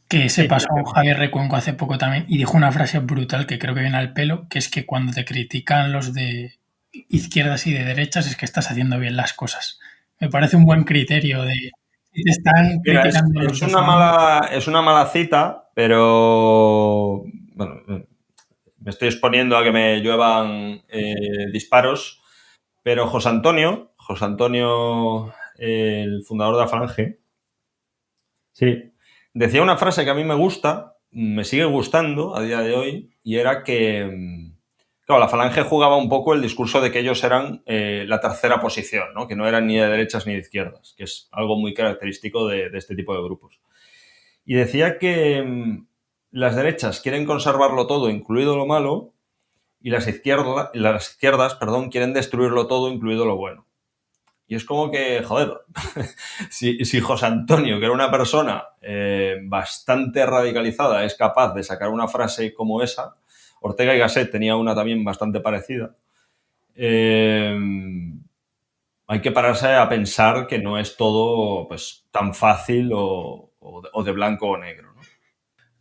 que se pasó a Javier Recuenco hace poco también y dijo una frase brutal que creo que viene al pelo, que es que cuando te critican los de izquierdas y de derechas es que estás haciendo bien las cosas. Me parece un buen criterio de si te están Mira, criticando los es dos. una mala cita, pero bueno, me estoy exponiendo a que me lluevan disparos, pero José Antonio, el fundador de la Falange, sí, decía una frase que a mí me gusta, me sigue gustando a día de hoy, y era que, claro, la Falange jugaba un poco el discurso de que ellos eran la tercera posición, ¿no? Que no eran ni de derechas ni de izquierdas, que es algo muy característico de este tipo de grupos. Y decía que las derechas quieren conservarlo todo, incluido lo malo, y las izquierdas, perdón, quieren destruirlo todo, incluido lo bueno. Y es como que, joder, si José Antonio, que era una persona bastante radicalizada, es capaz de sacar una frase como esa, Ortega y Gasset tenía una también bastante parecida, hay que pararse a pensar que no es todo pues, tan fácil o de blanco o negro, ¿no?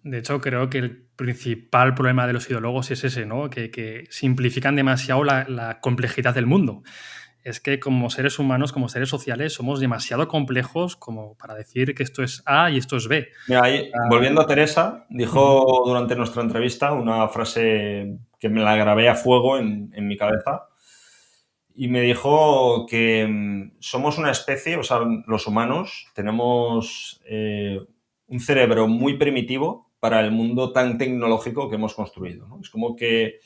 De hecho, creo que el principal problema de los ideólogos es ese, ¿no? Que simplifican demasiado la complejidad del mundo. Es que como seres humanos, como seres sociales, somos demasiado complejos como para decir que esto es A y esto es B. Mira, ahí, volviendo a Teresa, dijo durante nuestra entrevista una frase que me la grabé a fuego en mi cabeza, y me dijo que somos una especie, o sea, los humanos tenemos un cerebro muy primitivo para el mundo tan tecnológico que hemos construido, ¿no? Es como que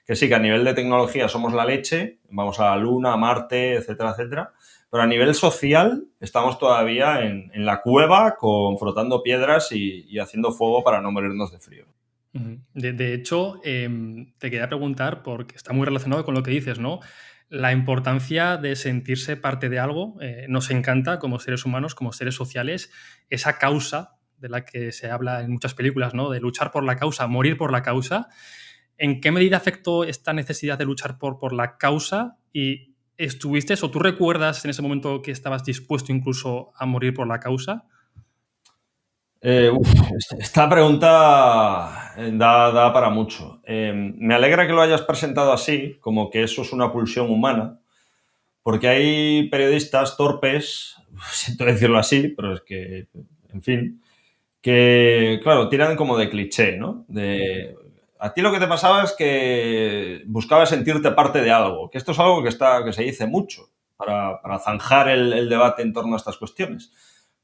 que sí, que a nivel de tecnología somos la leche, vamos a la Luna, a Marte, etcétera, etcétera, pero a nivel social estamos todavía en la cueva frotando piedras y haciendo fuego para no morirnos de frío. De hecho, te quería preguntar, porque está muy relacionado con lo que dices, ¿no? La importancia de sentirse parte de algo. Nos encanta como seres humanos, como seres sociales, esa causa de la que se habla en muchas películas, ¿no? De luchar por la causa, morir por la causa. ¿En qué medida afectó esta necesidad de luchar por la causa? ¿Y estuviste o tú recuerdas en ese momento que estabas dispuesto incluso a morir por la causa? Esta pregunta da para mucho. Me alegra que lo hayas presentado así, como que eso es una pulsión humana, porque hay periodistas torpes, siento decirlo así, pero es que, en fin, que, claro, tiran como de cliché, ¿no? A ti lo que te pasaba es que buscabas sentirte parte de algo, que esto es algo que se dice mucho para zanjar el debate en torno a estas cuestiones.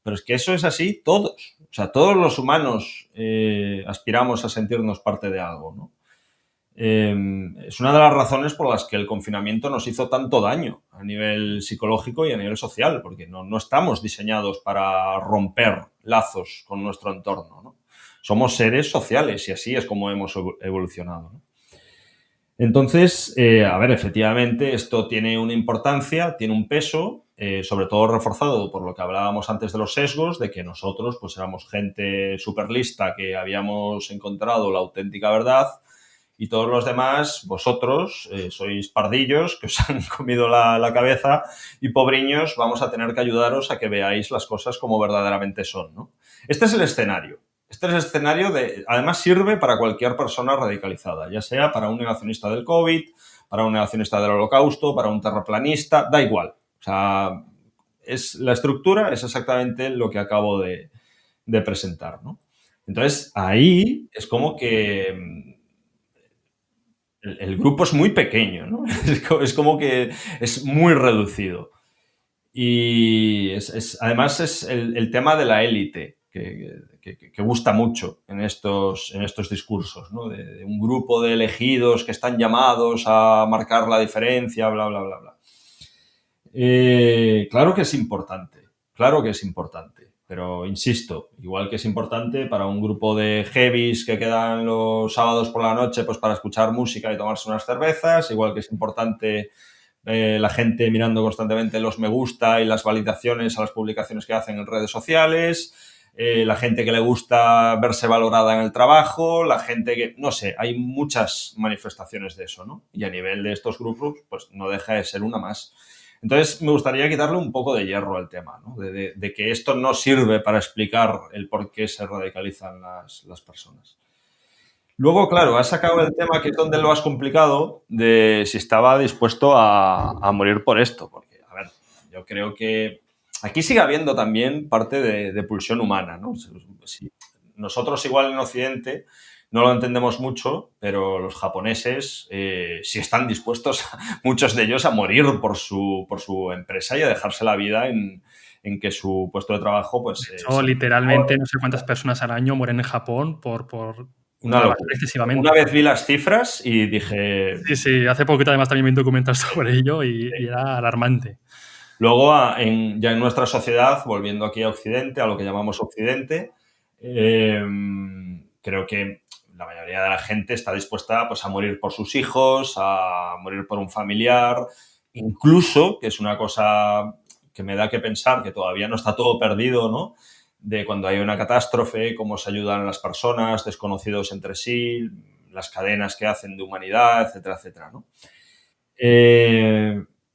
Pero es que eso es así todos. O sea, todos los humanos aspiramos a sentirnos parte de algo, ¿no? Es una de las razones por las que el confinamiento nos hizo tanto daño a nivel psicológico y a nivel social, porque no estamos diseñados para romper lazos con nuestro entorno, ¿no? Somos seres sociales y así es como hemos evolucionado, ¿no? Entonces, a ver, efectivamente, esto tiene una importancia, tiene un peso, sobre todo reforzado por lo que hablábamos antes de los sesgos, de que nosotros pues éramos gente súper lista, que habíamos encontrado la auténtica verdad, y todos los demás, vosotros, sois pardillos que os han comido la cabeza y pobriños, vamos a tener que ayudaros a que veáis las cosas como verdaderamente son, ¿no? Este es el escenario. Este es el escenario además sirve para cualquier persona radicalizada, ya sea para un negacionista del COVID, para un negacionista del Holocausto, para un terraplanista, da igual. O sea, la estructura es exactamente lo que acabo de presentar, ¿no? Entonces, ahí es como que el grupo es muy pequeño, ¿no? Es como que es muy reducido. Y además es el tema de la élite que gusta mucho en estos discursos, ¿no? De un grupo de elegidos que están llamados a marcar la diferencia, bla, bla, bla, bla. Claro que es importante, pero insisto, igual que es importante para un grupo de heavies que quedan los sábados por la noche pues para escuchar música y tomarse unas cervezas, igual que es importante la gente mirando constantemente los me gusta y las validaciones a las publicaciones que hacen en redes sociales, la gente que le gusta verse valorada en el trabajo, la gente que, no sé, hay muchas manifestaciones de eso, ¿no? Y a nivel de estos grupos, pues no deja de ser una más. Entonces, me gustaría quitarle un poco de hierro al tema, ¿no? De que esto no sirve para explicar el por qué se radicalizan las personas. Luego, claro, has sacado el tema que es donde lo has complicado, de si estaba dispuesto a morir por esto. Porque, a ver, yo creo que aquí sigue habiendo también parte de pulsión humana, ¿no? Si nosotros igual en Occidente no lo entendemos mucho, pero los japoneses sí están dispuestos, muchos de ellos, a morir por su empresa y a dejarse la vida en que su puesto de trabajo, pues... literalmente, no sé cuántas personas al año mueren en Japón por una trabajar locura. excesivamente. Una vez vi las cifras y dije... Sí, hace poquito además también vi un documental sobre ello y era alarmante. Luego, ya en nuestra sociedad, volviendo aquí a Occidente, a lo que llamamos Occidente, creo que la mayoría de la gente está dispuesta pues, a morir por sus hijos, a morir por un familiar, incluso, que es una cosa que me da que pensar, que todavía no está todo perdido, ¿no? De cuando hay una catástrofe, cómo se ayudan las personas, desconocidos entre sí, las cadenas que hacen de humanidad, etcétera, etcétera, ¿no?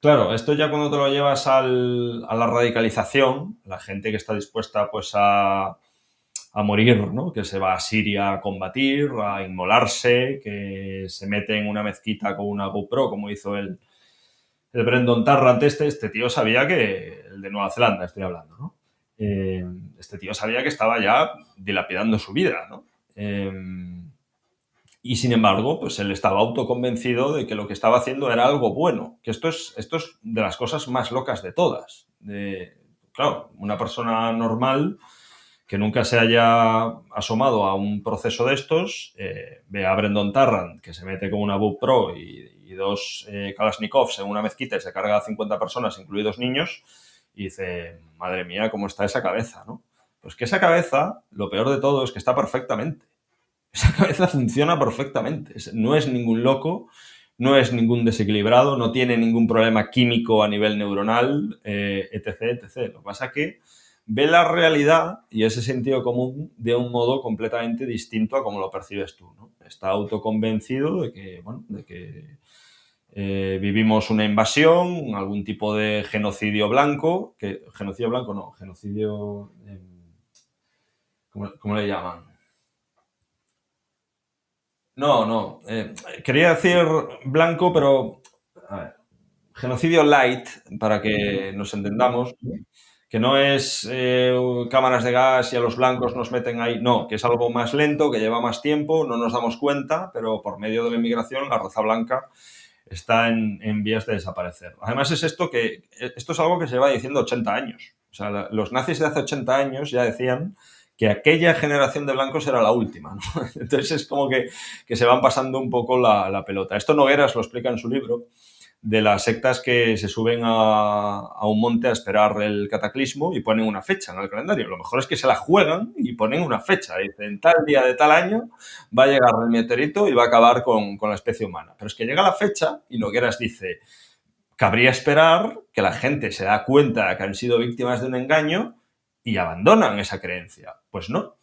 Claro, esto ya cuando te lo llevas a la radicalización, la gente que está dispuesta pues a morir, ¿no? Que se va a Siria a combatir, a inmolarse, que se mete en una mezquita con una GoPro, como hizo el Brendan Tarrant este tío sabía que, el de Nueva Zelanda estoy hablando, ¿no? Este tío sabía que estaba ya dilapidando su vida, ¿no? Y sin embargo, pues él estaba autoconvencido de que lo que estaba haciendo era algo bueno, que esto es de las cosas más locas de todas. Claro, una persona normal que nunca se haya asomado a un proceso de estos, ve a Brendan Tarrant, que se mete con una Book Pro y dos Kalashnikovs en una mezquita y se carga a 50 personas, incluidos niños, y dice, madre mía, ¿cómo está esa cabeza, no? Pues que esa cabeza, lo peor de todo es que está perfectamente. Esa cabeza funciona perfectamente. No es ningún loco, no es ningún desequilibrado, no tiene ningún problema químico a nivel neuronal, etc, etc. Lo que pasa es que ve la realidad y ese sentido común de un modo completamente distinto a como lo percibes tú, ¿no? Está autoconvencido de que, bueno, de que vivimos una invasión, algún tipo de genocidio blanco, genocidio blanco no, genocidio, ¿cómo le llaman? No, quería decir blanco, pero a ver, genocidio light, para que nos entendamos, que no es cámaras de gas y a los blancos nos meten ahí, no, que es algo más lento, que lleva más tiempo, no nos damos cuenta, pero por medio de la inmigración la raza blanca está en vías de desaparecer. Además esto es algo que se lleva diciendo 80 años. O sea, los nazis de hace 80 años ya decían que aquella generación de blancos era la última, ¿no? Entonces es como que se van pasando un poco la pelota. Esto Nogueras lo explica en su libro, de las sectas que se suben a un monte a esperar el cataclismo y ponen una fecha en el calendario. Lo mejor es que se la juegan y ponen una fecha. Dicen, tal día de tal año va a llegar el meteorito y va a acabar con la especie humana. Pero es que llega la fecha y Nogueras dice, cabría esperar que la gente se da cuenta de que han sido víctimas de un engaño y abandonan esa creencia. Pues no,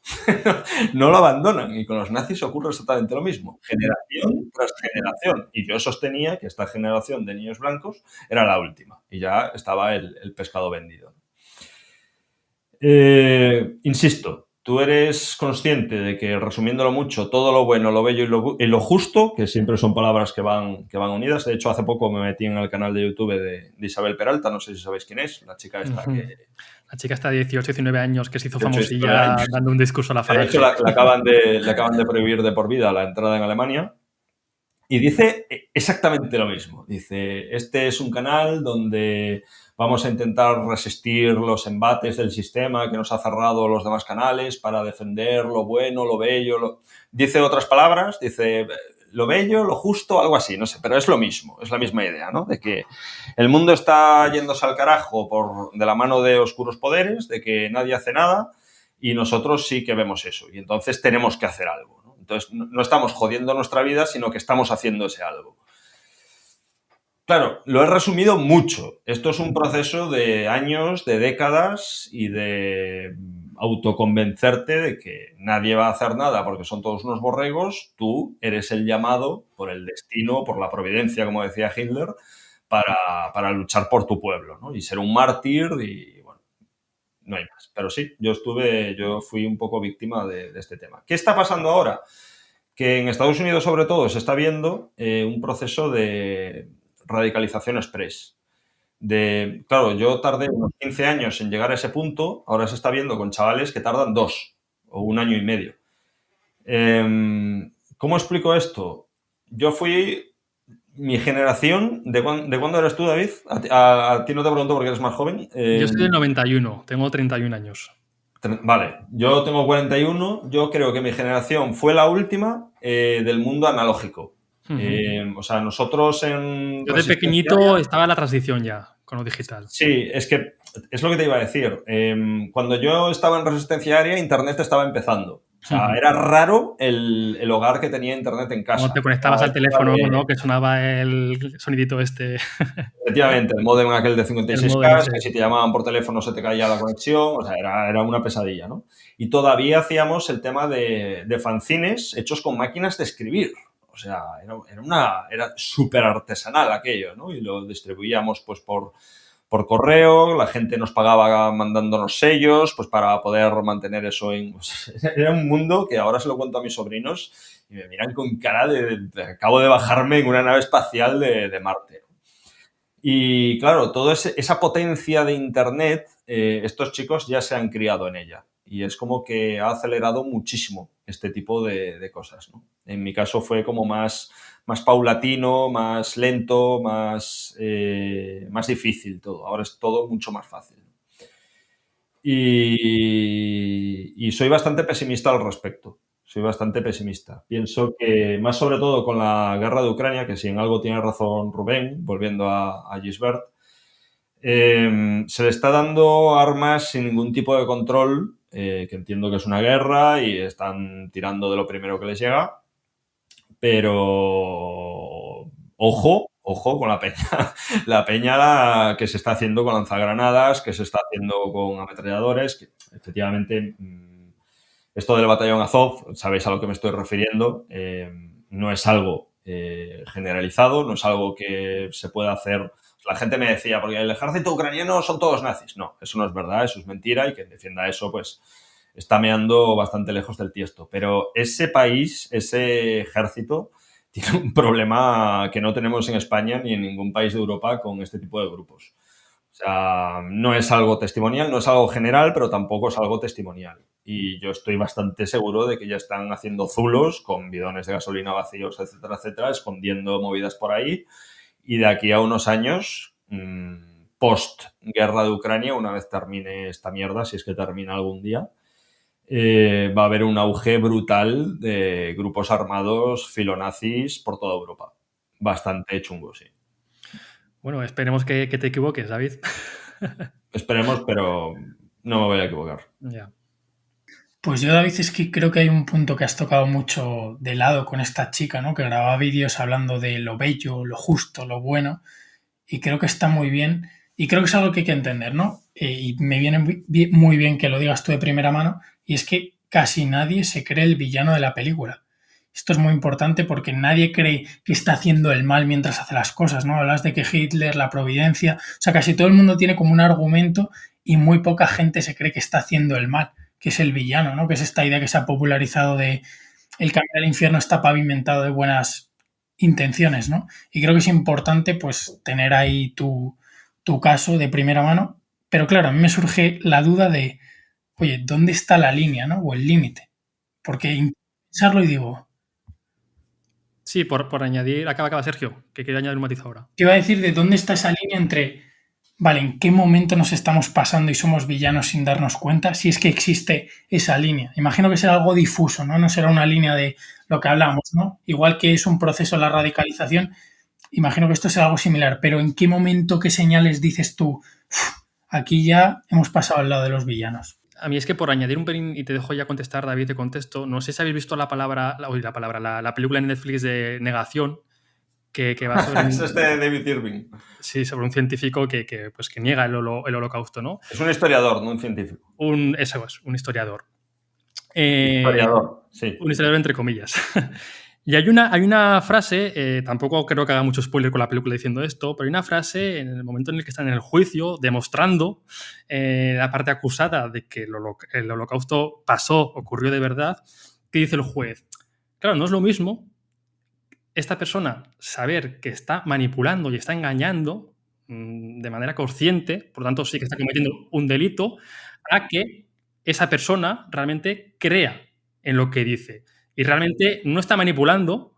no lo abandonan. Y con los nazis ocurre exactamente lo mismo, generación tras generación. Y yo sostenía que esta generación de niños blancos era la última y ya estaba el pescado vendido. Insisto, tú eres consciente de que, resumiéndolo mucho, todo lo bueno, lo bello y lo justo, que siempre son palabras que van unidas. De hecho, hace poco me metí en el canal de YouTube de Isabel Peralta, no sé si sabéis quién es, la chica esta que... La chica está de 18, 19 años que se hizo famosilla dando un discurso a la falange. De hecho, le acaban de prohibir de por vida la entrada en Alemania. Y dice exactamente lo mismo. Dice, este es un canal donde vamos a intentar resistir los embates del sistema que nos ha cerrado los demás canales para defender lo bueno, lo bello. Dice otras palabras, dice lo bello, lo justo, algo así, no sé, pero es lo mismo, es la misma idea, ¿no? De que el mundo está yéndose al carajo de la mano de oscuros poderes, de que nadie hace nada y nosotros sí que vemos eso y entonces tenemos que hacer algo, ¿no? Entonces no estamos jodiendo nuestra vida, sino que estamos haciendo ese algo. Claro, lo he resumido mucho. Esto es un proceso de años, de décadas y de autoconvencerte de que nadie va a hacer nada porque son todos unos borregos. Tú eres el llamado por el destino, por la providencia, como decía Hitler, para luchar por tu pueblo, ¿no? Y ser un mártir y, bueno, no hay más. Pero sí, yo fui un poco víctima de este tema. ¿Qué está pasando ahora? Que en Estados Unidos, sobre todo, se está viendo un proceso de radicalización express. Claro, yo tardé unos 15 años en llegar a ese punto, ahora se está viendo con chavales que tardan 2 o 1 año y medio. ¿Cómo explico esto? Yo fui mi generación. ¿De cuándo eres tú, David? A ti no te pregunto porque eres más joven. Yo soy del 91, tengo 31 años. Vale, yo tengo 41, yo creo que mi generación fue la última del mundo analógico. O sea, nosotros en... Yo de pequeñito estaba en la transición ya, con lo digital. Sí, es que es lo que te iba a decir. Cuando yo estaba en Resistencia Aérea, Internet estaba empezando. O sea, era raro el hogar que tenía Internet en casa. Cuando te conectabas al teléfono, ¿no? Que sonaba el sonidito este. Efectivamente, el módem aquel de 56K, que si te llamaban por teléfono se te caía la conexión, o sea, era una pesadilla, ¿no? Y todavía hacíamos el tema de fanzines hechos con máquinas de escribir. O sea, era súper artesanal aquello, ¿no? Y lo distribuíamos pues por correo, la gente nos pagaba mandándonos sellos pues para poder mantener eso pues, era un mundo que ahora se lo cuento a mis sobrinos y me miran con cara de acabo de bajarme en una nave espacial de Marte. Y claro, toda esa potencia de Internet, estos chicos ya se han criado en ella. Y es como que ha acelerado muchísimo este tipo de cosas, ¿no? En mi caso fue como más paulatino, más lento, más difícil todo. Ahora es todo mucho más fácil. Y soy bastante pesimista al respecto. Soy bastante pesimista. Pienso que, más sobre todo con la guerra de Ucrania, que si en algo tiene razón Rubén, volviendo a Gisbert, se le está dando armas sin ningún tipo de control, que entiendo que es una guerra y están tirando de lo primero que les llega, pero ojo con la peña. La peña que se está haciendo con lanzagranadas, que se está haciendo con ametralladores, que efectivamente esto del batallón Azov, sabéis a lo que me estoy refiriendo, no es algo generalizado, no es algo que se pueda hacer. La gente me decía, porque el ejército ucraniano son todos nazis. No, eso no es verdad, eso es mentira, y quien defienda eso, pues está meando bastante lejos del tiesto. Pero ese país, ese ejército, tiene un problema que no tenemos en España ni en ningún país de Europa con este tipo de grupos. O sea, no es algo testimonial, no es algo general, pero tampoco es algo testimonial. Y yo estoy bastante seguro de que ya están haciendo zulos con bidones de gasolina vacíos, etcétera, etcétera, escondiendo movidas por ahí. Y de aquí a unos años, post-guerra de Ucrania, una vez termine esta mierda, si es que termina algún día, va a haber un auge brutal de grupos armados filonazis por toda Europa. Bastante chungo, sí. Bueno, esperemos que te equivoques, David. Esperemos, pero no me voy a equivocar. Ya. Pues yo, David, es que creo que hay un punto que has tocado mucho de lado con esta chica, ¿no? Que grababa vídeos hablando de lo bello, lo justo, lo bueno, y creo que está muy bien, y creo que es algo que hay que entender, ¿no? Y me viene muy bien que lo digas tú de primera mano, y es que casi nadie se cree el villano de la película. Esto es muy importante porque nadie cree que está haciendo el mal mientras hace las cosas, ¿no? Hablas de que Hitler, la providencia, o sea, casi todo el mundo tiene como un argumento y muy poca gente se cree que está haciendo el mal, que es el villano, ¿no? Que es esta idea que se ha popularizado de el camino al infierno está pavimentado de buenas intenciones, ¿no? Y creo que es importante, pues, tener ahí tu caso de primera mano. Pero claro, a mí me surge la duda de, oye, ¿dónde está la línea, ¿no? O el límite. Porque intento pensarlo y digo, Sí, por añadir, acaba Sergio, que quería añadir un matiz ahora. ¿qué iba a decir de dónde está esa línea entre, vale, en qué momento nos estamos pasando y somos villanos sin darnos cuenta? Si es que existe esa línea. Imagino que será algo difuso, ¿no? No será una línea de lo que hablamos, ¿no? Igual que es un proceso la radicalización, imagino que esto será algo similar, pero ¿en qué momento, qué señales dices tú, aquí ya hemos pasado al lado de los villanos? A mí es que por añadir un pelín, y te dejo ya contestar, David, te contesto, no sé si habéis visto la película en Netflix de Negación, que va sobre... Es este de David Irving. Sí, sobre un científico que niega el holocausto, ¿no? Es un historiador, no un científico. Eso es, un historiador. Historiador, sí. Un historiador entre comillas. Y hay una frase, tampoco creo que haga mucho spoiler con la película diciendo esto, pero hay una frase en el momento en el que están en el juicio demostrando la parte acusada de que el holocausto ocurrió de verdad, que dice el juez, claro, no es lo mismo esta persona saber que está manipulando y está engañando de manera consciente, por lo tanto sí que está cometiendo un delito, a que esa persona realmente crea en lo que dice. Y realmente no está manipulando,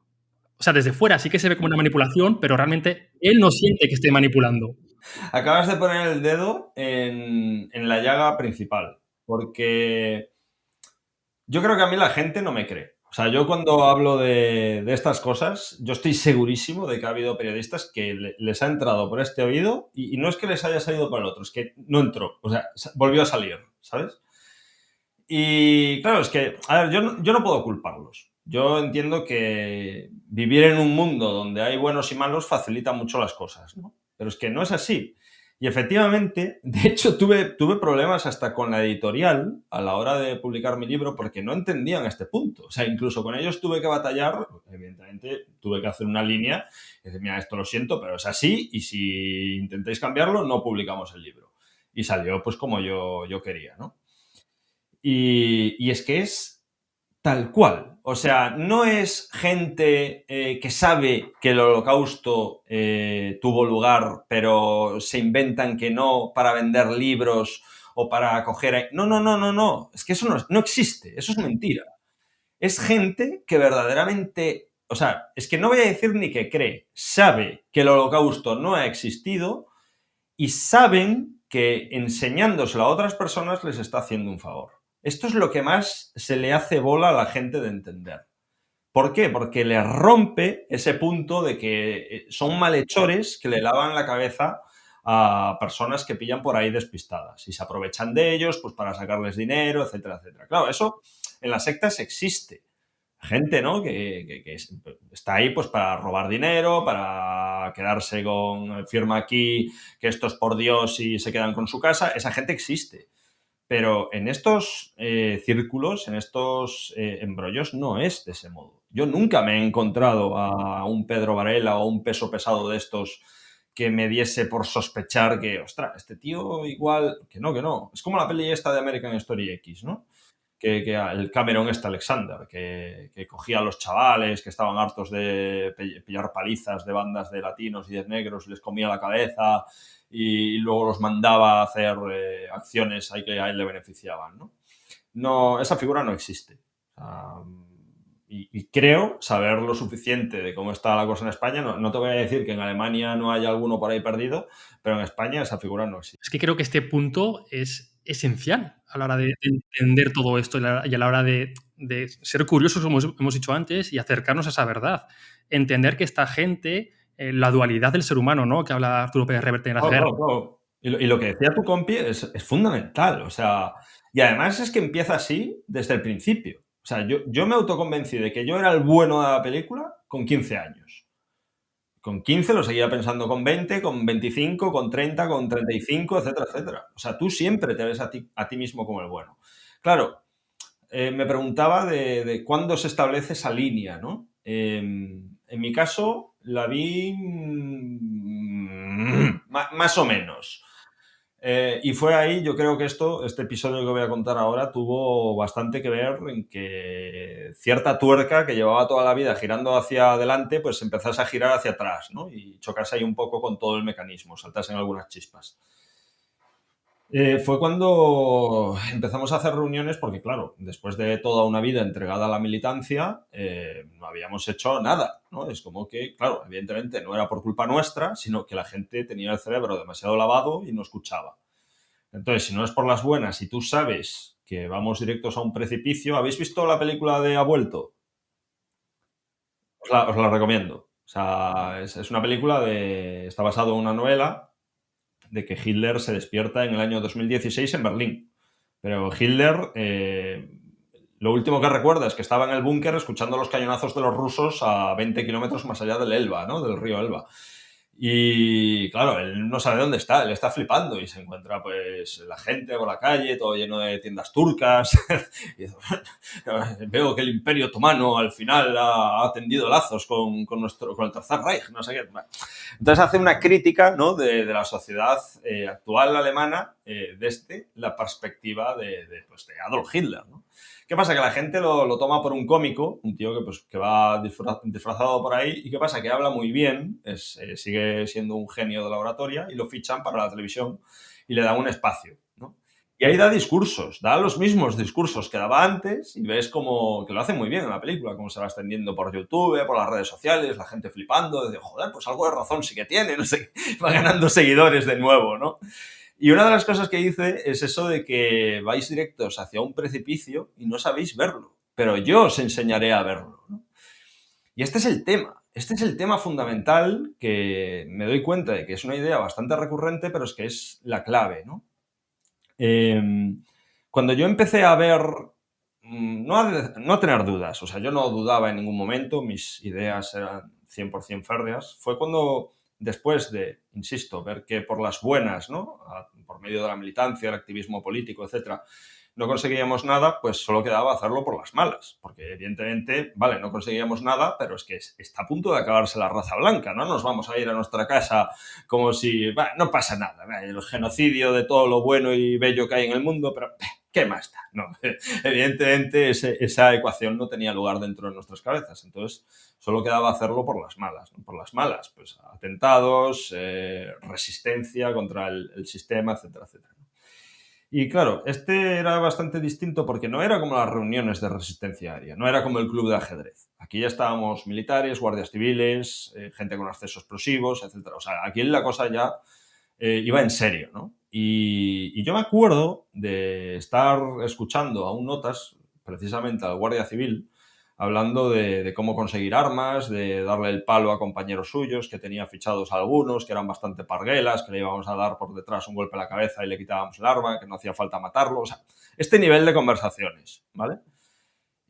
o sea, desde fuera sí que se ve como una manipulación, pero realmente él no siente que esté manipulando. Acabas de poner el dedo en la llaga principal, porque yo creo que a mí la gente no me cree. O sea, yo cuando hablo de estas cosas, yo estoy segurísimo de que ha habido periodistas que les ha entrado por este oído y no es que les haya salido por el otro, es que no entró, o sea, volvió a salir, ¿sabes? Y claro, es que, a ver, yo no puedo culparlos. Yo entiendo que vivir en un mundo donde hay buenos y malos facilita mucho las cosas, ¿no? Pero es que no es así. Y efectivamente, de hecho, tuve problemas hasta con la editorial a la hora de publicar mi libro porque no entendían este punto. O sea, incluso con ellos tuve que batallar, evidentemente tuve que hacer una línea y decir, mira, esto lo siento, pero es así y si intentáis cambiarlo, no publicamos el libro. Y salió pues como yo quería, ¿no? Y es que es tal cual. O sea, no es gente que sabe que el holocausto tuvo lugar, pero se inventan que no para vender libros o para coger... No. Es que eso no existe. Eso es mentira. Es gente que verdaderamente... O sea, es que no voy a decir ni que cree. Sabe que el holocausto no ha existido y saben que enseñándoselo a otras personas les está haciendo un favor. Esto es lo que más se le hace bola a la gente de entender. ¿Por qué? Porque le rompe ese punto de que son malhechores que le lavan la cabeza a personas que pillan por ahí despistadas y se aprovechan de ellos pues para sacarles dinero, etcétera, etcétera. Claro, eso en las sectas existe. Gente, ¿no? Que está ahí pues para robar dinero, para quedarse con firma aquí, que esto es por Dios y se quedan con su casa. Esa gente existe. Pero en estos círculos, en estos embrollos, no es de ese modo. Yo nunca me he encontrado a un Pedro Varela o un peso pesado de estos que me diese por sospechar que, ostras, este tío igual... Que no. Es como la peli esta de American Story X, ¿no? Que el Cameron Alexander, que cogía a los chavales que estaban hartos de pillar palizas de bandas de latinos y de negros y les comía la cabeza y luego los mandaba a hacer acciones ahí que a él le beneficiaban, ¿no? No, esa figura no existe. Y creo saber lo suficiente de cómo está la cosa en España. No te voy a decir que en Alemania no haya alguno por ahí perdido, pero en España esa figura no existe. Es que creo que este punto es esencial a la hora de entender todo esto y a la hora de ser curiosos, como hemos dicho antes, y acercarnos a esa verdad. Entender que esta gente, la dualidad del ser humano, ¿no? Que habla Arturo Pérez Reverte en Las Guerras. Claro. Y lo que decía tu compi es fundamental. O sea, y además es que empieza así desde el principio. O sea, yo me autoconvencí de que yo era el bueno de la película con 15 años. Con 15 lo seguía pensando con 20, con 25, con 30, con 35, etcétera, etcétera. O sea, tú siempre te ves a ti mismo como el bueno. Claro, me preguntaba de cuándo se establece esa línea, ¿no? En mi caso, la vi más o menos. Y fue ahí, yo creo que este episodio que voy a contar ahora tuvo bastante que ver en que cierta tuerca que llevaba toda la vida girando hacia adelante, pues empezase a girar hacia atrás, ¿no? Y chocase ahí un poco con todo el mecanismo, saltasen algunas chispas. Fue cuando empezamos a hacer reuniones porque, claro, después de toda una vida entregada a la militancia, no habíamos hecho nada, ¿no? Es como que, claro, evidentemente no era por culpa nuestra, sino que la gente tenía el cerebro demasiado lavado y no escuchaba. Entonces, si no es por las buenas y tú sabes que vamos directos a un precipicio, ¿habéis visto la película de Ha vuelto? Os la recomiendo. O sea, es una película está basado en una novela de que Hitler se despierta en el año 2016 en Berlín. Pero Hitler, lo último que recuerda es que estaba en el búnker escuchando los cañonazos de los rusos a 20 kilómetros más allá del Elba, ¿no? Del río Elba. Y claro, él no sabe dónde está, él está flipando y se encuentra pues la gente por la calle, todo lleno de tiendas turcas. Y veo que el Imperio Otomano al final ha tendido lazos con el Tercer Reich, no sé qué. Entonces hace una crítica, ¿no? de la sociedad actual alemana desde la perspectiva de Adolf Hitler, ¿no? ¿Qué pasa? Que la gente lo toma por un cómico, un tío que va disfrazado por ahí, y ¿qué pasa? Que habla muy bien, sigue siendo un genio de la oratoria, y lo fichan para la televisión y le dan un espacio, ¿no? Y ahí da discursos, da los mismos discursos que daba antes, y ves como que lo hace muy bien en la película, cómo se va extendiendo por YouTube, por las redes sociales, la gente flipando, de joder, pues algo de razón sí que tiene, no sé, va ganando seguidores de nuevo, ¿no? Y una de las cosas que dice es eso de que vais directos hacia un precipicio y no sabéis verlo, pero yo os enseñaré a verlo, ¿no? Y este es el tema fundamental que me doy cuenta de que es una idea bastante recurrente, pero es que es la clave, ¿no? Cuando yo empecé a ver, no a tener dudas, o sea, yo no dudaba en ningún momento, mis ideas eran 100% férreas, fue cuando después de, insisto, ver que por las buenas, ¿no? Por medio de la militancia, el activismo político, etcétera, no conseguíamos nada, pues solo quedaba hacerlo por las malas. Porque, evidentemente, vale, no conseguíamos nada, pero es que está a punto de acabarse la raza blanca. No nos vamos a ir a nuestra casa como si, no pasa nada. El genocidio de todo lo bueno y bello que hay en el mundo, pero ¿qué más da? No, evidentemente, esa ecuación no tenía lugar dentro de nuestras cabezas. Entonces, solo quedaba hacerlo por las malas, ¿no? Por las malas, pues atentados, resistencia contra el sistema, etcétera, etcétera. Y claro, era bastante distinto porque no era como las reuniones de resistencia aérea, no era como el club de ajedrez. Aquí ya estábamos militares, guardias civiles, gente con acceso a explosivos, etcétera. O sea, aquí la cosa ya iba en serio, ¿no? Y yo me acuerdo de estar escuchando a un notas, precisamente al guardia civil, hablando de cómo conseguir armas, de darle el palo a compañeros suyos, que tenía fichados algunos, que eran bastante parguelas, que le íbamos a dar por detrás un golpe a la cabeza y le quitábamos el arma, que no hacía falta matarlo. O sea, este nivel de conversaciones, ¿vale?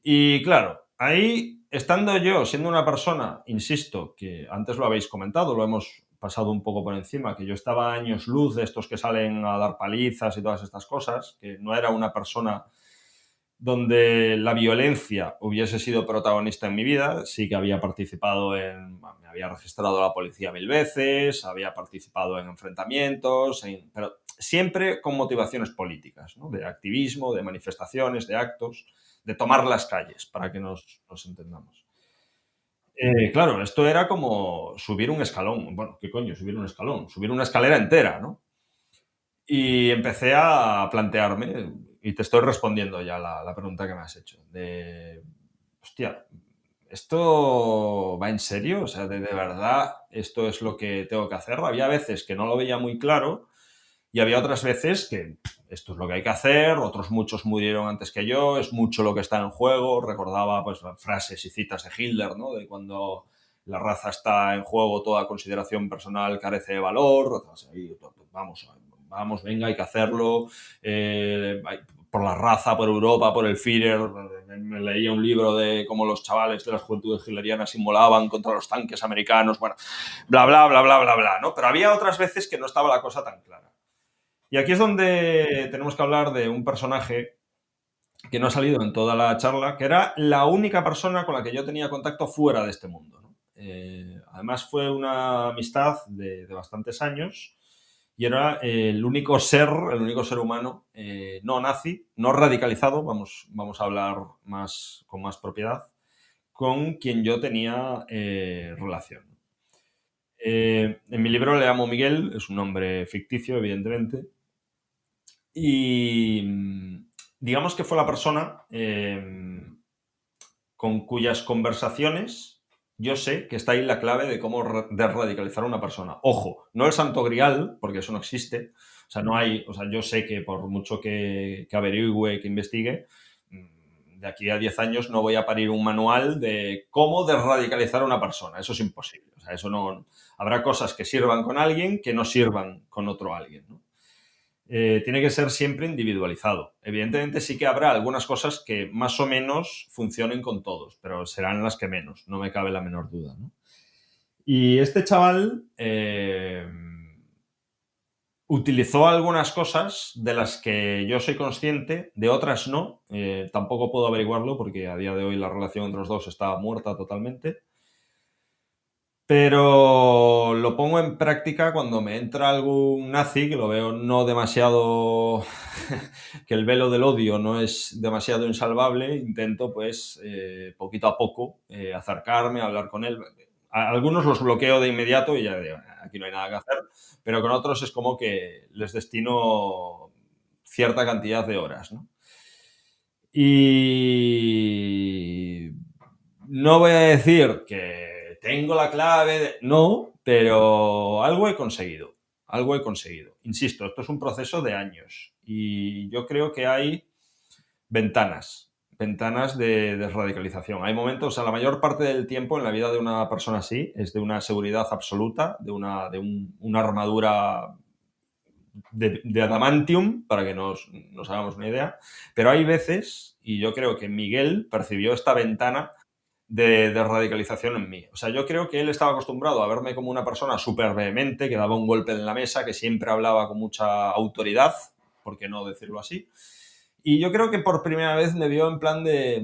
Y claro, ahí, estando yo, siendo una persona, insisto, que antes lo habéis comentado, lo hemos pasado un poco por encima, que yo estaba a años luz de estos que salen a dar palizas y todas estas cosas, que no era una persona donde la violencia hubiese sido protagonista en mi vida. Sí que había participado me había registrado a la policía 1000 veces, había participado en enfrentamientos, pero siempre con motivaciones políticas, ¿no? De activismo, de manifestaciones, de actos, de tomar las calles, para que nos entendamos. Claro, esto era como subir un escalón. Bueno, ¿qué coño? Subir un escalón. Subir una escalera entera, ¿no? Y empecé a plantearme, y te estoy respondiendo ya la pregunta que me has hecho, de, hostia, ¿esto va en serio? O sea, de verdad, ¿esto es lo que tengo que hacer? Había veces que no lo veía muy claro y había otras veces que esto es lo que hay que hacer, otros muchos murieron antes que yo, es mucho lo que está en juego. Recordaba pues frases y citas de Hitler, ¿no? De cuando la raza está en juego, toda consideración personal carece de valor. O sea, vamos, venga, hay que hacerlo. Por la raza, por Europa, por el Führer. Me leía un libro de cómo los chavales de las juventudes hitlerianas inmolaban contra los tanques americanos. Bueno, bla, bla, bla, bla, bla, bla, ¿no? Pero había otras veces que no estaba la cosa tan clara. Y aquí es donde tenemos que hablar de un personaje que no ha salido en toda la charla, que era la única persona con la que yo tenía contacto fuera de este mundo, ¿no? Además fue una amistad de bastantes años y era el único ser humano no nazi, no radicalizado, vamos a hablar con más propiedad, con quien yo tenía relación. En mi libro le llamo Miguel, es un nombre ficticio, evidentemente, y digamos que fue la persona con cuyas conversaciones yo sé que está ahí la clave de cómo desradicalizar a una persona. Ojo, no el santo grial, porque eso no existe. O sea, no hay, o sea, yo sé que por mucho que averigüe, que investigue, de aquí a 10 años no voy a parir un manual de cómo desradicalizar a una persona. Eso es imposible. O sea, eso no. Habrá cosas que sirvan con alguien que no sirvan con otro alguien, ¿no? Tiene que ser siempre individualizado. Evidentemente sí que habrá algunas cosas que más o menos funcionen con todos, pero serán las que menos, no me cabe la menor duda, ¿no? Y este chaval utilizó algunas cosas de las que yo soy consciente, de otras no. Tampoco puedo averiguarlo porque a día de hoy la relación entre los dos está muerta totalmente. Pero lo pongo en práctica cuando me entra algún nazi, que lo veo no demasiado, que el velo del odio no es demasiado insalvable, intento pues poquito a poco acercarme, hablar con él. A algunos los bloqueo de inmediato y ya digo, aquí no hay nada que hacer, pero con otros es como que les destino cierta cantidad de horas, ¿no? Y no voy a decir que tengo la clave, no, pero algo he conseguido, algo he conseguido. Insisto, esto es un proceso de años y yo creo que hay ventanas de desradicalización. Hay momentos, o sea, la mayor parte del tiempo en la vida de una persona así es de una seguridad absoluta, de una armadura de adamantium, para que nos hagamos una idea, pero hay veces, y yo creo que Miguel percibió esta ventana de radicalización en mí. O sea, yo creo que él estaba acostumbrado a verme como una persona súper vehemente, que daba un golpe en la mesa, que siempre hablaba con mucha autoridad, por qué no decirlo así. Y yo creo que por primera vez me vio en plan de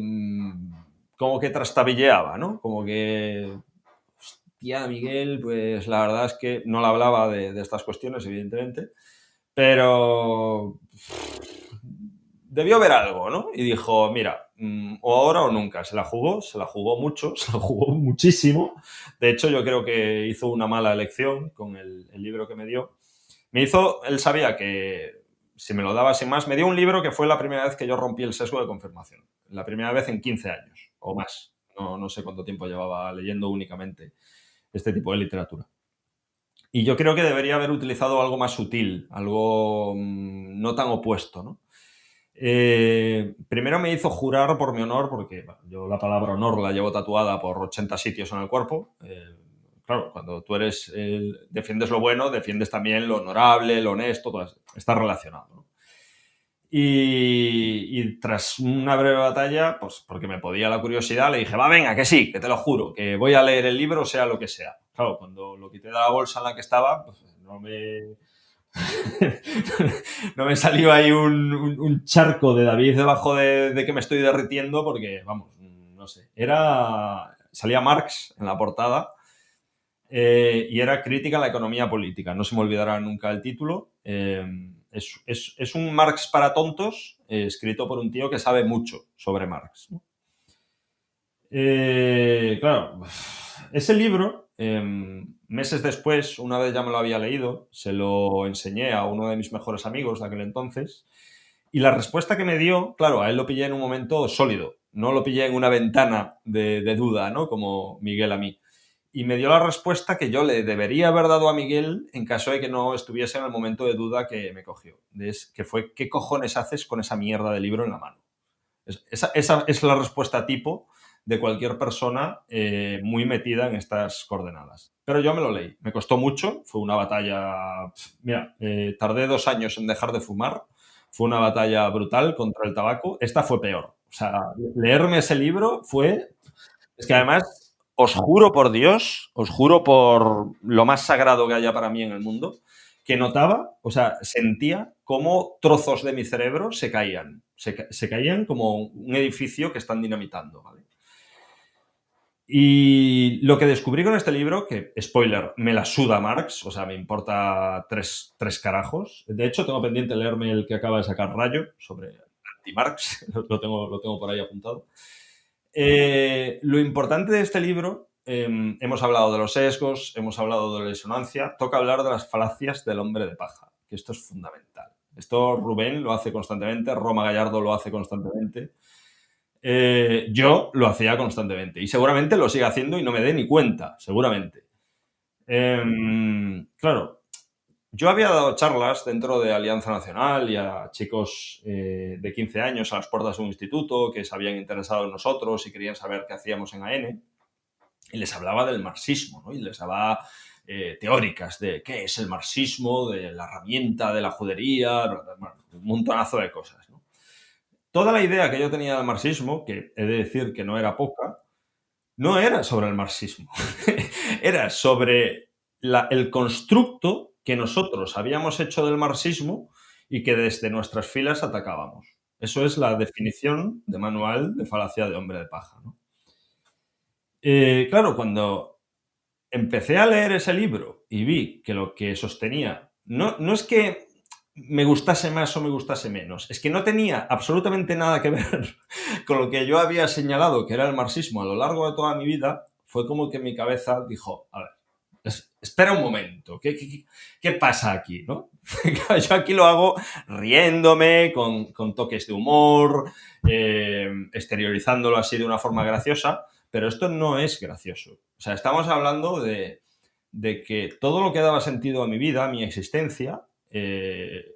como que trastabilleaba, ¿no? Como que, hostia, Miguel, pues la verdad es que no le hablaba de estas cuestiones, evidentemente, pero debió ver algo, ¿no? Y dijo, mira, o ahora o nunca. Se la jugó mucho, se la jugó muchísimo. De hecho, yo creo que hizo una mala elección con el libro que me dio. Él sabía que si me lo daba sin más, me dio un libro que fue la primera vez que yo rompí el sesgo de confirmación. La primera vez en 15 años o más. No sé cuánto tiempo llevaba leyendo únicamente este tipo de literatura. Y yo creo que debería haber utilizado algo más sutil, algo no tan opuesto, ¿no? Primero me hizo jurar por mi honor, porque bueno, yo la palabra honor la llevo tatuada por 80 sitios en el cuerpo. Claro, cuando tú defiendes lo bueno, defiendes también lo honorable, lo honesto, todo eso, está relacionado, ¿no? Y tras una breve batalla, pues porque me podía la curiosidad, le dije, va, venga, que sí, que te lo juro, que voy a leer el libro, sea lo que sea. Claro, cuando lo quité de la bolsa en la que estaba, pues no me salió ahí un charco de David debajo de que me estoy derritiendo porque, vamos, no sé. Salía Marx en la portada y era crítica a la economía política. No se me olvidará nunca el título. Es un Marx para tontos, escrito por un tío que sabe mucho sobre Marx, ¿no? Claro, ese libro, meses después, una vez ya me lo había leído, se lo enseñé a uno de mis mejores amigos de aquel entonces, y la respuesta que me dio, claro, a él lo pillé en un momento sólido, no lo pillé en una ventana de duda, ¿no? Como Miguel a mí. Y me dio la respuesta que yo le debería haber dado a Miguel en caso de que no estuviese en el momento de duda que me cogió. Que fue, ¿qué cojones haces con esa mierda de libro en la mano? Esa es la respuesta tipo de cualquier persona muy metida en estas coordenadas. Pero yo me lo leí. Me costó mucho. Fue una batalla... Mira, tardé 2 años en dejar de fumar. Fue una batalla brutal contra el tabaco. Esta fue peor. O sea, leerme ese libro fue... Es que además... Os juro por Dios, os juro por lo más sagrado que haya para mí en el mundo, que notaba, o sea, sentía cómo trozos de mi cerebro se caían. Se caían como un edificio que están dinamitando, ¿vale? Y lo que descubrí con este libro, que, spoiler, me la suda Marx, o sea, me importa tres carajos. De hecho, tengo pendiente leerme el que acaba de sacar Rayo, sobre anti-Marx, lo tengo por ahí apuntado. Lo importante de este libro, hemos hablado de los sesgos, hemos hablado de la disonancia, toca hablar de las falacias del hombre de paja, que esto es fundamental. Esto Rubén lo hace constantemente, Roma Gallardo lo hace constantemente, yo lo hacía constantemente y seguramente lo sigue haciendo y no me dé ni cuenta, seguramente. Claro, yo había dado charlas dentro de Alianza Nacional y a chicos de 15 años a las puertas de un instituto que se habían interesado en nosotros y querían saber qué hacíamos en AN. Y les hablaba del marxismo, ¿no? Y les daba teóricas de qué es el marxismo, de la herramienta de la judería, bueno, un montonazo de cosas, ¿no? Toda la idea que yo tenía del marxismo, que he de decir que no era poca, no era sobre el marxismo. Era sobre el constructo que nosotros habíamos hecho del marxismo y que desde nuestras filas atacábamos. Eso es la definición de manual de falacia de hombre de paja, ¿no? Claro, cuando empecé a leer ese libro y vi que lo que sostenía no es que me gustase más o me gustase menos, es que no tenía absolutamente nada que ver con lo que yo había señalado que era el marxismo a lo largo de toda mi vida, fue como que mi cabeza dijo, a ver, espera un momento, ¿qué pasa aquí, no? Yo aquí lo hago riéndome, con toques de humor, exteriorizándolo así de una forma graciosa, pero esto no es gracioso. O sea, estamos hablando de que todo lo que daba sentido a mi vida, a mi existencia, se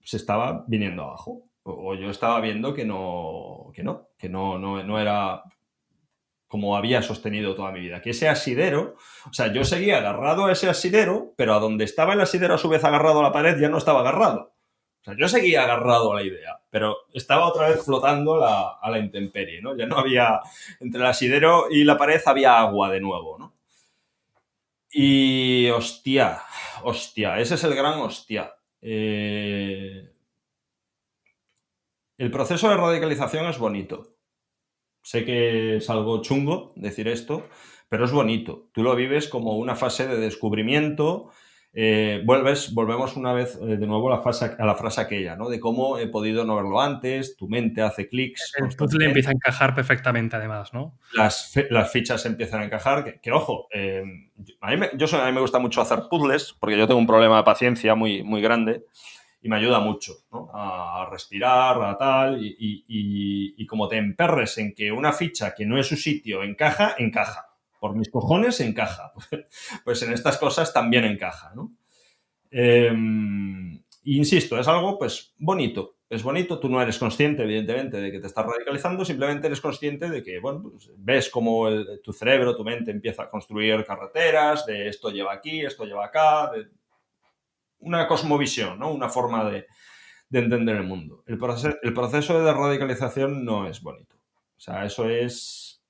estaba viniendo abajo. O yo estaba viendo que no era como había sostenido toda mi vida. Que ese asidero, o sea, yo seguía agarrado a ese asidero, pero a donde estaba el asidero a su vez agarrado a la pared ya no estaba agarrado. O sea, yo seguía agarrado a la idea, pero estaba otra vez flotando a la intemperie, ¿no? Ya no había, entre el asidero y la pared había agua de nuevo, ¿no? Y hostia, ese es el gran hostia. El proceso de radicalización es bonito. Sé que es algo chungo decir esto, pero es bonito. Tú lo vives como una fase de descubrimiento. Volvemos una vez de nuevo a la frase aquella, ¿no? De cómo he podido no verlo antes, tu mente hace clics. El puzzle empieza a encajar perfectamente, además, ¿no? Las fichas empiezan a encajar. Que ojo, a mí me gusta mucho hacer puzzles porque yo tengo un problema de paciencia muy, muy grande y me ayuda mucho, ¿no? A respirar, a tal, y como te emperres en que una ficha que no es su sitio encaja, por mis cojones encaja. Pues en estas cosas también encaja, ¿no? Insisto, es algo pues bonito. Es bonito, tú no eres consciente, evidentemente, de que te estás radicalizando, simplemente eres consciente de que, bueno, pues ves cómo tu cerebro, tu mente empieza a construir carreteras, de esto lleva aquí, esto lleva acá, de una cosmovisión, ¿no? Una forma de entender el mundo. El proceso de radicalización no es bonito. O sea, eso es...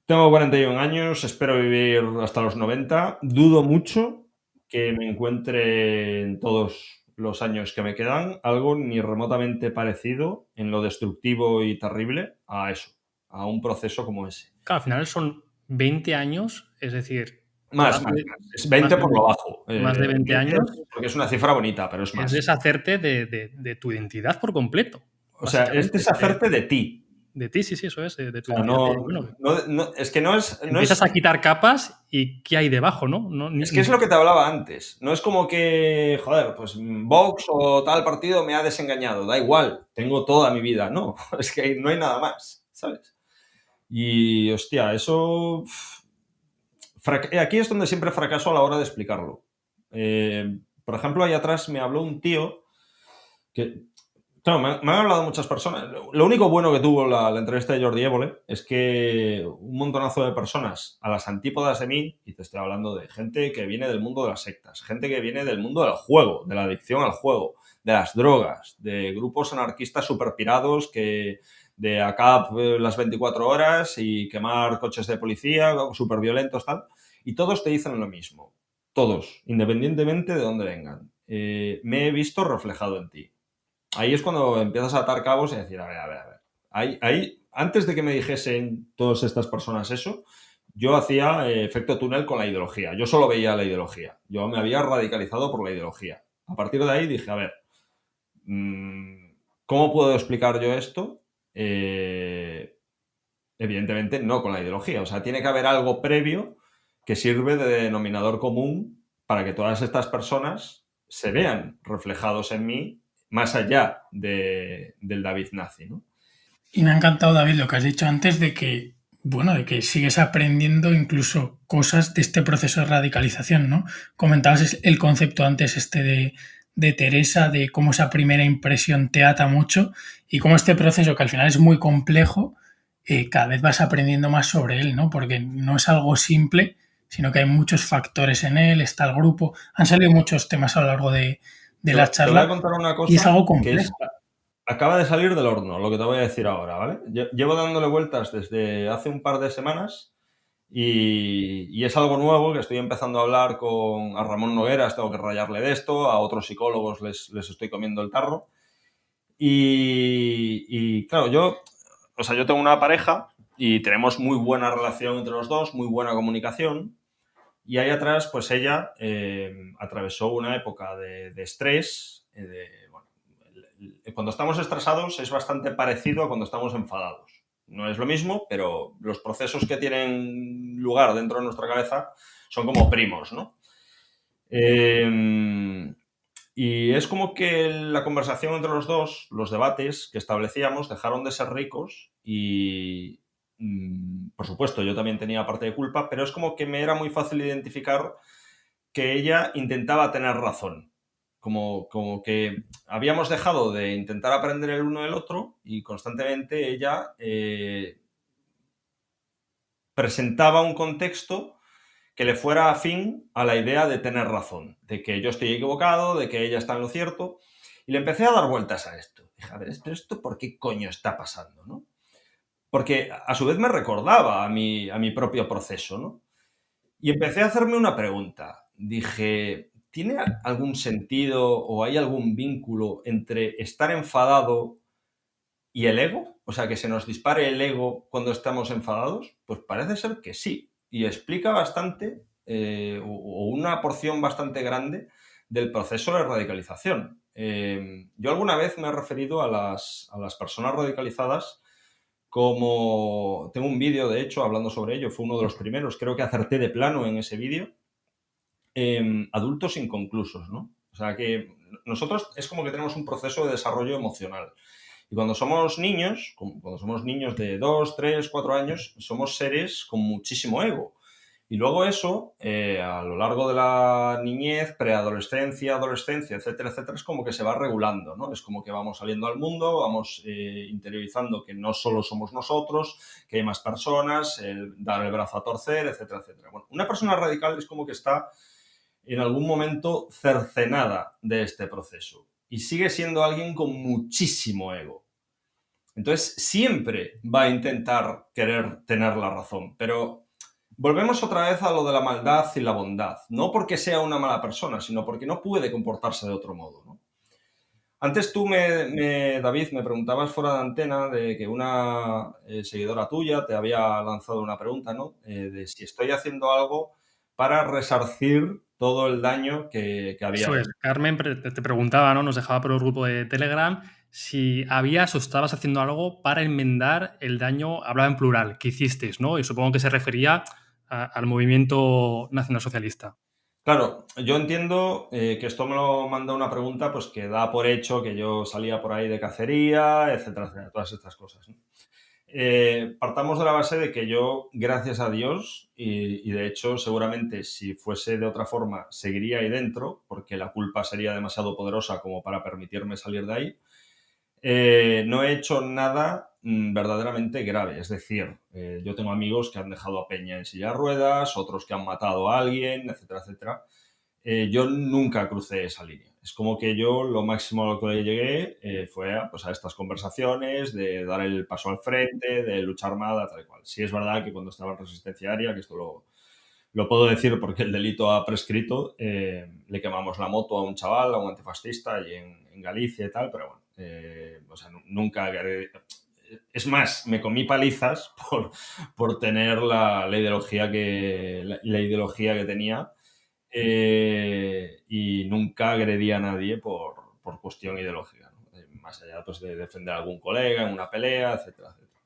Tengo 41 años, espero vivir hasta los 90. Dudo mucho que me encuentre en todos los años que me quedan algo ni remotamente parecido en lo destructivo y terrible a eso, a un proceso como ese. Claro, al final son 20 años, es decir... Más. Es 20 por lo bajo. Más de 20 años. Porque es una cifra bonita, pero es más. Es deshacerte de tu identidad por completo. O sea, es deshacerte de ti. De ti, sí, eso es, de tu O sea, identidad. es que no es... Empiezas a quitar capas y ¿qué hay debajo, no? Es que es lo que te hablaba antes. No es como que, joder, pues Vox o tal partido me ha desengañado. Da igual, tengo toda mi vida. No, es que no hay nada más, ¿sabes? Y, hostia, eso... Aquí es donde siempre fracaso a la hora de explicarlo. Por ejemplo, ahí atrás me habló un tío que... Claro, me han hablado muchas personas. Lo único bueno que tuvo la entrevista de Jordi Évole es que un montonazo de personas a las antípodas de mí, y te estoy hablando de gente que viene del mundo de las sectas, gente que viene del mundo del juego, de la adicción al juego, de las drogas, de grupos anarquistas superpirados que de ACAP las 24 horas y quemar coches de policía, súper violentos, tal. Y todos te dicen lo mismo. Todos, independientemente de dónde vengan. Me he visto reflejado en ti. Ahí es cuando empiezas a atar cabos y decir, a ver. Ahí, antes de que me dijesen todas estas personas eso, yo hacía efecto túnel con la ideología. Yo solo veía la ideología. Yo me había radicalizado por la ideología. A partir de ahí dije, a ver, ¿cómo puedo explicar yo esto? Evidentemente no con la ideología. O sea, tiene que haber algo previo que sirve de denominador común para que todas estas personas se vean reflejados en mí más allá del David nazi, ¿no? Y me ha encantado, David, lo que has dicho antes de que, bueno, de que sigues aprendiendo incluso cosas de este proceso de radicalización, ¿no? Comentabas el concepto antes de Teresa, de cómo esa primera impresión te ata mucho y cómo este proceso, que al final es muy complejo, cada vez vas aprendiendo más sobre él, ¿no? Porque no es algo simple, sino que hay muchos factores en él, está el grupo, han salido muchos temas a lo largo de la charla. Te voy a contar una cosa y es algo complejo. Acaba de salir del horno, lo que te voy a decir ahora, ¿vale? Llevo dándole vueltas desde hace un par de semanas y es algo nuevo que estoy empezando a hablar a Ramón Nogueras, tengo que rayarle de esto, a otros psicólogos les estoy comiendo el tarro. Y claro, yo tengo una pareja y tenemos muy buena relación entre los dos, muy buena comunicación. Y ahí atrás, pues ella atravesó una época de estrés. Cuando estamos estresados es bastante parecido a cuando estamos enfadados. No es lo mismo, pero los procesos que tienen lugar dentro de nuestra cabeza son como primos, ¿no? Y es como que la conversación entre los dos, los debates que establecíamos, dejaron de ser ricos y, por supuesto, yo también tenía parte de culpa, pero es como que me era muy fácil identificar que ella intentaba tener razón. Como que habíamos dejado de intentar aprender el uno del otro y constantemente ella presentaba un contexto que le fuera afín a la idea de tener razón, de que yo estoy equivocado, de que ella está en lo cierto. Y le empecé a dar vueltas a esto. Dije, a ver, ¿esto por qué coño está pasando, no? Porque a su vez me recordaba a mi propio proceso, ¿no? Y empecé a hacerme una pregunta. Dije, ¿tiene algún sentido o hay algún vínculo entre estar enfadado y el ego? O sea, que se nos dispare el ego cuando estamos enfadados. Pues parece ser que sí. Y explica bastante, o una porción bastante grande del proceso de radicalización. Yo alguna vez me he referido a las personas radicalizadas como... Tengo un vídeo, de hecho, hablando sobre ello. Fue uno de los primeros. Creo que acerté de plano en ese vídeo. Adultos inconclusos, ¿no? O sea, que nosotros es como que tenemos un proceso de desarrollo emocional. Y cuando somos niños de 2, 3, 4 años, somos seres con muchísimo ego. Y luego eso, a lo largo de la niñez, preadolescencia, adolescencia, etcétera, etcétera, es como que se va regulando, ¿no? Es como que vamos saliendo al mundo, vamos interiorizando que no solo somos nosotros, que hay más personas, dar el brazo a torcer, etcétera, etcétera. Bueno, una persona radical es como que está en algún momento cercenada de este proceso y sigue siendo alguien con muchísimo ego. Entonces, siempre va a intentar querer tener la razón, pero volvemos otra vez a lo de la maldad y la bondad. No porque sea una mala persona, sino porque no puede comportarse de otro modo, ¿no? Antes tú, David, me preguntabas fuera de antena de que una seguidora tuya te había lanzado una pregunta, ¿no? De si estoy haciendo algo para resarcir todo el daño que había Eso es. hecho. Carmen te preguntaba, ¿no? Nos dejaba por el grupo de Telegram si habías o estabas haciendo algo para enmendar el daño, hablaba en plural, que hicisteis, ¿no? Y supongo que se refería al movimiento nacionalsocialista. Claro, yo entiendo que esto me lo manda una pregunta pues que da por hecho que yo salía por ahí de cacería, etcétera, etcétera, todas estas cosas, ¿no? Partamos de la base de que yo, gracias a Dios, y de hecho seguramente si fuese de otra forma seguiría ahí dentro, porque la culpa sería demasiado poderosa como para permitirme salir de ahí, no he hecho nada verdaderamente grave. Es decir, yo tengo amigos que han dejado a Peña en silla de ruedas, otros que han matado a alguien, etcétera, etcétera. Yo nunca crucé esa línea. Es como que yo lo máximo a lo que llegué fue pues, a estas conversaciones de dar el paso al frente, de lucha armada, tal y cual. Sí es verdad que cuando estaba en resistencia aérea, que esto lo puedo decir porque el delito ha prescrito, le quemamos la moto a un chaval, a un antifascista, allí en Galicia y tal, pero bueno, o sea, nunca... Es más, me comí palizas por tener la ideología la ideología que tenía y nunca agredí a nadie por cuestión ideológica, ¿no? Más allá pues, de defender a algún colega en una pelea, etcétera, etcétera.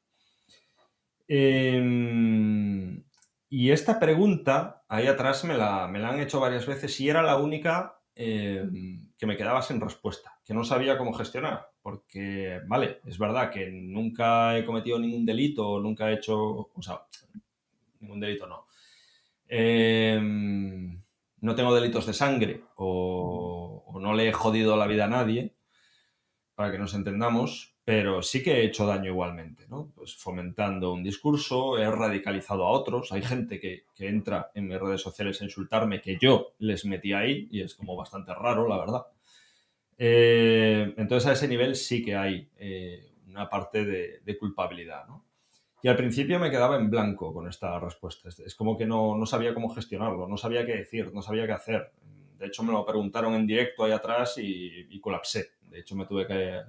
Y esta pregunta, ahí atrás me la han hecho varias veces y era la única que me quedaba sin respuesta, que no sabía cómo gestionar, porque, vale, es verdad que nunca he cometido ningún delito, nunca he hecho, o sea, ningún delito no. No tengo delitos de sangre o no le he jodido la vida a nadie, para que nos entendamos, pero sí que he hecho daño igualmente, ¿no? Pues fomentando un discurso, he radicalizado a otros. Hay gente que entra en mis redes sociales a insultarme que yo les metí ahí y es como bastante raro, la verdad. Entonces a ese nivel sí que hay una parte de culpabilidad, ¿no? Y al principio me quedaba en blanco con esta respuesta. Es como que no sabía cómo gestionarlo, no sabía qué decir, no sabía qué hacer. De hecho, me lo preguntaron en directo ahí atrás y colapsé. De hecho, me tuve que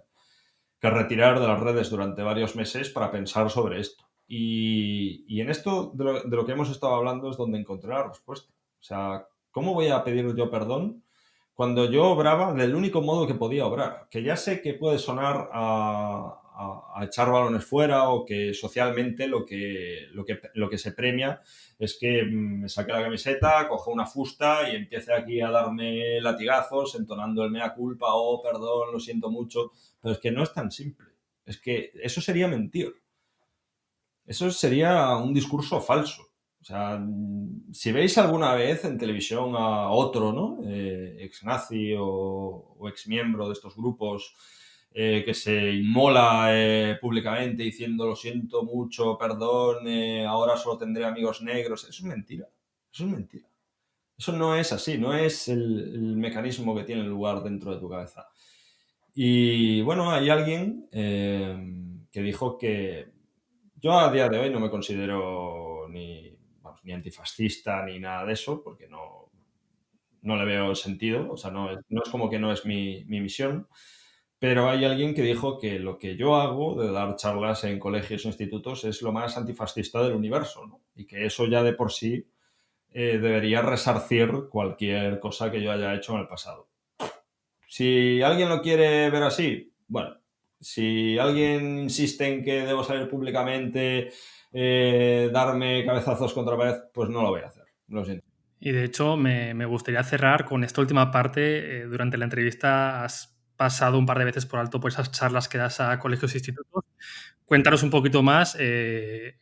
retirar de las redes durante varios meses para pensar sobre esto. Y en esto de lo que hemos estado hablando es donde encontré la respuesta. O sea, ¿cómo voy a pedir yo perdón cuando yo obraba del único modo que podía obrar? Que ya sé que puede sonar a echar balones fuera o que socialmente lo que se premia es que me saque la camiseta, coja una fusta y empiece aquí a darme latigazos entonando el mea culpa, oh, perdón, lo siento mucho. Pero es que no es tan simple. Es que eso sería mentir. Eso sería un discurso falso. O sea, si veis alguna vez en televisión a otro, ¿no? Ex-nazi o ex-miembro de estos grupos que se inmola públicamente diciendo lo siento mucho, perdón, ahora solo tendré amigos negros, eso es mentira. Eso es mentira. Eso no es así, no es el mecanismo que tiene lugar dentro de tu cabeza. Y bueno, hay alguien que dijo que yo a día de hoy no me considero ni antifascista ni nada de eso, porque no le veo sentido, o sea, no es como que no es mi misión, pero hay alguien que dijo que lo que yo hago de dar charlas en colegios e institutos es lo más antifascista del universo, ¿no? Y que eso ya de por sí debería resarcir cualquier cosa que yo haya hecho en el pasado. Si alguien lo quiere ver así, bueno, si alguien insiste en que debo salir públicamente, darme cabezazos contra la pared, pues no lo voy a hacer. Lo siento. Y de hecho me gustaría cerrar con esta última parte. Durante la entrevista has pasado un par de veces por alto por esas charlas que das a colegios e institutos. Cuéntanos un poquito más el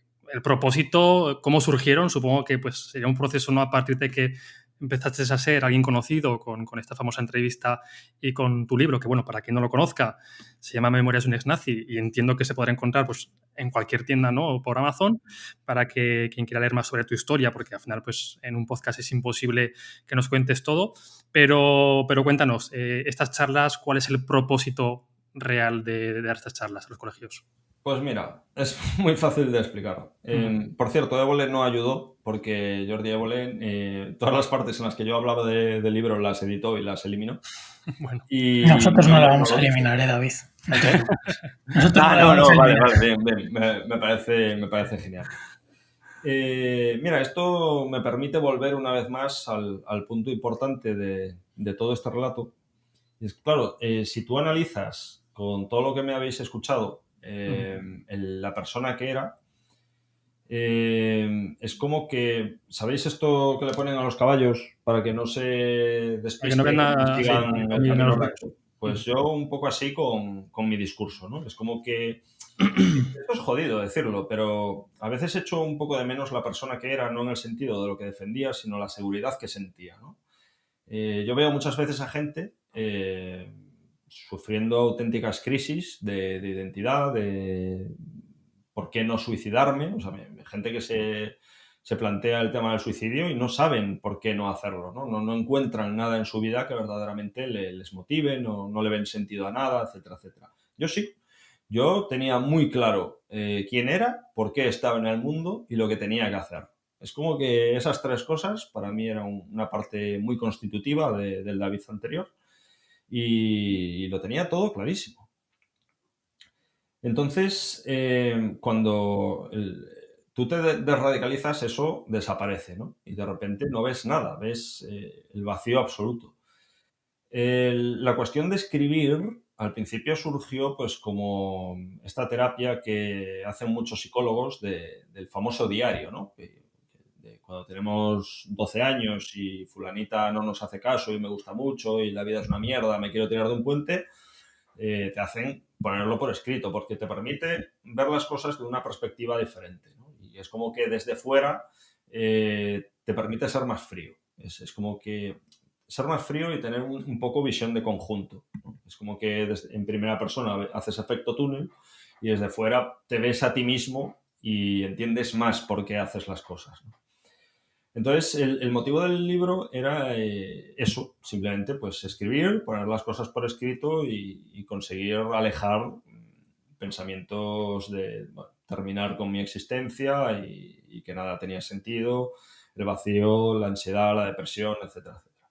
propósito, cómo surgieron. Supongo que pues, sería un proceso, ¿no? A partir de que empezaste a ser alguien conocido con esta famosa entrevista y con tu libro, que bueno, para quien no lo conozca, se llama Memorias de un ex-nazi y entiendo que se podrá encontrar pues, en cualquier tienda, ¿no? O por Amazon, para que quien quiera leer más sobre tu historia, porque al final pues, en un podcast es imposible que nos cuentes todo, pero cuéntanos, estas charlas, ¿cuál es el propósito real de dar estas charlas a los colegios? Pues mira, es muy fácil de explicar. Por cierto, Évole no ayudó porque Jordi Évole, todas las partes en las que yo hablaba del libro las editó y las eliminó. Bueno. Y Nosotros no la vamos lo a hizo. eliminar, David. Nosotros Ah, la no, vamos a vale, eliminar. bien. Me parece genial. Mira, esto me permite volver una vez más al punto importante de todo este relato. Y es claro, si tú analizas con todo lo que me habéis escuchado, la persona que era, es como que, ¿sabéis esto que le ponen a los caballos para que no se Para que no despisten venda, y sí, sigan el camino camino recto. recto? Pues yo un poco así con mi discurso, ¿no? Es como que esto es jodido decirlo, pero a veces echo un poco de menos la persona que era, no en el sentido de lo que defendía, sino la seguridad que sentía, ¿no? Yo veo muchas veces a gente sufriendo auténticas crisis de identidad, de por qué no suicidarme, o sea, gente que se plantea el tema del suicidio y no saben por qué no hacerlo, ¿no? No encuentran nada en su vida que verdaderamente les motive, no le ven sentido a nada, etcétera, etcétera. Yo sí. Yo tenía muy claro quién era, por qué estaba en el mundo y lo que tenía que hacer. Es como que esas tres cosas para mí eran una parte muy constitutiva del David anterior y lo tenía todo clarísimo. Entonces, cuando tú te desradicalizas, eso desaparece, ¿no? Y de repente no ves nada, ves el vacío absoluto. La cuestión de escribir al principio surgió pues como esta terapia que hacen muchos psicólogos del famoso diario, ¿no? Cuando tenemos 12 años y fulanita no nos hace caso y me gusta mucho y la vida es una mierda, me quiero tirar de un puente, te hacen ponerlo por escrito porque te permite ver las cosas de una perspectiva diferente, ¿no? Y es como que desde fuera te permite ser más frío. Es como que ser más frío y tener un poco visión de conjunto, ¿no? Es como que en primera persona haces efecto túnel y desde fuera te ves a ti mismo y entiendes más por qué haces las cosas, ¿no? Entonces, el motivo del libro era eso, simplemente pues escribir, poner las cosas por escrito y conseguir alejar pensamientos de terminar con mi existencia y que nada tenía sentido, el vacío, la ansiedad, la depresión, etcétera, etcétera.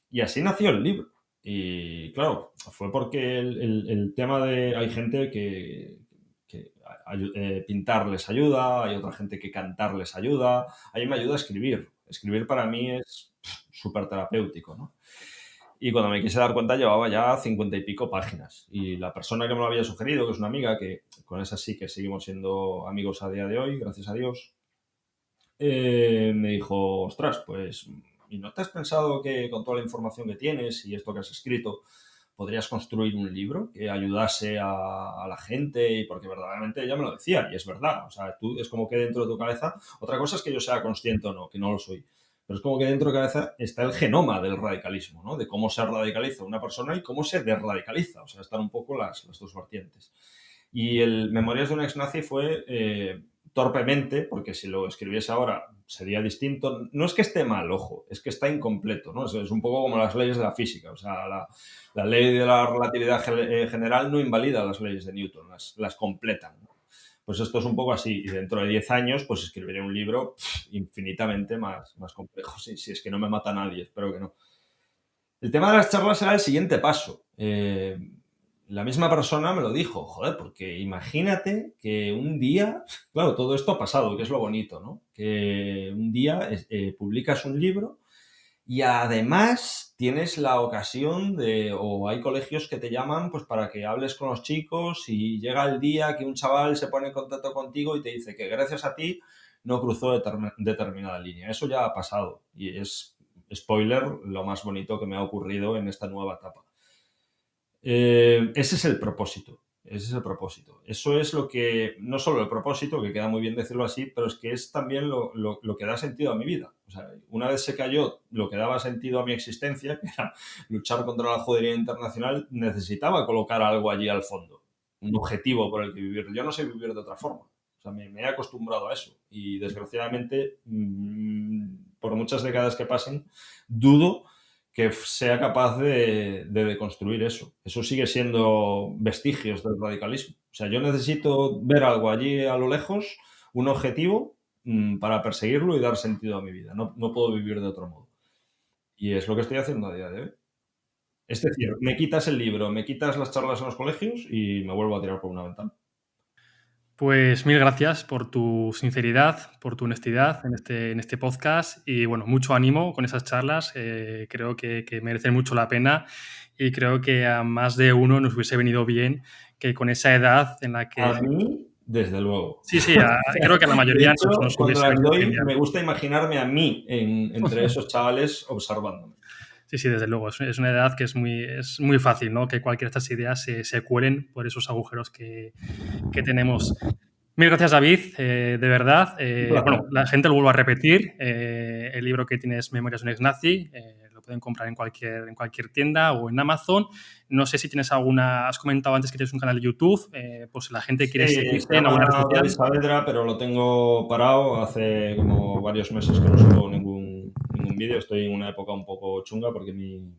Y así nació el libro. Y claro, fue porque el tema de... Hay gente que pintar les ayuda, hay otra gente que cantar les ayuda, a mí me ayuda a escribir. Escribir para mí es súper terapéutico, ¿no? Y cuando me quise dar cuenta llevaba ya 50 y pico páginas. Y la persona que me lo había sugerido, que es una amiga, que con esa sí que seguimos siendo amigos a día de hoy, gracias a Dios, me dijo, ostras, pues, ¿y no te has pensado que con toda la información que tienes y esto que has escrito, podrías construir un libro que ayudase a la gente? Y porque verdaderamente ella me lo decía, y es verdad. O sea, tú es como que dentro de tu cabeza, otra cosa es que yo sea consciente o no, que no lo soy, pero es como que dentro de tu cabeza está el genoma del radicalismo, ¿no? De cómo se radicaliza una persona y cómo se desradicaliza. O sea, están un poco las dos vertientes. Y el Memorias de un ex-nazi fue torpemente, porque si lo escribiese ahora sería distinto. No es que esté mal, ojo, es que está incompleto, ¿no? Es un poco como las leyes de la física. O sea, la ley de la relatividad general no invalida las leyes de Newton, las completan, ¿no? Pues esto es un poco así. Y dentro de 10 años, pues escribiré un libro infinitamente más complejo. Si es que no me mata nadie, espero que no. El tema de las charlas era el siguiente paso. La misma persona me lo dijo, joder, porque imagínate que un día, claro, todo esto ha pasado, que es lo bonito, ¿no? Que un día publicas un libro y además tienes la ocasión o hay colegios que te llaman pues para que hables con los chicos y llega el día que un chaval se pone en contacto contigo y te dice que gracias a ti no cruzó determinada línea. Eso ya ha pasado y es, spoiler, lo más bonito que me ha ocurrido en esta nueva etapa. Ese es el propósito. Ese es el propósito. Eso es lo que, no solo el propósito, que queda muy bien decirlo así, pero es que es también lo que da sentido a mi vida. O sea, una vez se cayó lo que daba sentido a mi existencia, que era luchar contra la jodería internacional, necesitaba colocar algo allí al fondo, un objetivo por el que vivir. Yo no sé vivir de otra forma. O sea, me he acostumbrado a eso y desgraciadamente, por muchas décadas que pasen, dudo que sea capaz de deconstruir eso. Eso sigue siendo vestigios del radicalismo. O sea, yo necesito ver algo allí a lo lejos, un objetivo, para perseguirlo y dar sentido a mi vida. No puedo vivir de otro modo. Y es lo que estoy haciendo a día de hoy. Es decir, me quitas el libro, me quitas las charlas en los colegios y me vuelvo a tirar por una ventana. Pues mil gracias por tu sinceridad, por tu honestidad en este podcast y bueno, mucho ánimo con esas charlas. Creo que merecen mucho la pena y creo que a más de uno nos hubiese venido bien que con esa edad en la que... A mí, desde luego. Sí, creo que a la mayoría de hecho, nos cuando hubiese las venido doy, bien. me gusta imaginarme a mí entre esos chavales observándome. Sí, desde luego. Es una edad que es muy fácil, ¿no? Que cualquiera de estas ideas se cuelen por esos agujeros que tenemos. Mil gracias, David, de verdad. Bueno, la gente lo vuelvo a repetir. El libro que tienes, Memorias de un ex-nazi, lo pueden comprar en cualquier tienda o en Amazon. No sé si tienes alguna... Has comentado antes que tienes un canal de YouTube. Pues si la gente quiere seguirte en alguna red social. David Saavedra, pero lo tengo parado. Hace como varios meses que no subo ningún vídeo. Estoy en una época un poco chunga porque mi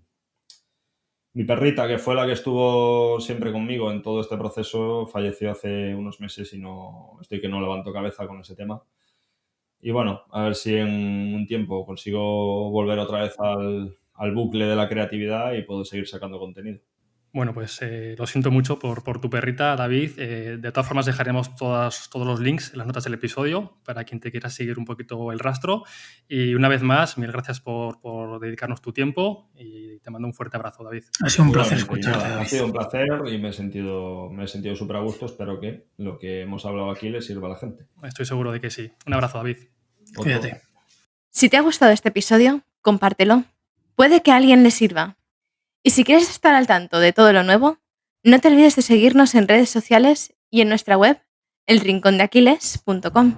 perrita, que fue la que estuvo siempre conmigo en todo este proceso, falleció hace unos meses y que no levanto cabeza con ese tema. Y bueno, a ver si en un tiempo consigo volver otra vez al bucle de la creatividad y puedo seguir sacando contenido. Bueno, pues lo siento mucho por tu perrita, David. De todas formas, dejaremos todos los links en las notas del episodio para quien te quiera seguir un poquito el rastro. Y una vez más, mil gracias por dedicarnos tu tiempo y te mando un fuerte abrazo, David. Ha sido un placer escucharte, David. Ha sido un placer y me he sentido súper a gusto. Espero que lo que hemos hablado aquí le sirva a la gente. Estoy seguro de que sí. Un abrazo, David. Cuídate. Si te ha gustado este episodio, compártelo. Puede que a alguien le sirva. Y si quieres estar al tanto de todo lo nuevo, no te olvides de seguirnos en redes sociales y en nuestra web, elrincondeaquiles.com.